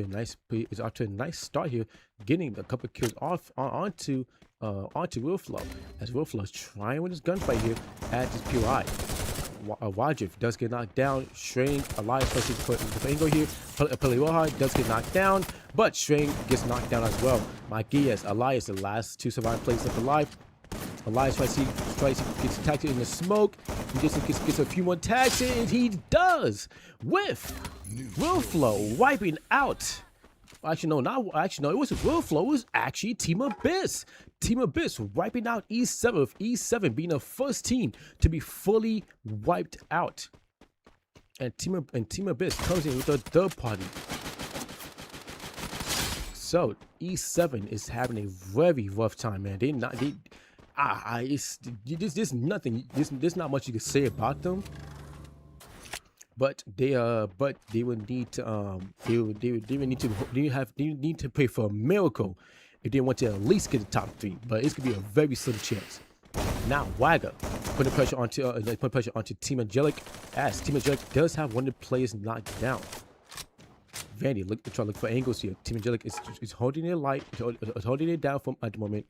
to a nice start here, getting a couple of kills onto Real Flow, as Real Flow is trying with his gunfight here at his POI. Wajif does get knocked down. Strain, Elias versus Angle here. Peleoha does get knocked down, but Strain gets knocked down as well. Maguias, Elias, the last 2 surviving players left alive. Elias gets attacked in the smoke. He just gets a few more tags in, and he does, with Real Flow wiping out. Actually, no, it wasn't Real Flow. It was actually Team Abyss. Team Abyss wiping out E7, with E7 being the first team to be fully wiped out. And Team Abyss comes in with a third party. So E7 is having a very rough time, man. There's not much you can say about them. But they would need to need to pray for a miracle if they want to at least get the top 3. But it's gonna be a very slim chance. Now Wagger putting pressure onto Team Angelic, as Team Angelic does have one of the players knocked down. Vandy try to look for angles here. Team Angelic is holding it light, holding it down at the moment.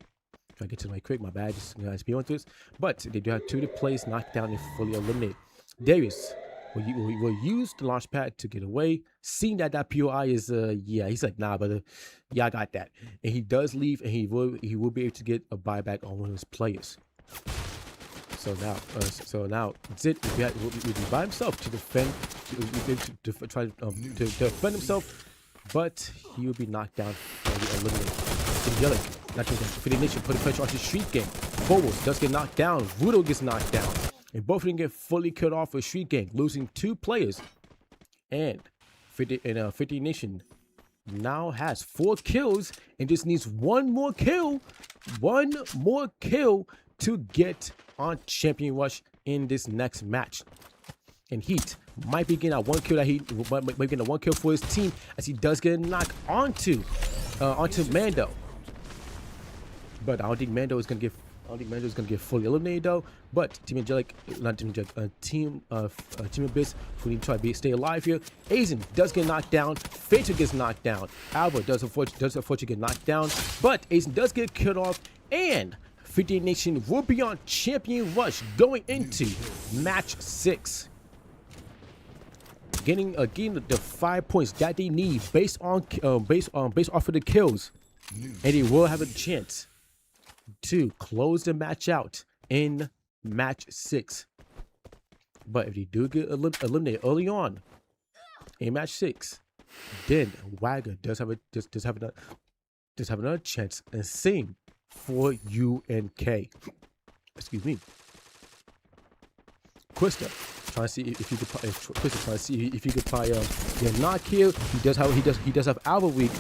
Try to get to my quick, my bad, just speed on through this. But they do have 2 of the players knocked down and fully eliminated. Darius will use the launch pad to get away. Seeing that POI is he's like, nah, but I got that. And he does leave, and he will be able to get a buyback on one of his players. So now Zid will be by himself to defend, to try to defend himself, but he will be knocked down and eliminated. Angelic, not for the nation, putting pressure on his Street Gang. Bobos does get knocked down. Rudo gets knocked down. And both of them get fully killed off with Street Gang, losing 2 players. And 50 Nation now has 4 kills and just needs one more kill to get on Champion Rush in this next match. And Heat might be getting a 1 kill for his team, as he does get a knock onto Mando. But I don't think Mando is gonna get fully eliminated though. But Team Angelic, Team Abyss, who need to try to stay alive here. Aizen does get knocked down. Fatal gets knocked down. Alba does unfortunately get knocked down, but Aizen does get killed off, and 58 Nation will be on Champion Rush going into match 6. Getting the 5 points that they need based off of the kills, and they will have a chance to close the match out in match 6. But if they do get eliminated early on in match 6, then Wagger does have another chance. And same for UNK. Excuse me. Quista trying to see if he could. Quista trying to see if he could probably get knocked here. He does have Alpha Week,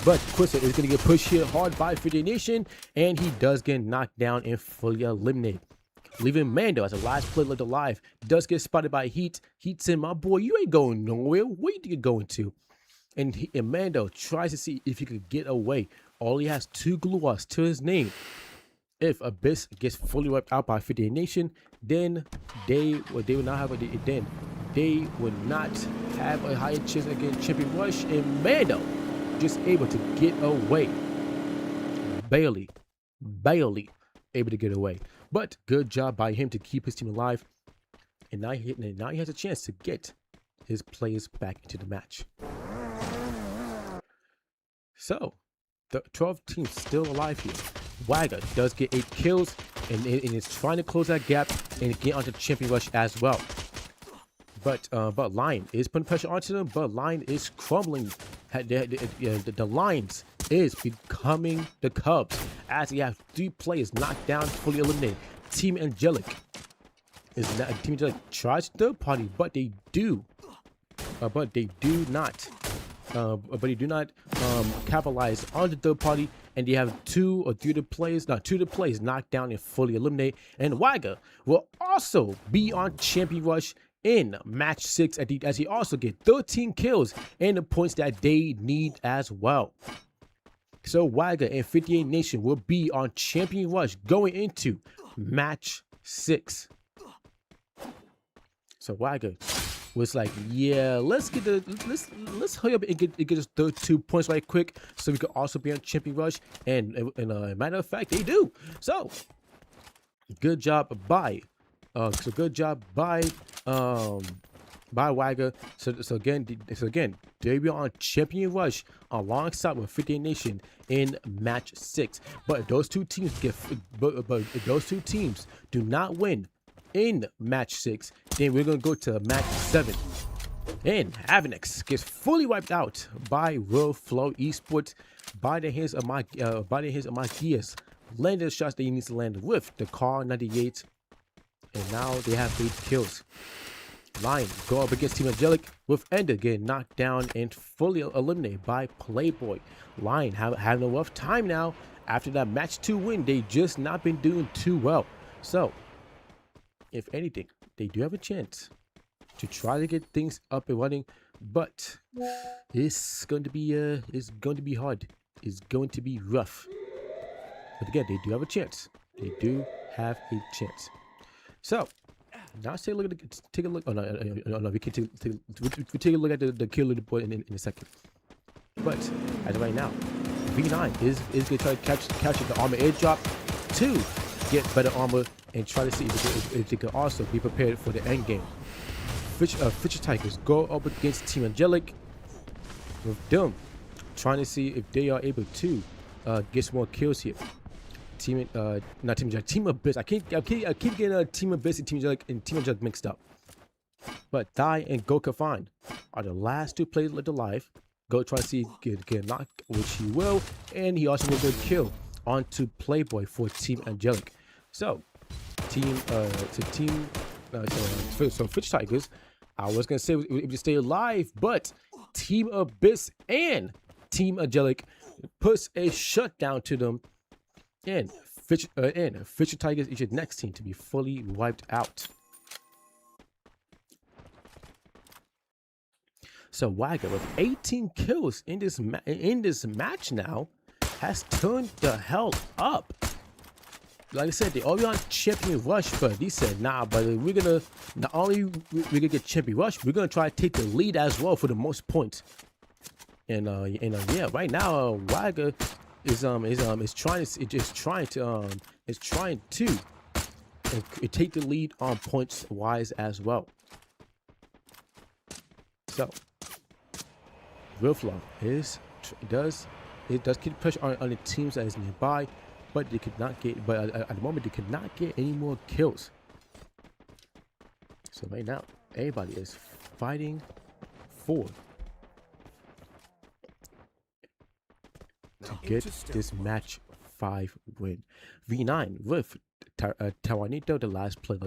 but Quista is gonna get pushed here hard by 58 Nation, and he does get knocked down and fully eliminated, leaving Mando as the last player left alive. Does get spotted by Heat. Heat said, "My boy, you ain't going nowhere. Where you think you're going to?" And Mando tries to see if he could get away. All he has 2 glue walls to his name. If Abyss gets fully wiped out by 58 Nation, then they would not have a higher chance against Champion Rush, and Mando just able to get away. Barely able to get away. But good job by him to keep his team alive. And now he has a chance to get his players back into the match. So, the 12 teams still alive here. Wagger does get 8 kills and is trying to close that gap and get onto Champion Rush as well. But Lion is putting pressure onto them, but Lion is crumbling. The Lions is becoming the Cubs as he has 3 players knocked down, fully eliminated. Team Angelic tries third party, but they do not capitalize on the third party, and they have 2 of the players knocked down and fully eliminated. And Wagger will also be on Champion Rush in match 6 as he also get 13 kills and the points that they need as well. So Wagger and 58 Nation will be on Champion Rush going into match 6. So Wagger was like, yeah, let's hurry up and get us 2 points right quick so we could also be on Champion Rush. And matter of fact, they do. So good job by Wagger. So again, they will on Champion Rush alongside with 58 Nation in match 6. But those two teams if those two teams do not win in match 6, then we're gonna go to match 7. And Avenex gets fully wiped out by Real Flow Esports by the hands of my gears. Landed the shots that he needs to land with the Car 98, and now they have 8 kills. Lion go up against Team Angelic with Ender getting knocked down and fully eliminated by Playboy. Lion having a rough time now after that match 2 win. They just not been doing too well. So if anything, they do have a chance to try to get things up and running, but it's going to be hard. It's going to be rough. But again, they do have a chance. They do have a chance. So now let's take a look. Oh no, we can take a look at the kill leaderboard in a second. But as of right now, V9 is going to try to capture the armor airdrop to get better armor and try to see if they can also be prepared for the end game. Fisher Tigers go up against Team Angelic with them trying to see if they are able to get some more kills here. Team Abyss. I keep getting Team Abyss and Team Angelic mixed up. But Dai and Gokafine are the last 2 players left alive. Go try to see get knocked, which he will, and he also will get a kill onto Playboy for Team Angelic. So Fish Tigers, I was gonna say we just stay alive, but Team Abyss and Team Angelic puts a shutdown to them, and Fisher Tigers is your next team to be fully wiped out. So Wagger with 18 kills in this match now has turned the hell up. Like I said, they already on Champion Rush, but he said, nah, but we're gonna we're gonna get Champion Rush, we're gonna try to take the lead as well for the most points. And yeah, right now Wagger is trying to take the lead on points wise as well. So Real Flow does keep pressure on the teams that is nearby. but they could not get. But at the moment, they could not get any more kills. So right now, everybody is fighting for to get this match 5 win. V9 with Tawanito, the last player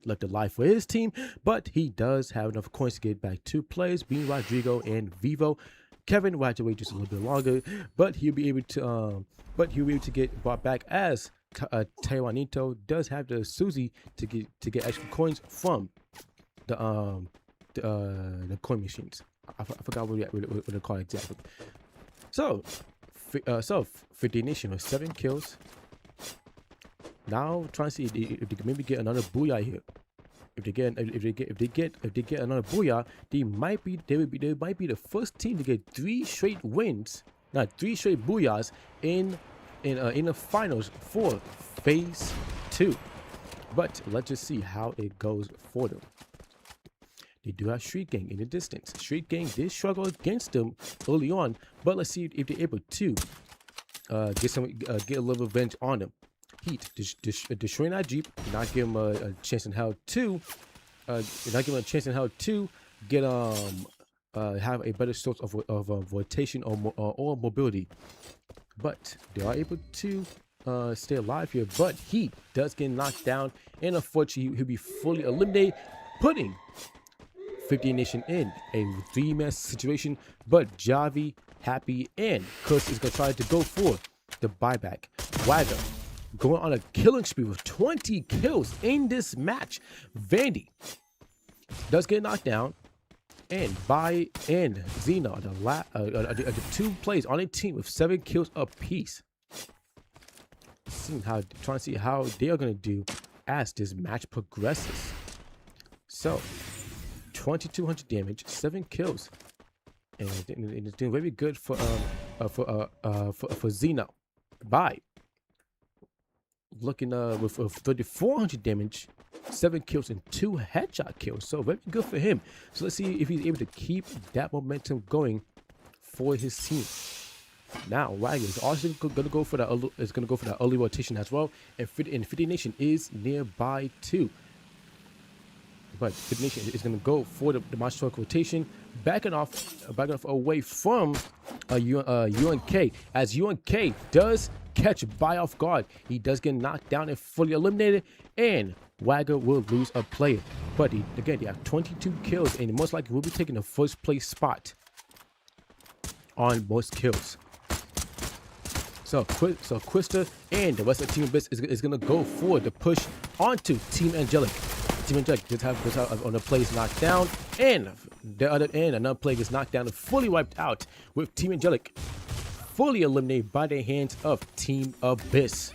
left alive for his team, but he does have enough coins to get back 2 players, being Rodrigo and Vivo. Kevin will have to wait just a little bit longer, but he'll be able to get brought back, as Tawanito does have the Susie to get extra coins from the coin machines. I forgot what they call it exactly. So 50 Nation with 7 kills. Now trying to see if they can maybe get another booyah here. If they get another booyah, they might be the first team to get 3 straight wins, not 3 straight booyahs in the finals for phase 2. But let's just see how it goes for them. They do have Street Gang in the distance. Street Gang did struggle against them early on, but let's see if they're able to get a little revenge on them. Heat destroying that Jeep, not give him a chance in hell to get have a better source of rotation or mobility. But they are able to stay alive here. But Heat does get knocked down, and unfortunately he'll be fully eliminated, putting 50 Nation in a 3-man situation. But Javi, Happy, and Kuss is gonna try to go for the buyback. Wagger going on a killing spree with 20 kills in this match. Vandy does get knocked down, and Zena are the 2 players on a team with 7 kills apiece. Trying to see how they are gonna do as this match progresses. So 2200 damage, 7 kills, and it's doing very good for Zena. By looking with 3400 damage, 7 kills and 2 headshot kills, so very good for him. So let's see if he's able to keep that momentum going for his team. Now Wagner is also gonna go for that early rotation as well, and 50 Nation is nearby too. But 50 Nation is gonna go for the Marshall rotation, backing off away from UNK, as UNK does catch by off guard. He does get knocked down and fully eliminated, and Wagger will lose a player. But they have 22 kills, and most likely will be taking the first place spot on most kills. So Quista and the rest of Team Abyss is gonna go for the push onto Team Angelic. Team Angelic just have on the plays knocked down, and the other end another play gets knocked down and fully wiped out, with Team Angelic fully eliminated by the hands of Team Abyss.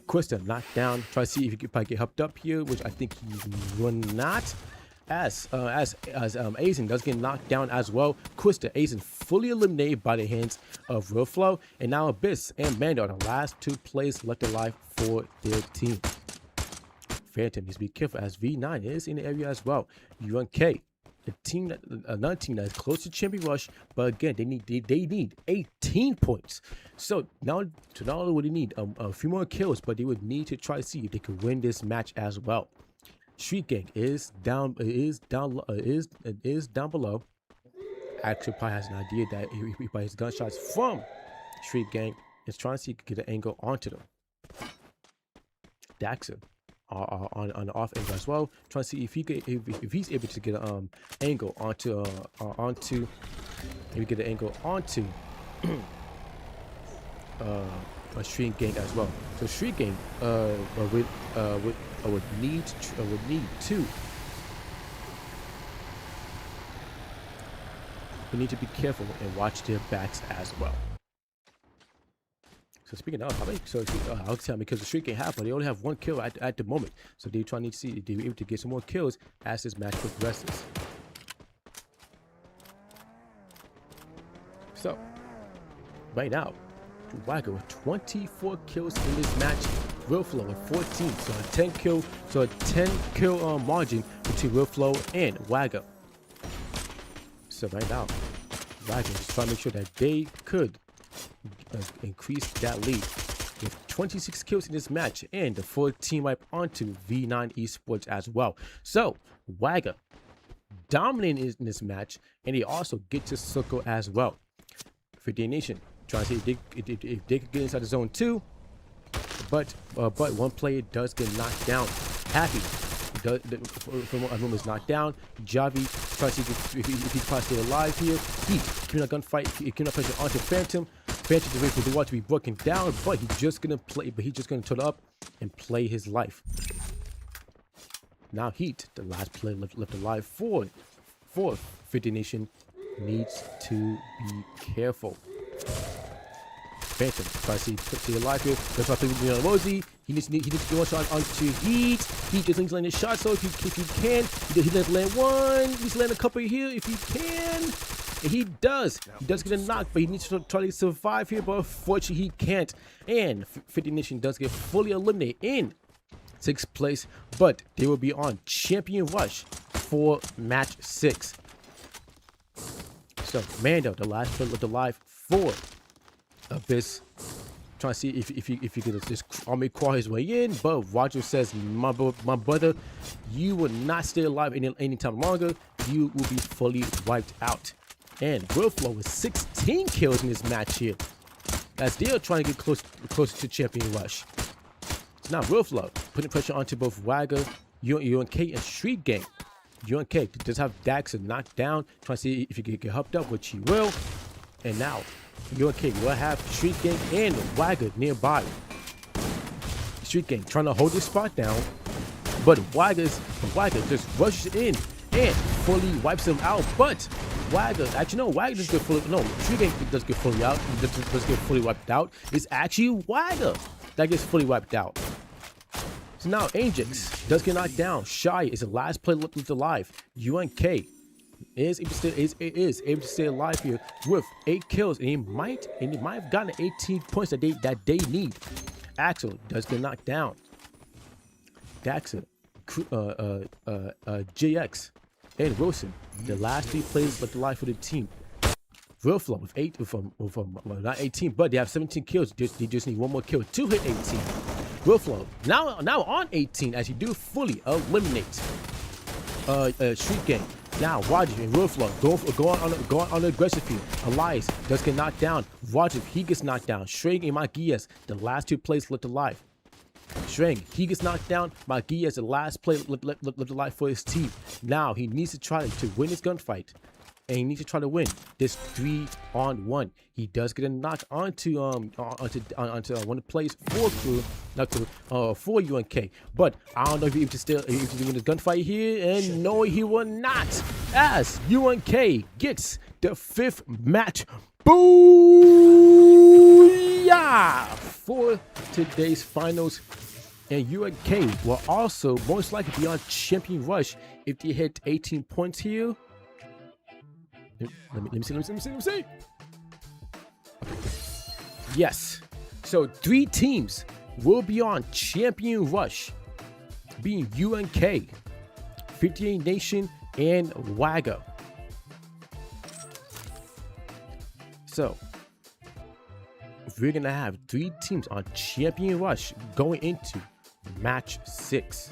Quista knocked down. Try to see if he could probably get helped up here, which I think he will not. As Aizen does get knocked down as well. Quista, Aizen fully eliminated by the hands of Real Flow, and now Abyss and Mando are the last 2 players left alive for their team. Phantom needs to be careful, as V9 is in the area as well. UNK, another team that is close to Champion Rush, but again they need 18 points. So not only would they need a few more kills, but they would need to try to see if they could win this match as well. Street Gang is down below. Actually probably has an idea that he by his gunshots from Street Gang is trying to see if he can get an angle onto them. Daxa on the off angle as well, trying to see if he's able to get an angle onto a Street Gang as well. So Street Gang would need to be careful and watch their backs as well. So speaking of, I'll tell because the Street Gang have, but they only have 1 kill at the moment. So they're trying to see if they're able to get some more kills as this match progresses. So right now, Wagger with 24 kills in this match. Real Flow with 14, so a 10 kill margin between Real Flow and Wagger. So right now, Wagger is trying to make sure that they could increase that lead. with 26 kills in this match, and the full team wipe onto V9 Esports as well. So Wagger dominating in this match, and he also gets a circle as well. 50 Nation trying to see if they could get inside the zone too, but one player does get knocked down. Happy from what everyone is knocked down. Javi tries to see if he can stay alive here. He keeping a gunfight, he keeping a pressure onto Phantom. Phantom is waiting for the wall to be broken down, but he's just gonna turn up and play his life. Now Heat, the last player left alive for 50 Nation, needs to be careful. Phantom tries to stay alive here. That's why playing on Rosie. He needs to get one shot onto Heat. Heat just needs to land a shot, so if he can, he does land one. He needs to land a couple here if he can. And he does. He does get a knock, but he needs to try to survive here, but unfortunately he can't. And 50 Nation does get fully eliminated in 6th place, but they will be on Champion Rush for match 6. So Mando, the last player left alive for Abyss, trying to see if he could just army crawl his way in, but Roger says, my brother, you will not stay alive any time longer. You will be fully wiped out. And Willflow with 16 kills in this match here, as they are trying to get closer to Champion Rush. It's now Willflow putting pressure onto both Wagger, UNK, and Street Gang. UNK does have Daxter knocked down, trying to see if he can get helped up, which he will. And now UNK will have Street Gang and Wagger nearby. Street Gang trying to hold this spot down, but Wagger just rushes in and fully wipes him out. But Wagger, actually no, Wagger does get fully, no, Street Gang does get fully out, does get fully wiped out. It's actually Wagger that gets fully wiped out. So now Ajax does get knocked down. Shy is the last player left alive. UNK is able to stay alive here with 8 kills, and he might have gotten 18 points that they need. Axel does get knocked down. Daxter, JX, and Wilson, the last 3 players left alive for the team. Willflow with not 18, but they have 17 kills. They just need one more kill to hit 18. Willflow now on 18, as you do fully eliminate Street Gang. Now Roger and Willflow go on the aggressive field. Elias does get knocked down. Roger, he gets knocked down. Shreng and Magias, the last 2 players left alive. Shreng, he gets knocked down. Magias, the last player left alive for his team. Now he needs to try to win this gunfight, and he needs to try to win this 3-on-1. He does get a knock onto one of the plays for for UNK, but I don't know if he can win this gunfight here, and no, he will not, as UNK gets the 5th match. Booyah! For today's finals, and UNK will also most likely be on Champion Rush if they hit 18 points here. Let me see. Okay. Yes. So 3 teams will be on Champion Rush, being UNK, 58 Nation, and Wagger. So we're gonna have 3 teams on Champion Rush going into match 6.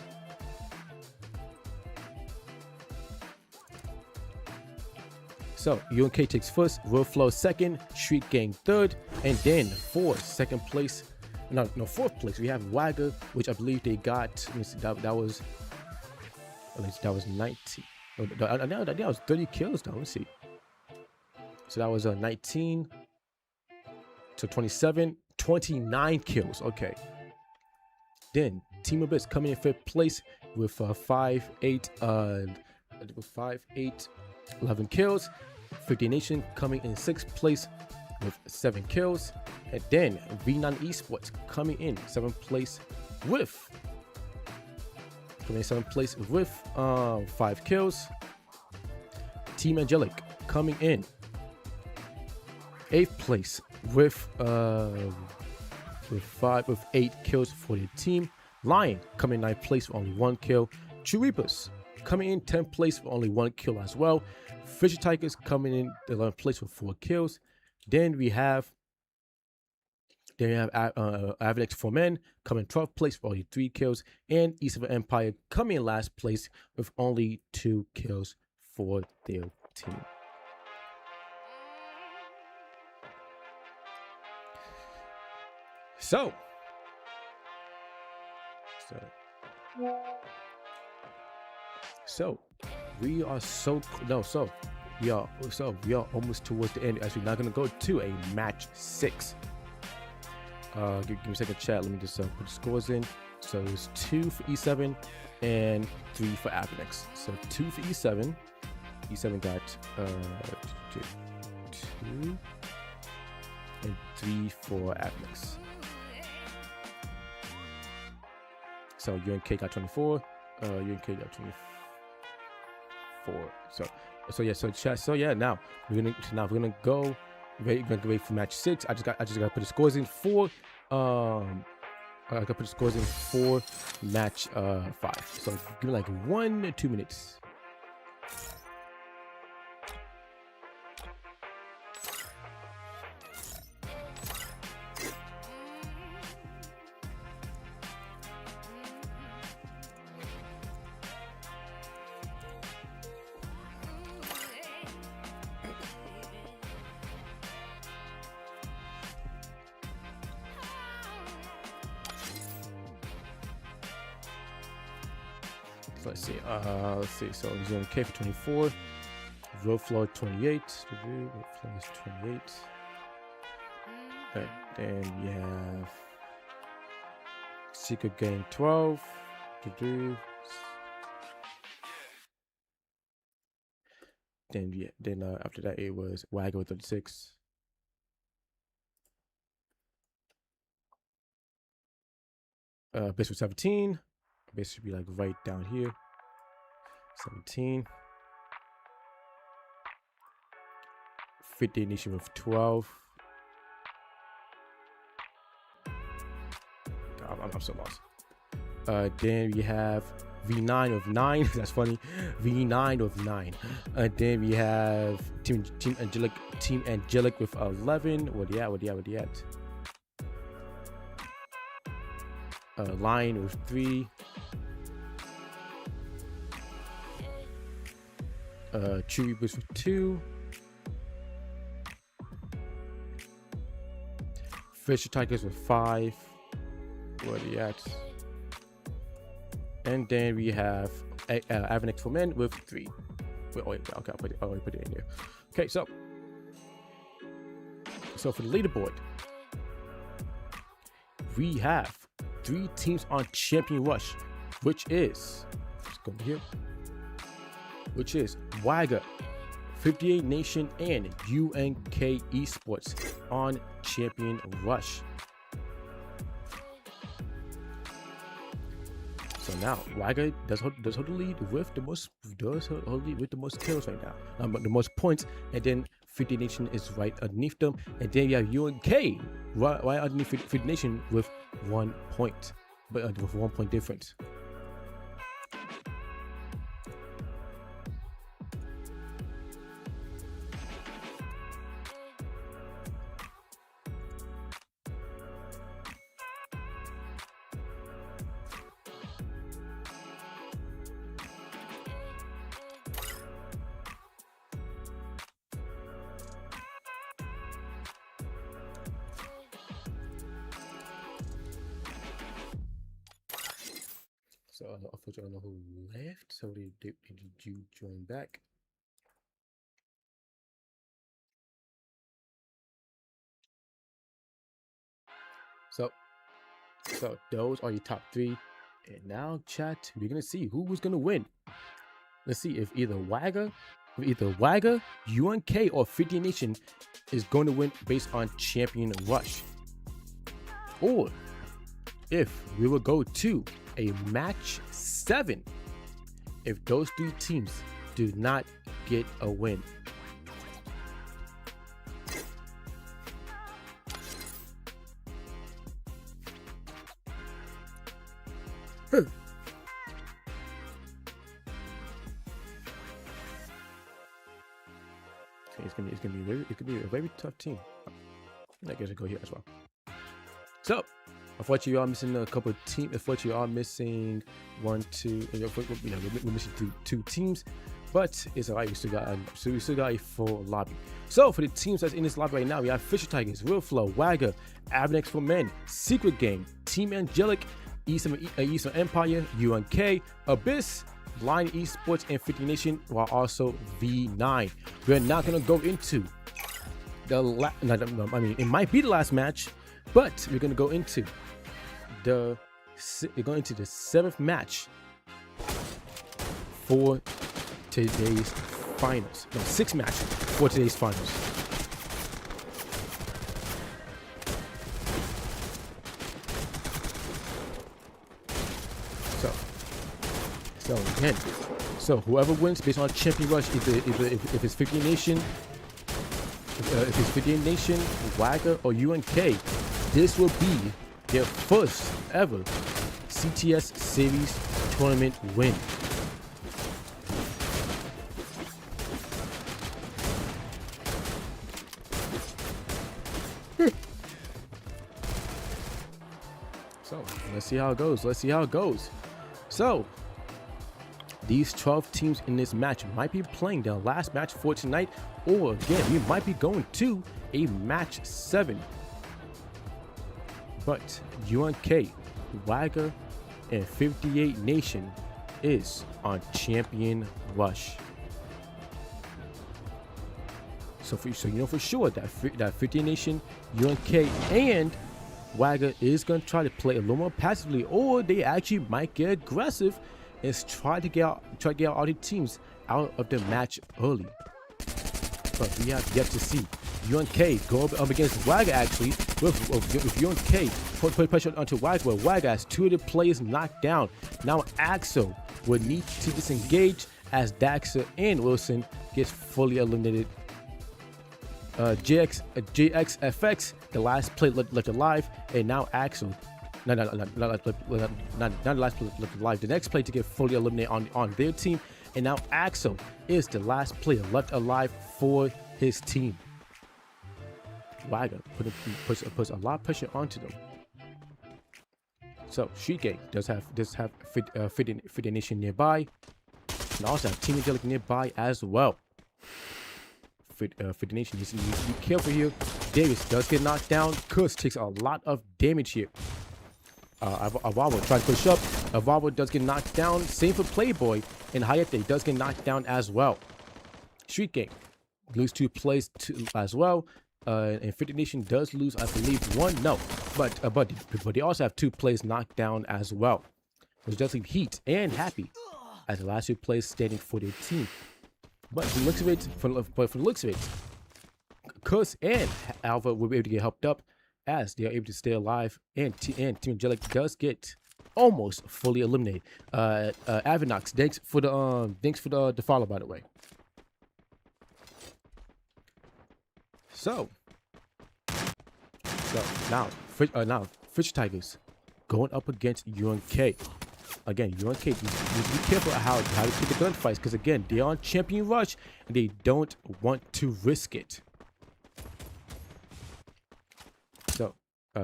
So UNK takes first, Willflow second, Street Gang third, and then for 4th place we have Wagger, which I believe they got. Let me see, that was 19. I think that was 30 kills though. Let's see. So that was 19 to 27, 29 kills. Okay. Then Team Abyss coming in 5th place with 11 kills. 50 Nation coming in 6th place with 7 kills. And then V9 Esports coming in 7th place with 5 kills. Team Angelic coming in 8th place with 8 kills for the team. Lion coming in 9th place with only 1 kill. True Reapers coming in 10th place with only 1 kill as well. Fisher Tigers coming in 11th place with 4 kills. Then we have Then you have Avanex for men coming in 12th place with only 3 kills, and E7 Empire coming in last place with only 2 kills for their team. So we are we are almost towards the end, as we're not gonna go to a match 6. Give me a second, chat. Let me just put the scores in. So it's 2 for E7 and 3 for Avanex. So 2 for E7. E7 got 2 and 3 for Avanex. So UNK got 24. UNK got 24. So chat. So yeah, now we're gonna go. We're gonna wait for match 6. I just gotta put the scores in for I gotta put the scores in for match 5. So give me like 1 or 2 minutes. So let's see. So he's doing K for 24, road floor 28. Road floor is 28. Right, then we have Secret getting 12. Then after that it was Wagger with 36. Base with 17. Base should be like right down here. 17. 50 Nation with 12. I'm so lost. Then we have V9 with 9. That's funny. V9 with 9. Then we have Team Angelic with 11. What they at? Lion with 3. Chewy with 2. Fisher Tigers with 5. What are they at? And then we have Avanex for men with 3. Wait, okay, I'll put it in there. Okay, so for the leaderboard, we have 3 teams on Champion Rush, which is, let's go here, which is Wagger, 58 Nation, and UNK Esports on Champion Rush. So now Wagger does hold the lead with the most kills right now, the most points, and then 50 Nation is right underneath them, and then you have UNK right underneath 50 Nation with 1 point, but with 1 point difference. So unfortunately, I don't know who left. So did you join back? So those are your top 3. And now, chat, we're gonna see who was gonna win. Let's see if either Wagger, UNK, or 50 Nation is going to win based on Champion Rush, or if we will go to a match 7 if those 3 teams do not get a win. It's gonna be a very tough team. I guess I go here as well. So, unfortunately, you are missing a couple of teams. Unfortunately, you are missing one, two. We're missing two teams, but it's alright. We still got a full lobby. So, for the teams that's in this lobby right now, we have Fisher Tigers, Real Flow, Wagger, Avenex for Men, Secret Gang, Team Angelic, Eastern Empire, UNK, Abyss, Line Esports, and 50 Nation, while also V9. We're not gonna go into it might be the last match, but we're gonna go into the 7th match for today's finals. No, 6th match for today's finals. So whoever wins based on champion rush, if it's 50 Nation, if it's 50 Nation, Wagger, or UNK, this will be their first ever CTS Series tournament win. So let's see how it goes. So these 12 teams in this match might be playing their last match for tonight, or again, we might be going to a match 7. But UNK, Wagger, and 58 Nation is on champion rush. So you know for sure that 58 Nation, UNK, and Wagger is going to try to play a little more passively, or they actually might get aggressive and try to get all the teams out of the match early. But we have yet to see. UNK go up against Wagger actually. With UNK put pressure onto Wagger, where Wagger has 2 of the players knocked down. Now Axel would need to disengage as Daxter and Wilson gets fully eliminated. JXFX, the last play left alive, and now Axel. Not the last play left alive. The next play to get fully eliminated on their team, and now Axel is the last player left alive for his team. Wagger puts a lot of pressure onto them. So Street Gang does have Fit Nation nearby, and also have Team Angelic nearby as well. Fit Nation needs to be careful here. Davis does get knocked down. Kuss takes a lot of damage here. Avavo tries to push up. Avavo does get knocked down. Same for Playboy, and Hayate does get knocked down as well. Street Gang lose 2 plays as well. And 50 Nation does lose, I believe, 1. No, but they also have 2 plays knocked down as well. Which does leave Heat and Happy as the last 2 plays standing for their team. But for the looks of it, Kuss and Alva will be able to get helped up as they are able to stay alive, and Team Angelic does get almost fully eliminated. Avenox, thanks for the follow, by the way. So now Fish Tigers going up against UNK. Again, UNK needs to be careful how to take the gunfights, because again, they're on champion rush and they don't want to risk it.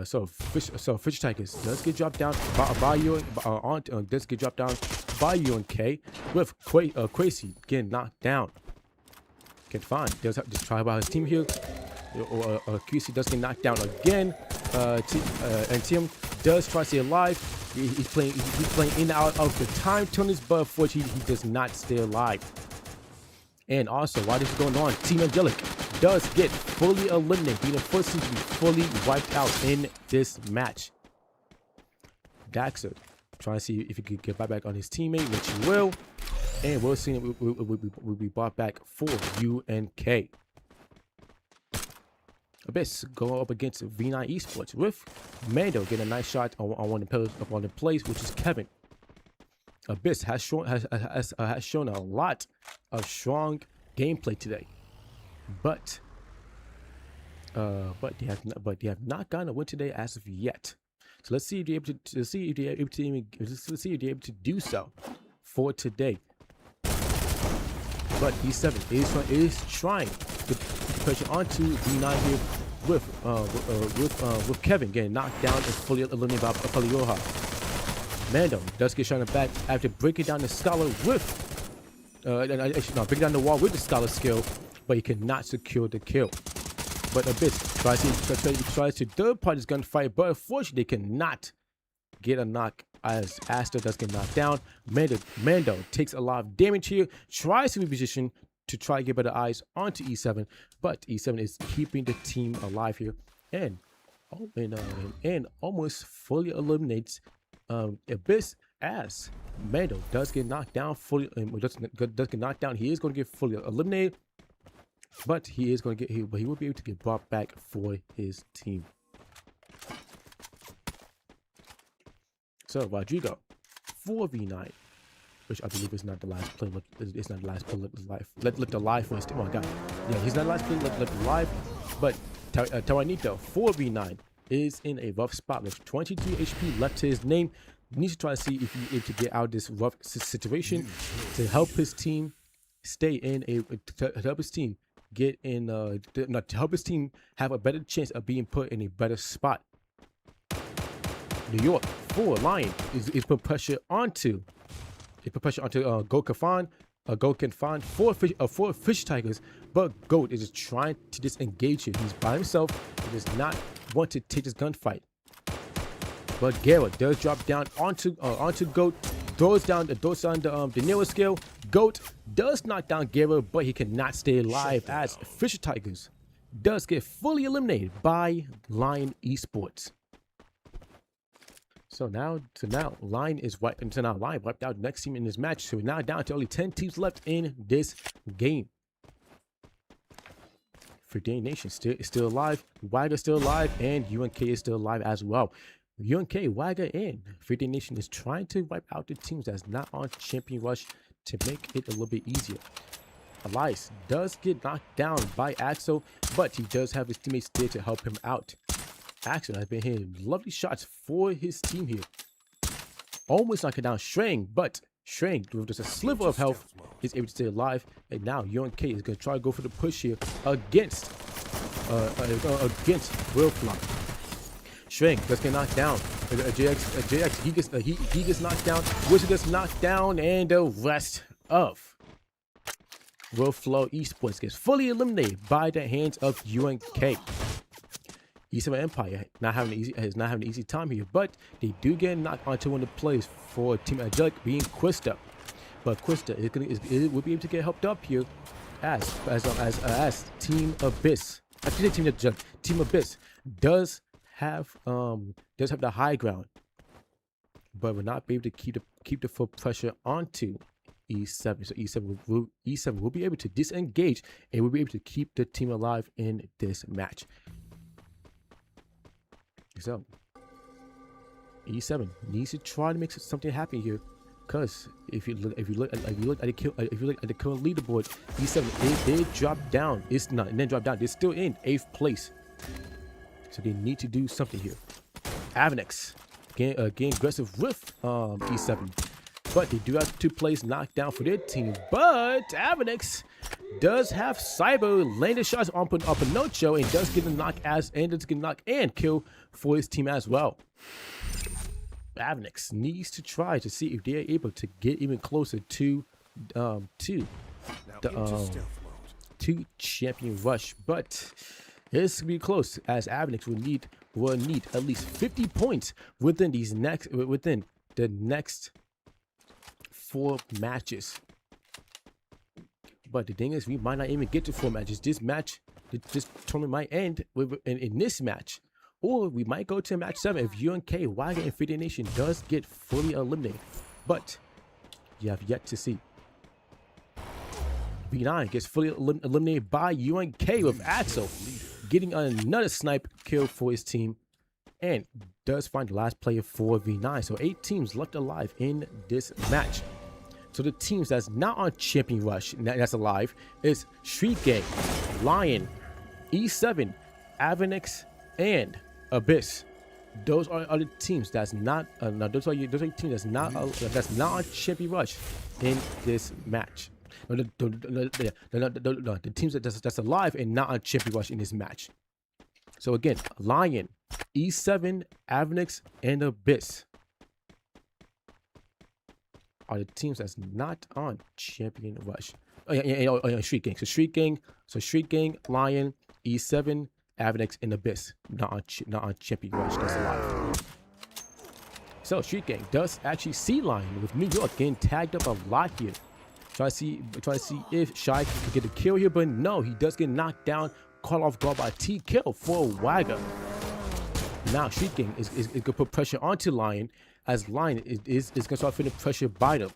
So Fish Tigers does get dropped down by UNK with Quasi getting knocked down. Okay, fine. Just try about his team here. QC does get knocked down again. And Tim does try to stay alive. He's playing in and out of the time tunnels, but unfortunately he does not stay alive. And also, while this is going on, Team Angelic does get fully eliminated, being the first team to be fully wiped out in this match. Daxter trying to see if he could get back on his teammate, which he will. And we'll see will be brought back for UNK. Abyss go up against V9 Esports with Mando getting a nice shot on one of the plays, which is Kevin. Abyss has shown a lot of strong gameplay today, but they have not gotten a win today as of yet. So let's see if they're able to do so for today. But D7 is trying to put pressure onto D9 here with Kevin getting knocked down and fully eliminated by Palioha. Mando does get shot in the back after breaking down the Scholar with breaking down the wall with the Scholar skill, but he cannot secure the kill. But Abyss tries to third party his gunfight, but unfortunately they cannot get a knock as Asta does get knocked down. Mando takes a lot of damage here, tries to reposition to try to get better eyes onto E7, but E7 is keeping the team alive here and almost fully eliminates Abyss as Mando does get knocked down fully. Does get knocked down. He is going to get fully eliminated, but he will be able to get brought back for his team. So Rodrigo, 4v9, which I believe is not the last play. It's not the last play. Let the live for his team. Oh my God, yeah, he's not the last play. Let the live, but Tawanito, 4v9 is in a rough spot with 22 HP left to his name. He needs to try to see if he's able to get out of this rough situation to help his team stay in to help his team get in to help his team have a better chance of being put in a better spot. New York for Lion is put pressure onto Goat can find four fish tigers, but Goat is just trying to disengage him. He's by himself. He does not want to take this gunfight. But Garrett does drop down onto Goat, throws down the Nero skill. Goat does knock down Garrett, but he cannot stay alive as Fisher Tigers does get fully eliminated by Lion Esports. So now Lion wiped out the next team in this match. So we're now down to only 10 teams left in this game. Freedom Nation is still alive. Wagga is still alive, and UNK is still alive as well. UNK, Wagga, and Freedom Nation is trying to wipe out the teams that's not on Champion Rush to make it a little bit easier. Elias does get knocked down by Axel, but he does have his teammates there to help him out. Axel has been hitting lovely shots for his team here. Almost knocking down Shrang, but Shrang, with just a sliver of health, is able to stay alive. And now UNK is going to try to go for the push here against Willflock. Shrang does get knocked down. JX he gets knocked down. Wizard gets knocked down, and the rest of Willflow Esports gets fully eliminated by the hands of UNK. E7 Empire is not having an easy time here, but they do get knocked onto one of the plays for Team Angelic being Quista. But Quista will be able to get helped up here as Team Abyss. Actually, Team Abyss does have the high ground, but will not be able to keep the full pressure onto E7. So E7 will be able to disengage and will be able to keep the team alive in this match. So E7 needs to try to make something happen here, because if you look at the current leaderboard, E7 they dropped down. It's not and then dropped down. They're still in 8th place, so they need to do something here. Avenex getting aggressive with E7, but they do have 2 plays knocked down for their team. But Avenex does have Cyber landing shots on Pinocho and does get a knock and kill for his team as well. Avenex needs to try to see if they are able to get even closer to Champion Rush, but it's gonna be close as Avenex will need at least 50 points within the next 4 matches. But the thing is, we might not even get to 4 matches. This tournament might end in this match, or we might go to match 7 if UNK, Wagga, and Freedom Nation does get fully eliminated. But you have yet to see. B9 gets fully eliminated by UNK with Axel getting another snipe kill for his team, and does find the last player for V9. So 8 teams left alive in this match. So the teams that's not on Champion Rush that's alive is Street Gang, Lion, E7, Avenex, and Abyss. Those are the teams that's not. Those are teams that's not on Champion Rush in this match. The teams that's alive and not on Champion Rush in this match. So again, Lion, E7, Avnix, and Abyss are the teams that's not on Champion Rush. Street Gang. So Street Gang, Lion, E7, Avnix, and Abyss not on Champion Rush. That's a lie. So Street Gang does actually see Lion with New York getting tagged up a lot here. Try to see if Shy can get a kill here, but no, he does get knocked down, caught off guard by T kill for Wagga. Now Street Gang is gonna put pressure onto Lion, as Lion is gonna start feeling pressure by them.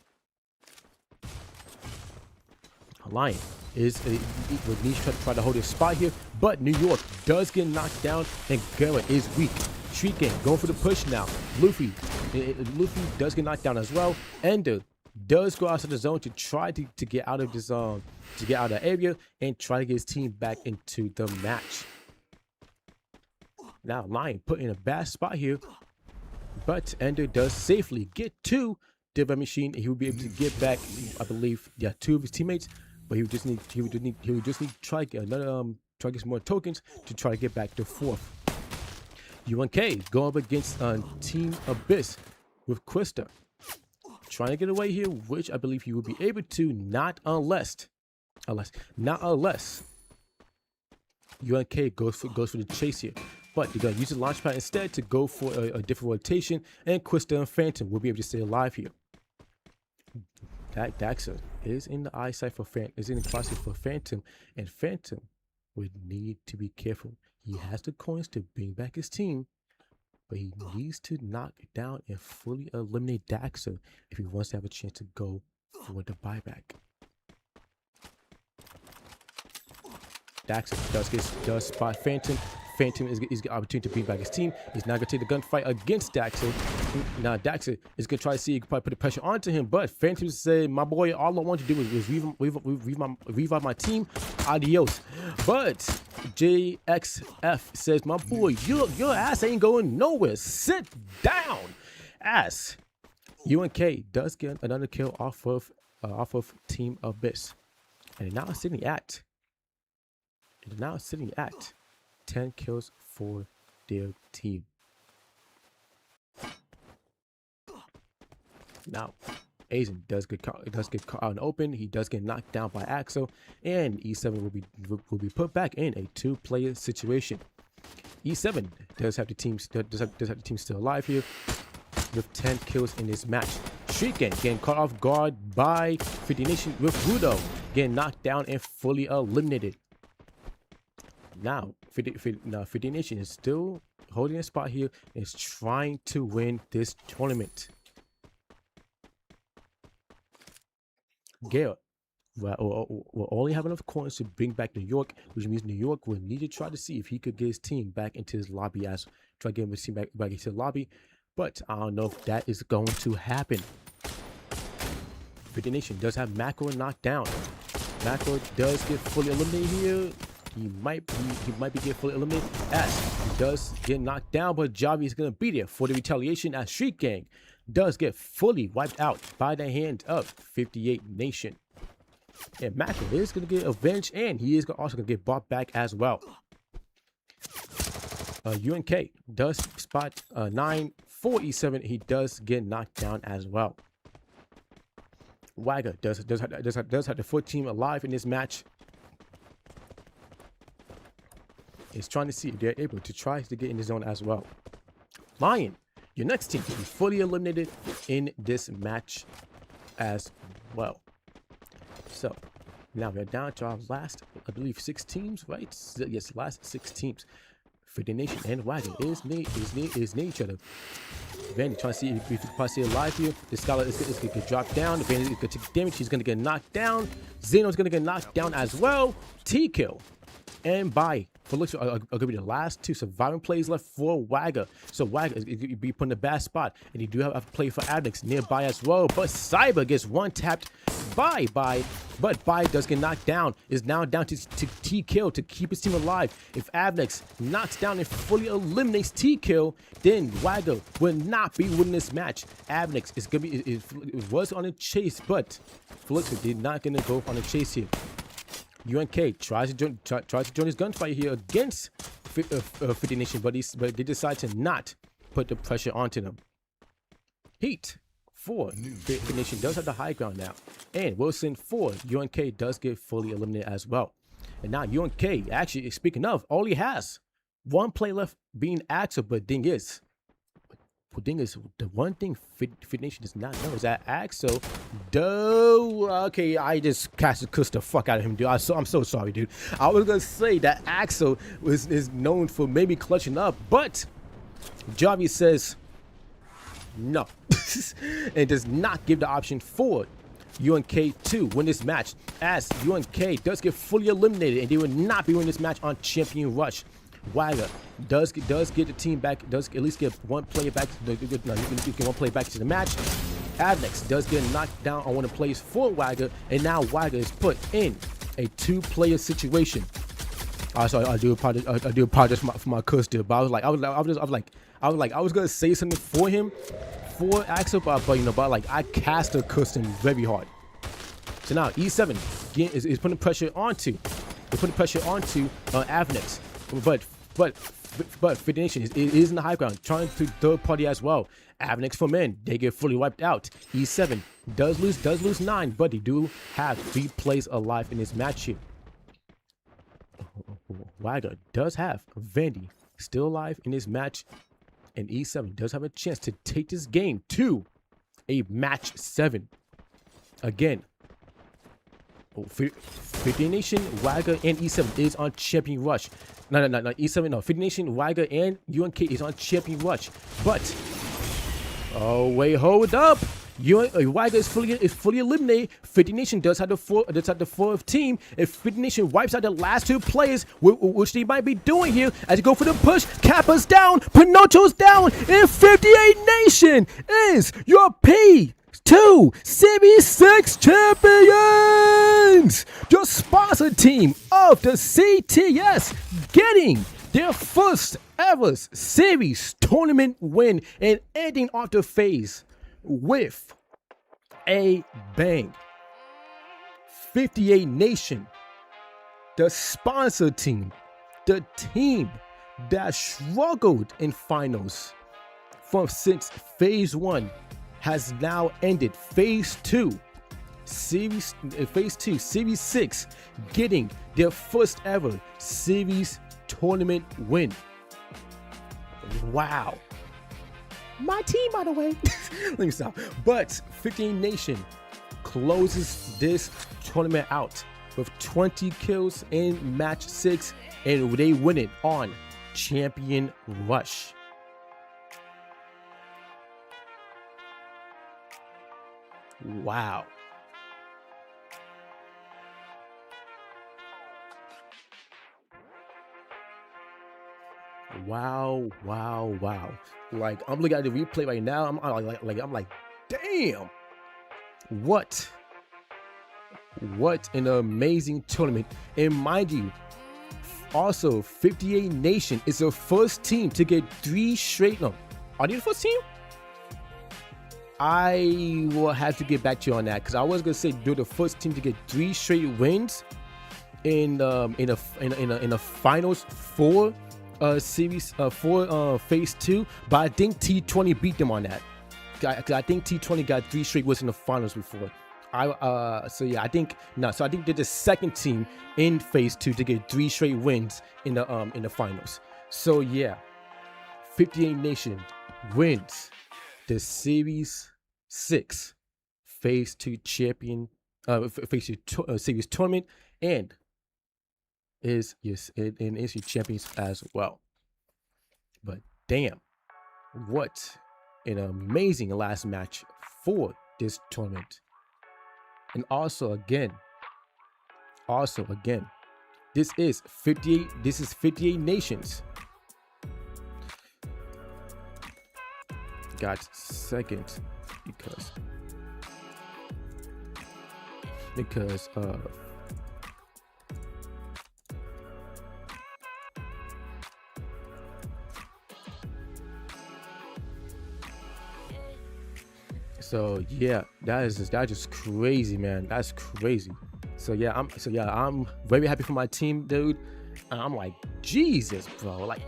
Lion would need to try to hold his spot here, but New York does get knocked down, and Garrett is weak. Street Gang going for the push now. Luffy does get knocked down as well. Ender does go outside the zone to try to get out of this to get out of the area and try to get his team back into the match. Now Lion put in a bad spot here, but Ender does safely get to the red machine, and he will be able to get back, I believe, yeah, 2 of his teammates. But he would just need to try to get some more tokens to try to get back to 4th. UNK go up against Team Abyss with Quista, trying to get away here, which I believe he will be able to, not unless UNK goes for the chase here. But they're gonna use the launch pad instead to go for a different rotation, and Quista and Phantom will be able to stay alive here. Daxa is in the eyesight for for Phantom, and Phantom would need to be careful. He has the coins to bring back his team, but he needs to knock down and fully eliminate Daxa if he wants to have a chance to go for the buyback. Daxa does spot Phantom. Phantom is the opportunity to bring back his team. He's not going to take the gunfight against Daxa. Now Daxa is going to try to see if he can probably put the pressure onto him, but Phantom said, my boy, all I want you to do is revive my team. Adios. But JXF says, my boy, your ass ain't going nowhere. Sit down. Ass. UNK does get another kill off of Team Abyss. And now it's sitting at 10 kills for their team. Now, Asian does get caught out in the open. He does get knocked down by Axel, and E7 will be put back in a 2-player situation. E7 does have the team still alive here with 10 kills in this match. Street Gang getting caught off guard by 50 Nation with Rudo getting knocked down and fully eliminated. Now, 50 Nation is still holding a spot here and is trying to win this tournament. Gale will only have enough coins to bring back New York, which means New York will need to try to see if he could get his team back into his lobby, try to get his team back into the lobby. But I don't know if that is going to happen. 50 Nation does have Macro knocked down. Macro does get fully eliminated here. He might be getting fully eliminated as he does get knocked down, but Javi is going to be there for the retaliation as Street Gang does get fully wiped out by the hand of 58 Nation. And Macro is going to get avenged, and he is also going to get bought back as well. UNK does spot 9 for E7. He does get knocked down as well. Wagga does have the full team alive in this match. Is trying to see if they're able to try to get in the zone as well. Lion, your next team will be fully eliminated in this match as well. So now we're down to our last, I believe, 6 teams, right? Yes, last 6 teams. 50 Nation and Wagon is near each other. Vandy trying to see if we can possibly alive here. The Scholar is going to get dropped down. The Vandy is going to take damage. He's going to get knocked down. Zeno's going to get knocked down as well. T-kill. And bye. For looks are going to be the last 2 surviving plays left for Wagga. So Wagga is going to be put in a bad spot. And you do have a play for Adnix nearby as well. But Cyber gets one tapped by Bye. But Bye does get knocked down. Is now down to T-kill to keep his team alive. If Adnix knocks down and fully eliminates T-kill, then Wagga will not be winning this match. Adnix is going to be, it was on a chase, but Felix did not going to go on a chase here. UNK tries to join his gunfight here against 50 Nation, but they decide to not put the pressure onto them. Heat for 50 Nation does have the high ground now, and Wilson for UNK does get fully eliminated as well. And now UNK, actually, speaking of, only has one play left being active, but the thing is, the one thing Fit Nation does not know is that Axel, okay, I just cussed the fuck out of him, dude. I'm so sorry, dude. I was gonna say that Axel is known for maybe clutching up, but Javi says no, and does not give the option for UNK to win this match, as UNK does get fully eliminated, and they will not be winning this match on Champion Rush. Wagger does get the team back, does at least get one player back. You can get one player back to the match. Avnex does get knocked down on one of the plays for Wagger, and now Wagger is put in a 2-player situation. Also, I do apologize for my cuss there, but I was gonna say something for him, for Axel, but I cast a cuss him very hard. So now E7 is putting pressure onto Avnex. But 50 Nation is in the high ground, trying to third party as well. Avnex for men, they get fully wiped out. E7 does lose 9, but they do have 3 plays alive in this match here. Wagger does have Vandy still alive in this match, and E7 does have a chance to take this game to a match 7. Again, 50 Nation, Wagger, and E7 is on Champion Rush. No, E7, no. 50 Nation, Wagger, and UNK is on Champion Rush. But, oh, wait, hold up. Wagger is fully eliminated. 50 Nation does have the fourth team. If 50 Nation wipes out the last 2 players, which they might be doing here, as they go for the push, Kappa's down, Pinocho's down, and 58 Nation is your P2 Series 6 champions! The sponsor team of the CTS getting their first ever series tournament win and ending off the phase with a bang. 58 Nation, the sponsor team, the team that struggled in finals since phase 1 has now ended phase 2 series 6, getting their first ever series tournament win. Wow. My team, by the way. Let me stop. But 15 Nation closes this tournament out with 20 kills in match 6, and they win it on Champion Rush. Wow. Wow. Like, I'm looking at the replay right now. I'm like, damn. What an amazing tournament. And mind you, also 58 Nation is the first team to get 3 straight. No, are they the first team? I will have to get back to you on that, because I was gonna say they're the first team to get 3 straight wins in a finals for series for phase 2, but I think T20 beat them on that. I think T20 got 3 straight wins in the finals before. I think they're the second team in phase 2 to get 3 straight wins in the finals. So yeah, 58 Nation wins the Series 6 Phase 2 champion, Phase 2 series tournament, and is your champions as well. But damn, what an amazing last match for this tournament. And also again, this is 58 nations. Got second because so yeah, that's just crazy, man. That's crazy. So yeah, I'm very happy for my team, dude. And I'm like, Jesus, bro. It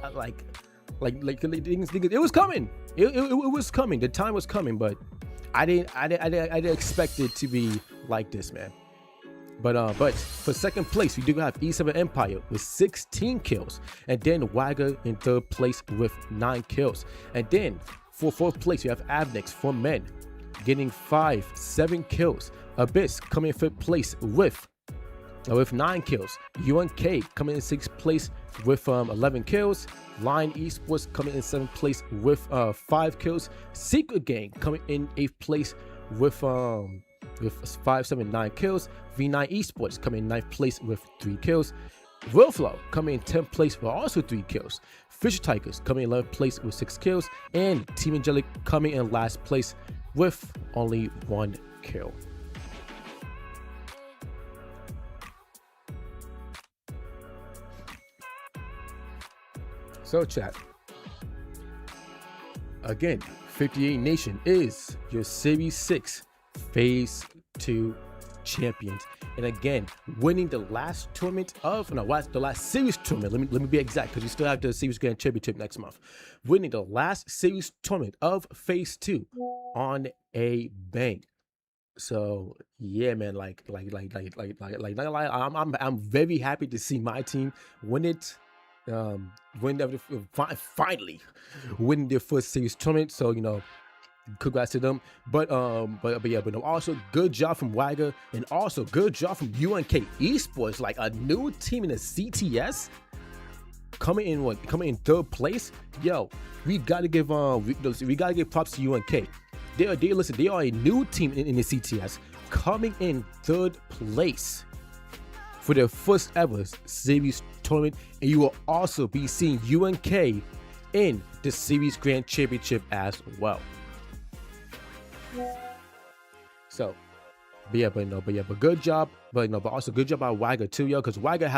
was coming. It was coming. The time was coming, but I didn't expect it to be like this, man. But for second place, we do have E7 Empire with 16 kills, and then Wagger in third place with 9 kills, and then for fourth place we have Avnix for men, getting 7 kills. Abyss coming in fifth place with 9 kills. UNK coming in sixth place with 11 kills. Lion Esports coming in seventh place with 5 kills. Secret Gang coming in eighth place with 579 kills. V9 Esports coming in ninth place with 3 kills. Willflow coming in 10th place with also 3 kills. Fisher Tigers coming in 11th place with 6 kills. And Team Angelic coming in last place with only 1 kill. So chat, again, 58 Nation is your Series 6 Phase 2 champions, and again, winning the last tournament of the last series tournament. Let me be exact, because we still have the Series Grand Championship next month. Winning the last series tournament of Phase 2 on a bang. So yeah, man, I'm very happy to see my team win it. Finally winning their first series tournament. So congrats to them. But also good job from Wagger, and also good job from UNK Esports, like a new team in the CTS coming in third place. Yo, we gotta give props to UNK. They are a new team in the CTS coming in third place for their first ever series tournament, and you will also be seeing UNK in the Series Grand Championship as well. So, but good job, but also good job by Wagger too, yo, because Wagger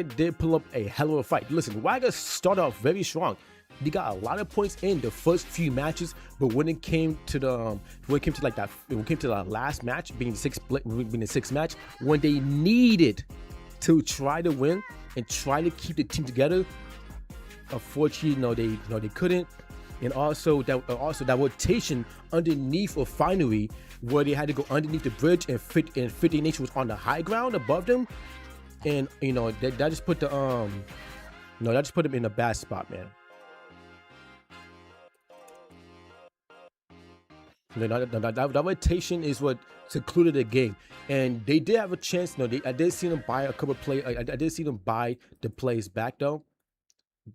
did pull up a hell of a fight. Listen, Wagger started off very strong. He got a lot of points in the first few matches, but when it came to the last match, being the sixth match, when they needed to try to win and try to keep the team together, unfortunately, they couldn't. And also that rotation underneath of Finery, where they had to go underneath the bridge, and 50 Nation was on the high ground above them, and that just put them in a bad spot, man. That rotation is what secluded the game, and they did have a chance. I did see them buy a couple of plays. I did see them buy the plays back though,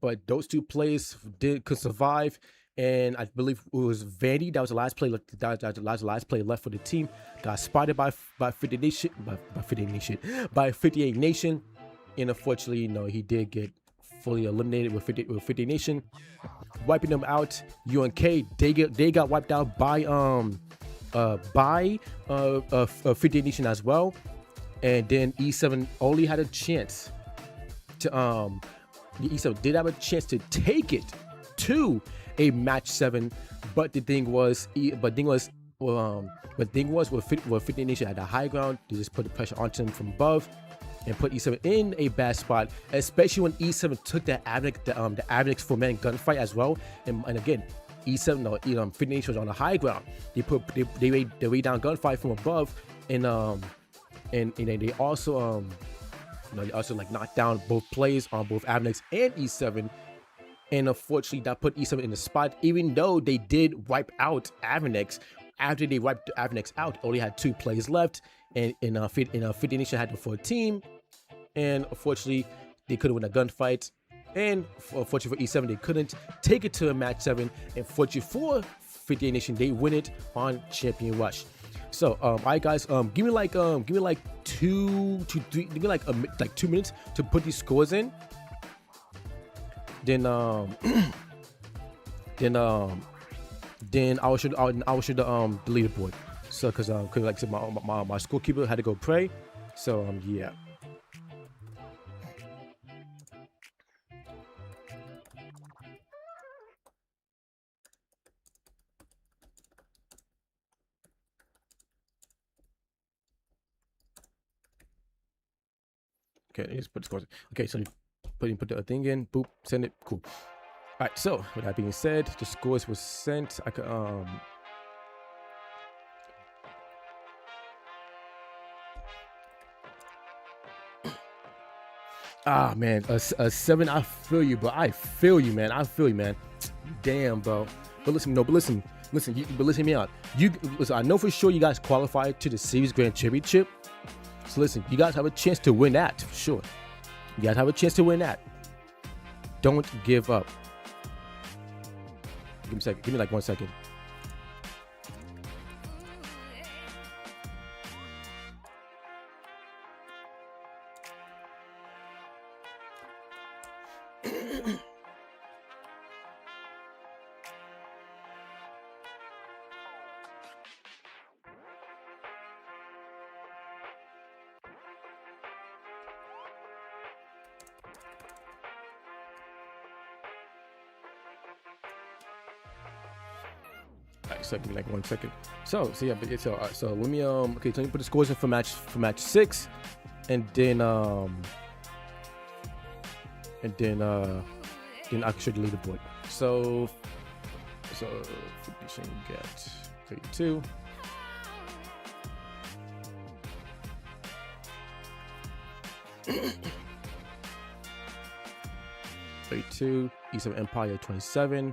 but those 2 plays could survive. And I believe it was Vandy. That was the last play. That was the last play left for the team. Got spotted by 58 Nation, and unfortunately, he did get fully eliminated with 50 Nation, wiping them out. UNK they got wiped out by 50 Nation as well, and then E7 only had a chance to E7 did have a chance to take it to a match 7, but the thing was with 50 Nation at the high ground, they just put the pressure onto them from above and put E7 in a bad spot, especially when E7 took the Avnix for men gunfight as well. And again, E7, 50 Nation was on the high ground. They way down gunfight from above, and they also knocked down both plays on both Avnix and E7. And unfortunately, that put E7 in the spot, even though they did wipe out Avnix. After they wiped Avnix out, only had 2 plays left, and 50 Nation had the 14. And unfortunately, they couldn't win a gunfight. And unfortunately for E7, they couldn't take it to a match 7. And fortunately for 50 Nation, they win it on Champion Rush. So, all right, guys, give me like 2 to 3, give me like 2 minutes to put these scores in. Then I will show the leaderboard. So, cause like I said, my scorekeeper had to go pray. So yeah. Okay, let's put the scores. Okay, so Put the thing in. Boop. Send it. Cool. All right. So with that being said, the scores was sent. I could Ah man, a 7. I feel you, bro. I feel you, man. Damn, bro. But listen, listen to me out. Listen, I know for sure you guys qualified to the Series Grand Championship. So listen, you guys have a chance to win that for sure. You guys have a chance to win that. Don't give up. Give me a second. Give me like 1 second. Alright, so give me like 1 second. So yeah, but it's so let me okay, so let me put the scores in for match 6, and then I can show you the leaderboard. So you get 32. East of Empire 27.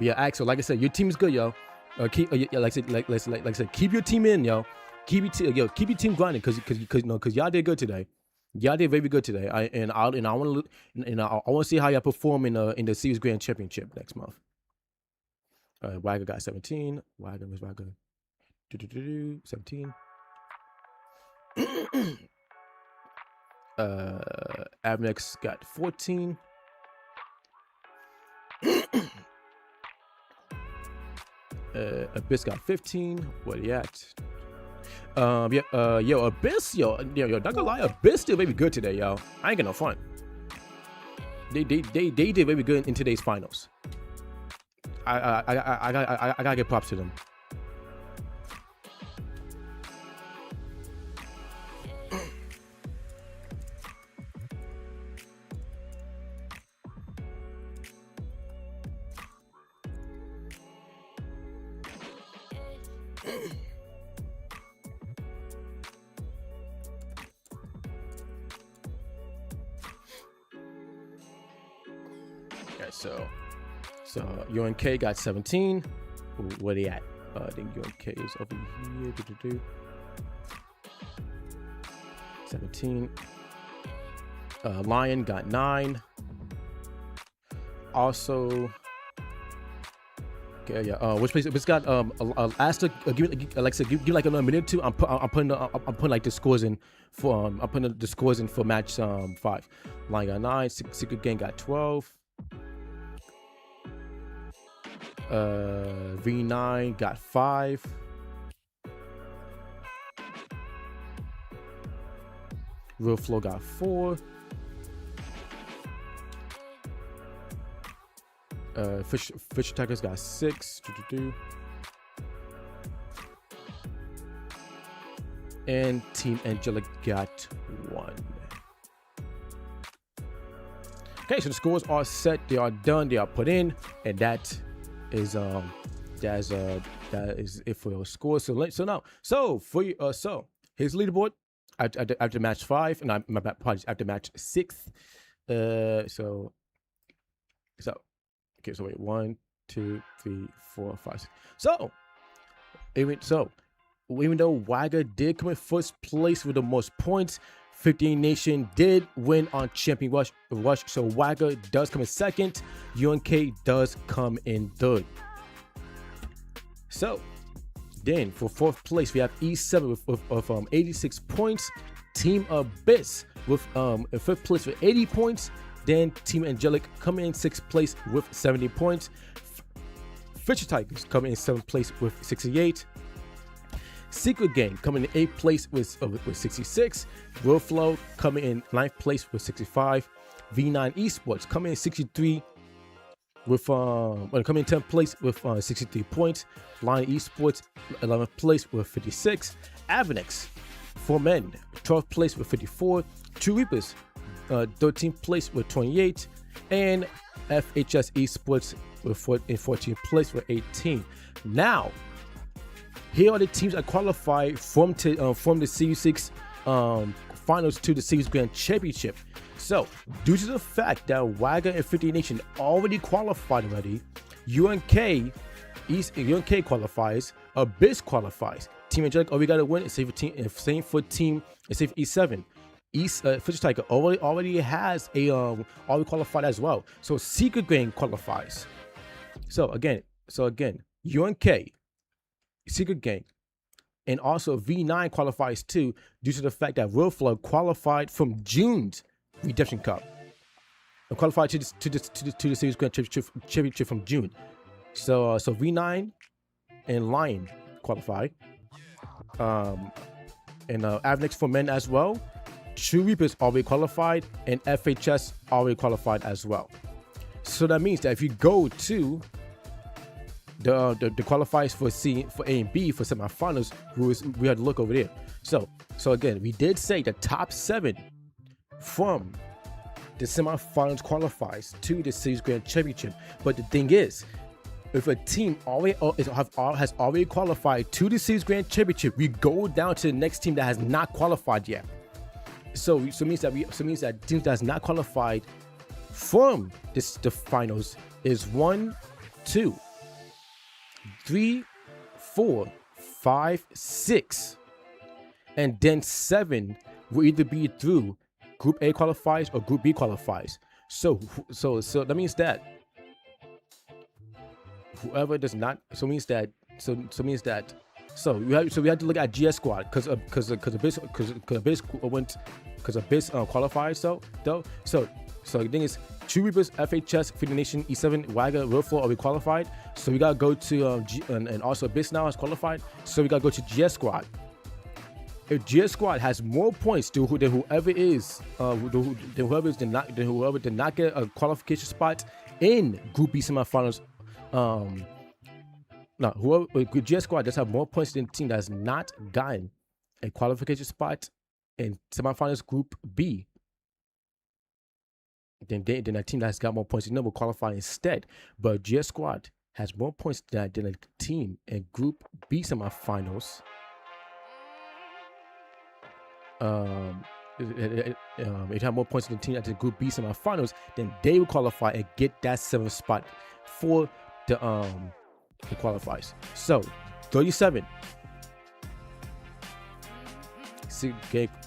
Yeah, Axel. Like I said, your team is good, yo. Keep like I said, keep your team in, yo. Keep your team grinding, cause y'all did good today. Y'all did very good today. I want to see how y'all perform in the Series Grand Championship next month. Wagger got 17. Wagger was Wagger. 17. Avnex got 14. Abyss got 15. What are you at? Yo, Abyss, yo, not gonna lie, Abyss did very good today, yo. I ain't got no fun. They did very good in today's finals. I gotta give props to them. Okay, so UNK got 17. Where they at? I think UNK is over here. 17. Lion got 9. Also, okay, yeah. Which place? It's got Asta. Give like another minute or two. I'm putting like the scores in for I'm putting the scores in for match 5. Lion got 9. Secret Gang got 12. V9 got 5. Real Flow got 4. Fish Attackers got 6. And Team Angelic got 1. Okay, so the scores are set. They are done. They are put in, and that is it for your scores. So for you, so here's the leaderboard after match 5, and my apologies, after match 6. Okay, so wait, 1, 2, 3, 4, 5, 6. So even though Wagger did come in first place with the most points, 15 Nation did win on Champion Rush. So Wagger does come in second. UNK does come in third. So then for fourth place, we have E7 with 86 points. Team Abyss with fifth place with 80 points. Then Team Angelic coming in sixth place with 70 points. Fisher Tigers coming in seventh place with 68. Secret Gang coming in 8th place with 66. Real Flow coming in 9th place with 65. V9 Esports coming in 63 with coming in 10th place with 63 points. Lion Esports 11th place with 56. Avenex for men, 12th place with 54. True Reapers, 13th place with 28. And FHS Esports in 14th place with 18. Now, here are the teams that qualified from the Series 6 finals to the Series Grand Championship. So, due to the fact that Wagga and 50 Nation already qualified already, UNK qualifies, Abyss qualifies. Team Angelic, we gotta win. Same for Team E7. Fisher Tiger already has a already qualified as well. So Secret Gang qualifies. So again, UNK, Secret Gang, and also V9 qualifies too, due to the fact that Real Flood qualified from June's Redemption Cup and qualified to the Series Grand Championship from June. So V9 and Lion qualify. And Avenex for men as well. True Reapers already qualified, and FHS already qualified as well. So that means that if you go to the qualifiers for A and B for semifinals, we had to look over there. So again, we did say the top 7 from the semifinals qualifies to the Series Grand Championship. But the thing is, if a team has already qualified to the Series Grand Championship, we go down to the next team that has not qualified yet. So means that teams that's not qualified from the finals is 1, 2, 3, 4, 5, 6, and then 7 will either be through Group A qualifies or Group B qualifies. So that means that whoever does not, we have to look at GS squad because Abyss qualified. So the thing is, True Reapers, FHS, 50 Nation, E7, Wagga, Real Flow are qualified. So we gotta go to and also Abyss now is qualified. So we gotta go to GS squad. If GS squad has more points than whoever did not get a qualification spot in Group B semifinals. Whoever GS squad does have more points than the team that has not gotten a qualification spot in semifinals Group B. Then that team that has got more points will qualify instead. But GS squad has more points than a team in Group B semifinals. It have more points than the team at the Group B semifinals, then they will qualify and get that 7th spot for the qualifiers. So 37.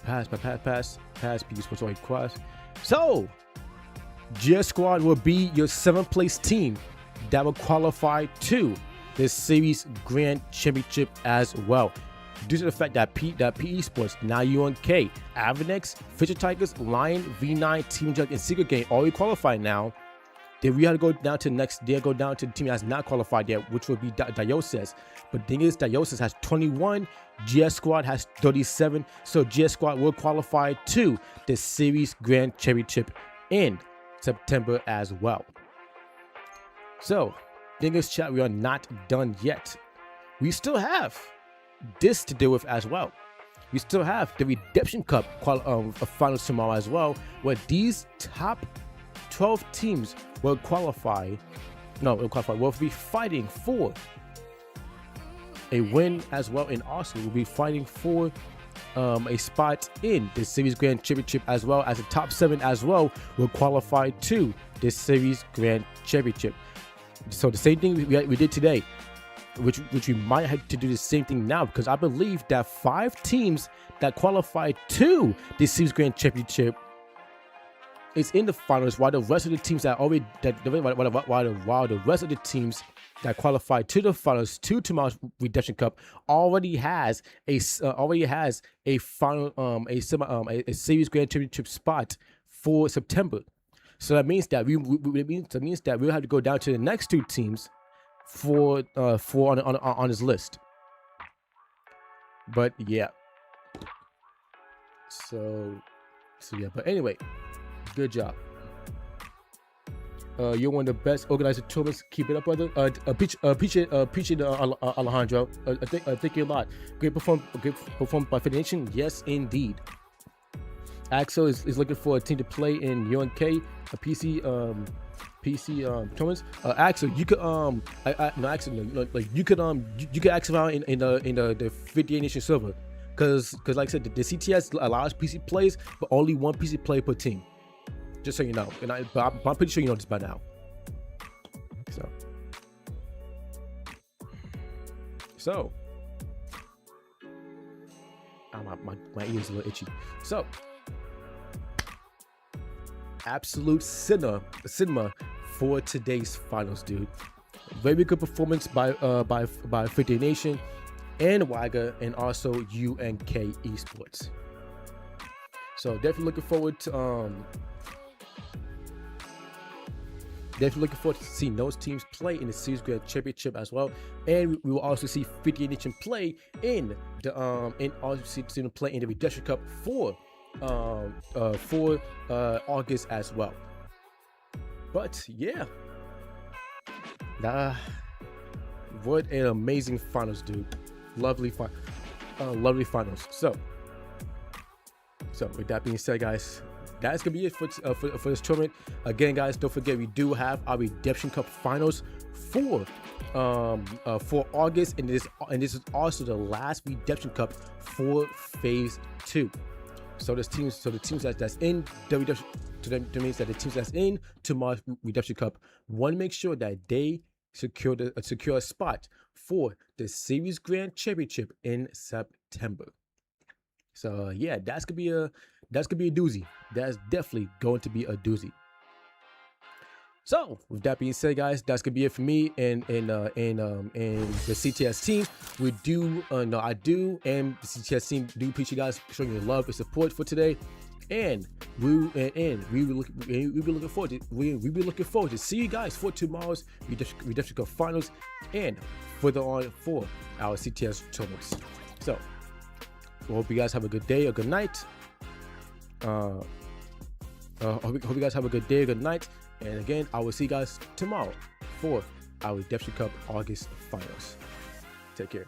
Pass, P Sports Only Quest. So GS squad will be your 7th place team that will qualify to the Series Grand Championship as well. Due to the fact that PE Sports, now UNK, Avenex, Fisher Tigers, Lion, V9, Team Jug, and Secret Game already qualified now. Then we had to go down to the team that has not qualified yet, which would be Dioses. But the thing is, Dioses has 21, GS Squad has 37, so GS Squad will qualify to the Series Grand Championship in September as well. So, thing is, chat, we are not done yet. We still have this to deal with as well. We still have the Redemption Cup finals tomorrow as well, where these top 12 teams will qualify. Will be fighting for a win as well, and also will be fighting for a spot in the Series Grand Championship, as well as the top 7 as well will qualify to the Series Grand Championship. So the same thing we did today, which we might have to do the same thing now, because I believe that 5 teams that qualified to the Series Grand Championship is in the finals, while the rest of the teams while the rest of the teams that qualified to the finals to tomorrow's Redemption Cup already has a final a Series Grand Championship spot for September. So that means that we'll have to go down to the next 2 teams for on his list. But yeah. So yeah. But anyway, good job. You're one of the best organized tournaments. Keep it up, brother. Appreciate Alejandro. Thank you a lot. Great performance by Fitty Nation. Yes, indeed. Axel is looking for a team to play in UNK, a PC tournaments. Axel, you could you could Axel out in the 58 Nation server, because like I said, the CTS allows PC players, but only one PC player per team. Just so you know, and I'm pretty sure you know this by now. So, my ears a little itchy. So, absolute cinema for today's finals, dude. Very good performance by 58 Nation and Wiga, and also UNK Esports. So definitely looking forward to seeing those teams play in the Series Grand Championship as well, and we will also see 58 Nation play in the play in the Redemption Cup for August as well. But yeah, what an amazing finals, dude. Lovely finals. So with that being said, guys, that's gonna be it for this tournament. Again, guys, don't forget we do have our Redemption Cup finals for August, and this is also the last Redemption Cup for Phase 2. So the teams that's in the Redemption, that means that the teams that's in tomorrow's Redemption Cup want to make sure that they secure a spot for the Series Grand Championship in September. So yeah, that's gonna be a doozy. That's definitely going to be a doozy. So with that being said, guys, that's gonna be it for me and the CTS team. We do I do, and the CTS team do appreciate you guys showing your love and support for today. And we be looking forward to see you guys for tomorrow's Redemption Cup finals and further on for our CTS tournaments. So I hope you guys have a good day or good night. Hope you guys have a good day or good night. And again, I will see you guys tomorrow for our Redemption Cup August finals. Take care.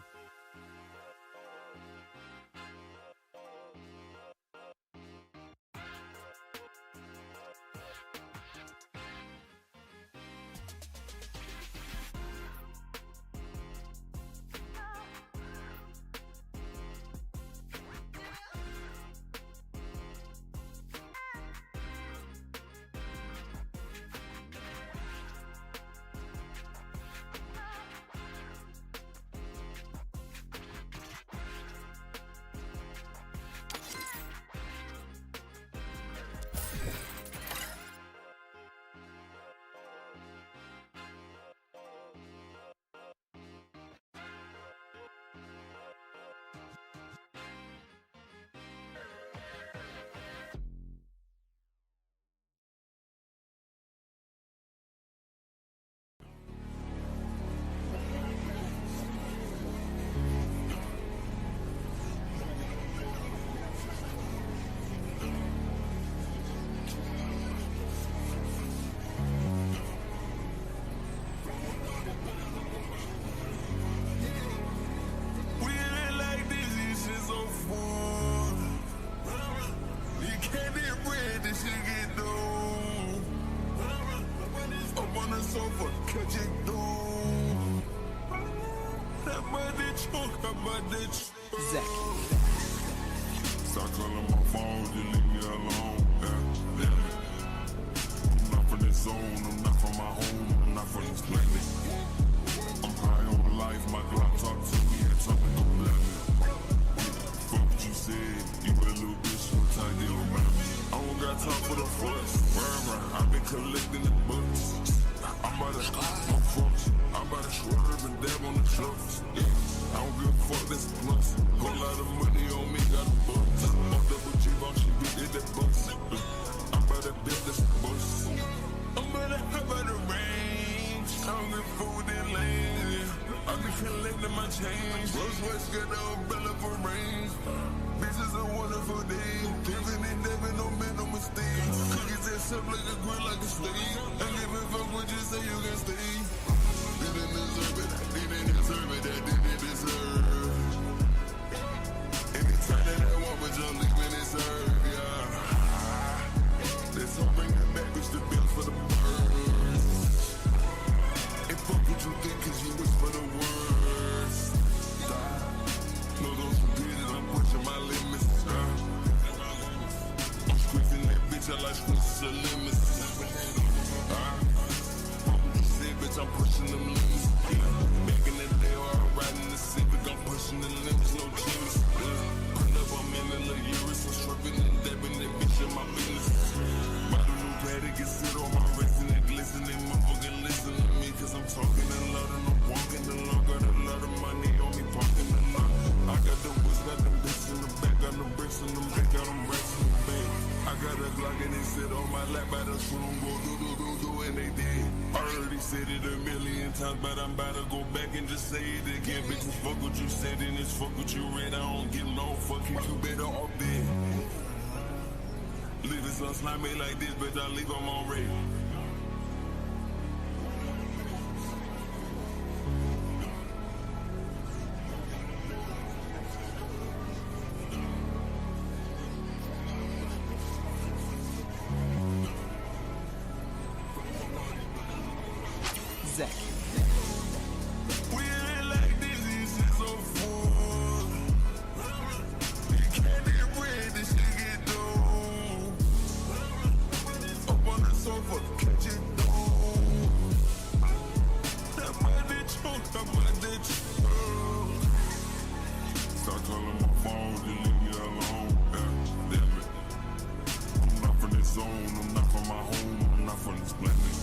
Zach. Stop calling my phone, just leave me alone. Yeah. I'm not from this zone, I'm not from my home, I'm not from this planet. I'm high on life, my Glock talk to me and tell me don't let me. Fuck what you said, you a little bitch, so tight, they don't matter. I don't got time for the fuss. I've been collecting the books. I'm about to my fucks. I'm about to swerve and dab on the trucks. Yeah. I don't give a fuck, that's a plus. Whole lot of money on me, got a bus. Fucked up with G-Ball, she beat it, that bus. I'm about to build this bus. I'm about to hop out the range. I don't give a fuck with that lane. I be collecting my change. Rose West got the umbrella for range. This is a wonderful day. Living and never, no man, no mistakes. Cookies that up like a grill, like a steak. I live in that didn't deserve. Anytime that I want, but you're leaving it serve, yeah. Let's all bring it back, bitch, the bills for the birds. And fuck what you think, cause you wish for the worst. No, don't forget it, I'm pushing my limits, I'm squeezing that bitch, I like squeezing the limits. Fuck what you said, bitch, I'm pushing them limits. Back in the day, I was riding the Civic, I'm pushing the limits, no limits. Put up, I'm in the little Urus, I'm stripping and dabbing that bitch in my business. Buy the new paddock, get sit on my wrist and it glistening, motherfucking listen to me, cause I'm talking a lot and I'm walking a lot, got a lot of money on me, parking a lot. I got the woods, got them bitches in the back, got them bricks in them back, got them racks in the bank. I got a Glock and they sit on my lap, by the room, go do, and they did. I already said it a million times, but I'm about to go back and just say it again. Bitches, fuck what you said and it's fuck what you read. I don't give no fuck, you better off dead. Leave this us not made like this, bitch, I leave them on red. Zach. We ain't like this, this is so full. You can't get rid, this shit get done. Up on the sofa, catch it down. That money choke, that money choke. Start calling my phone, just leave me alone. Damn it. I'm not from this zone, I'm not from my home, I'm not from this planet.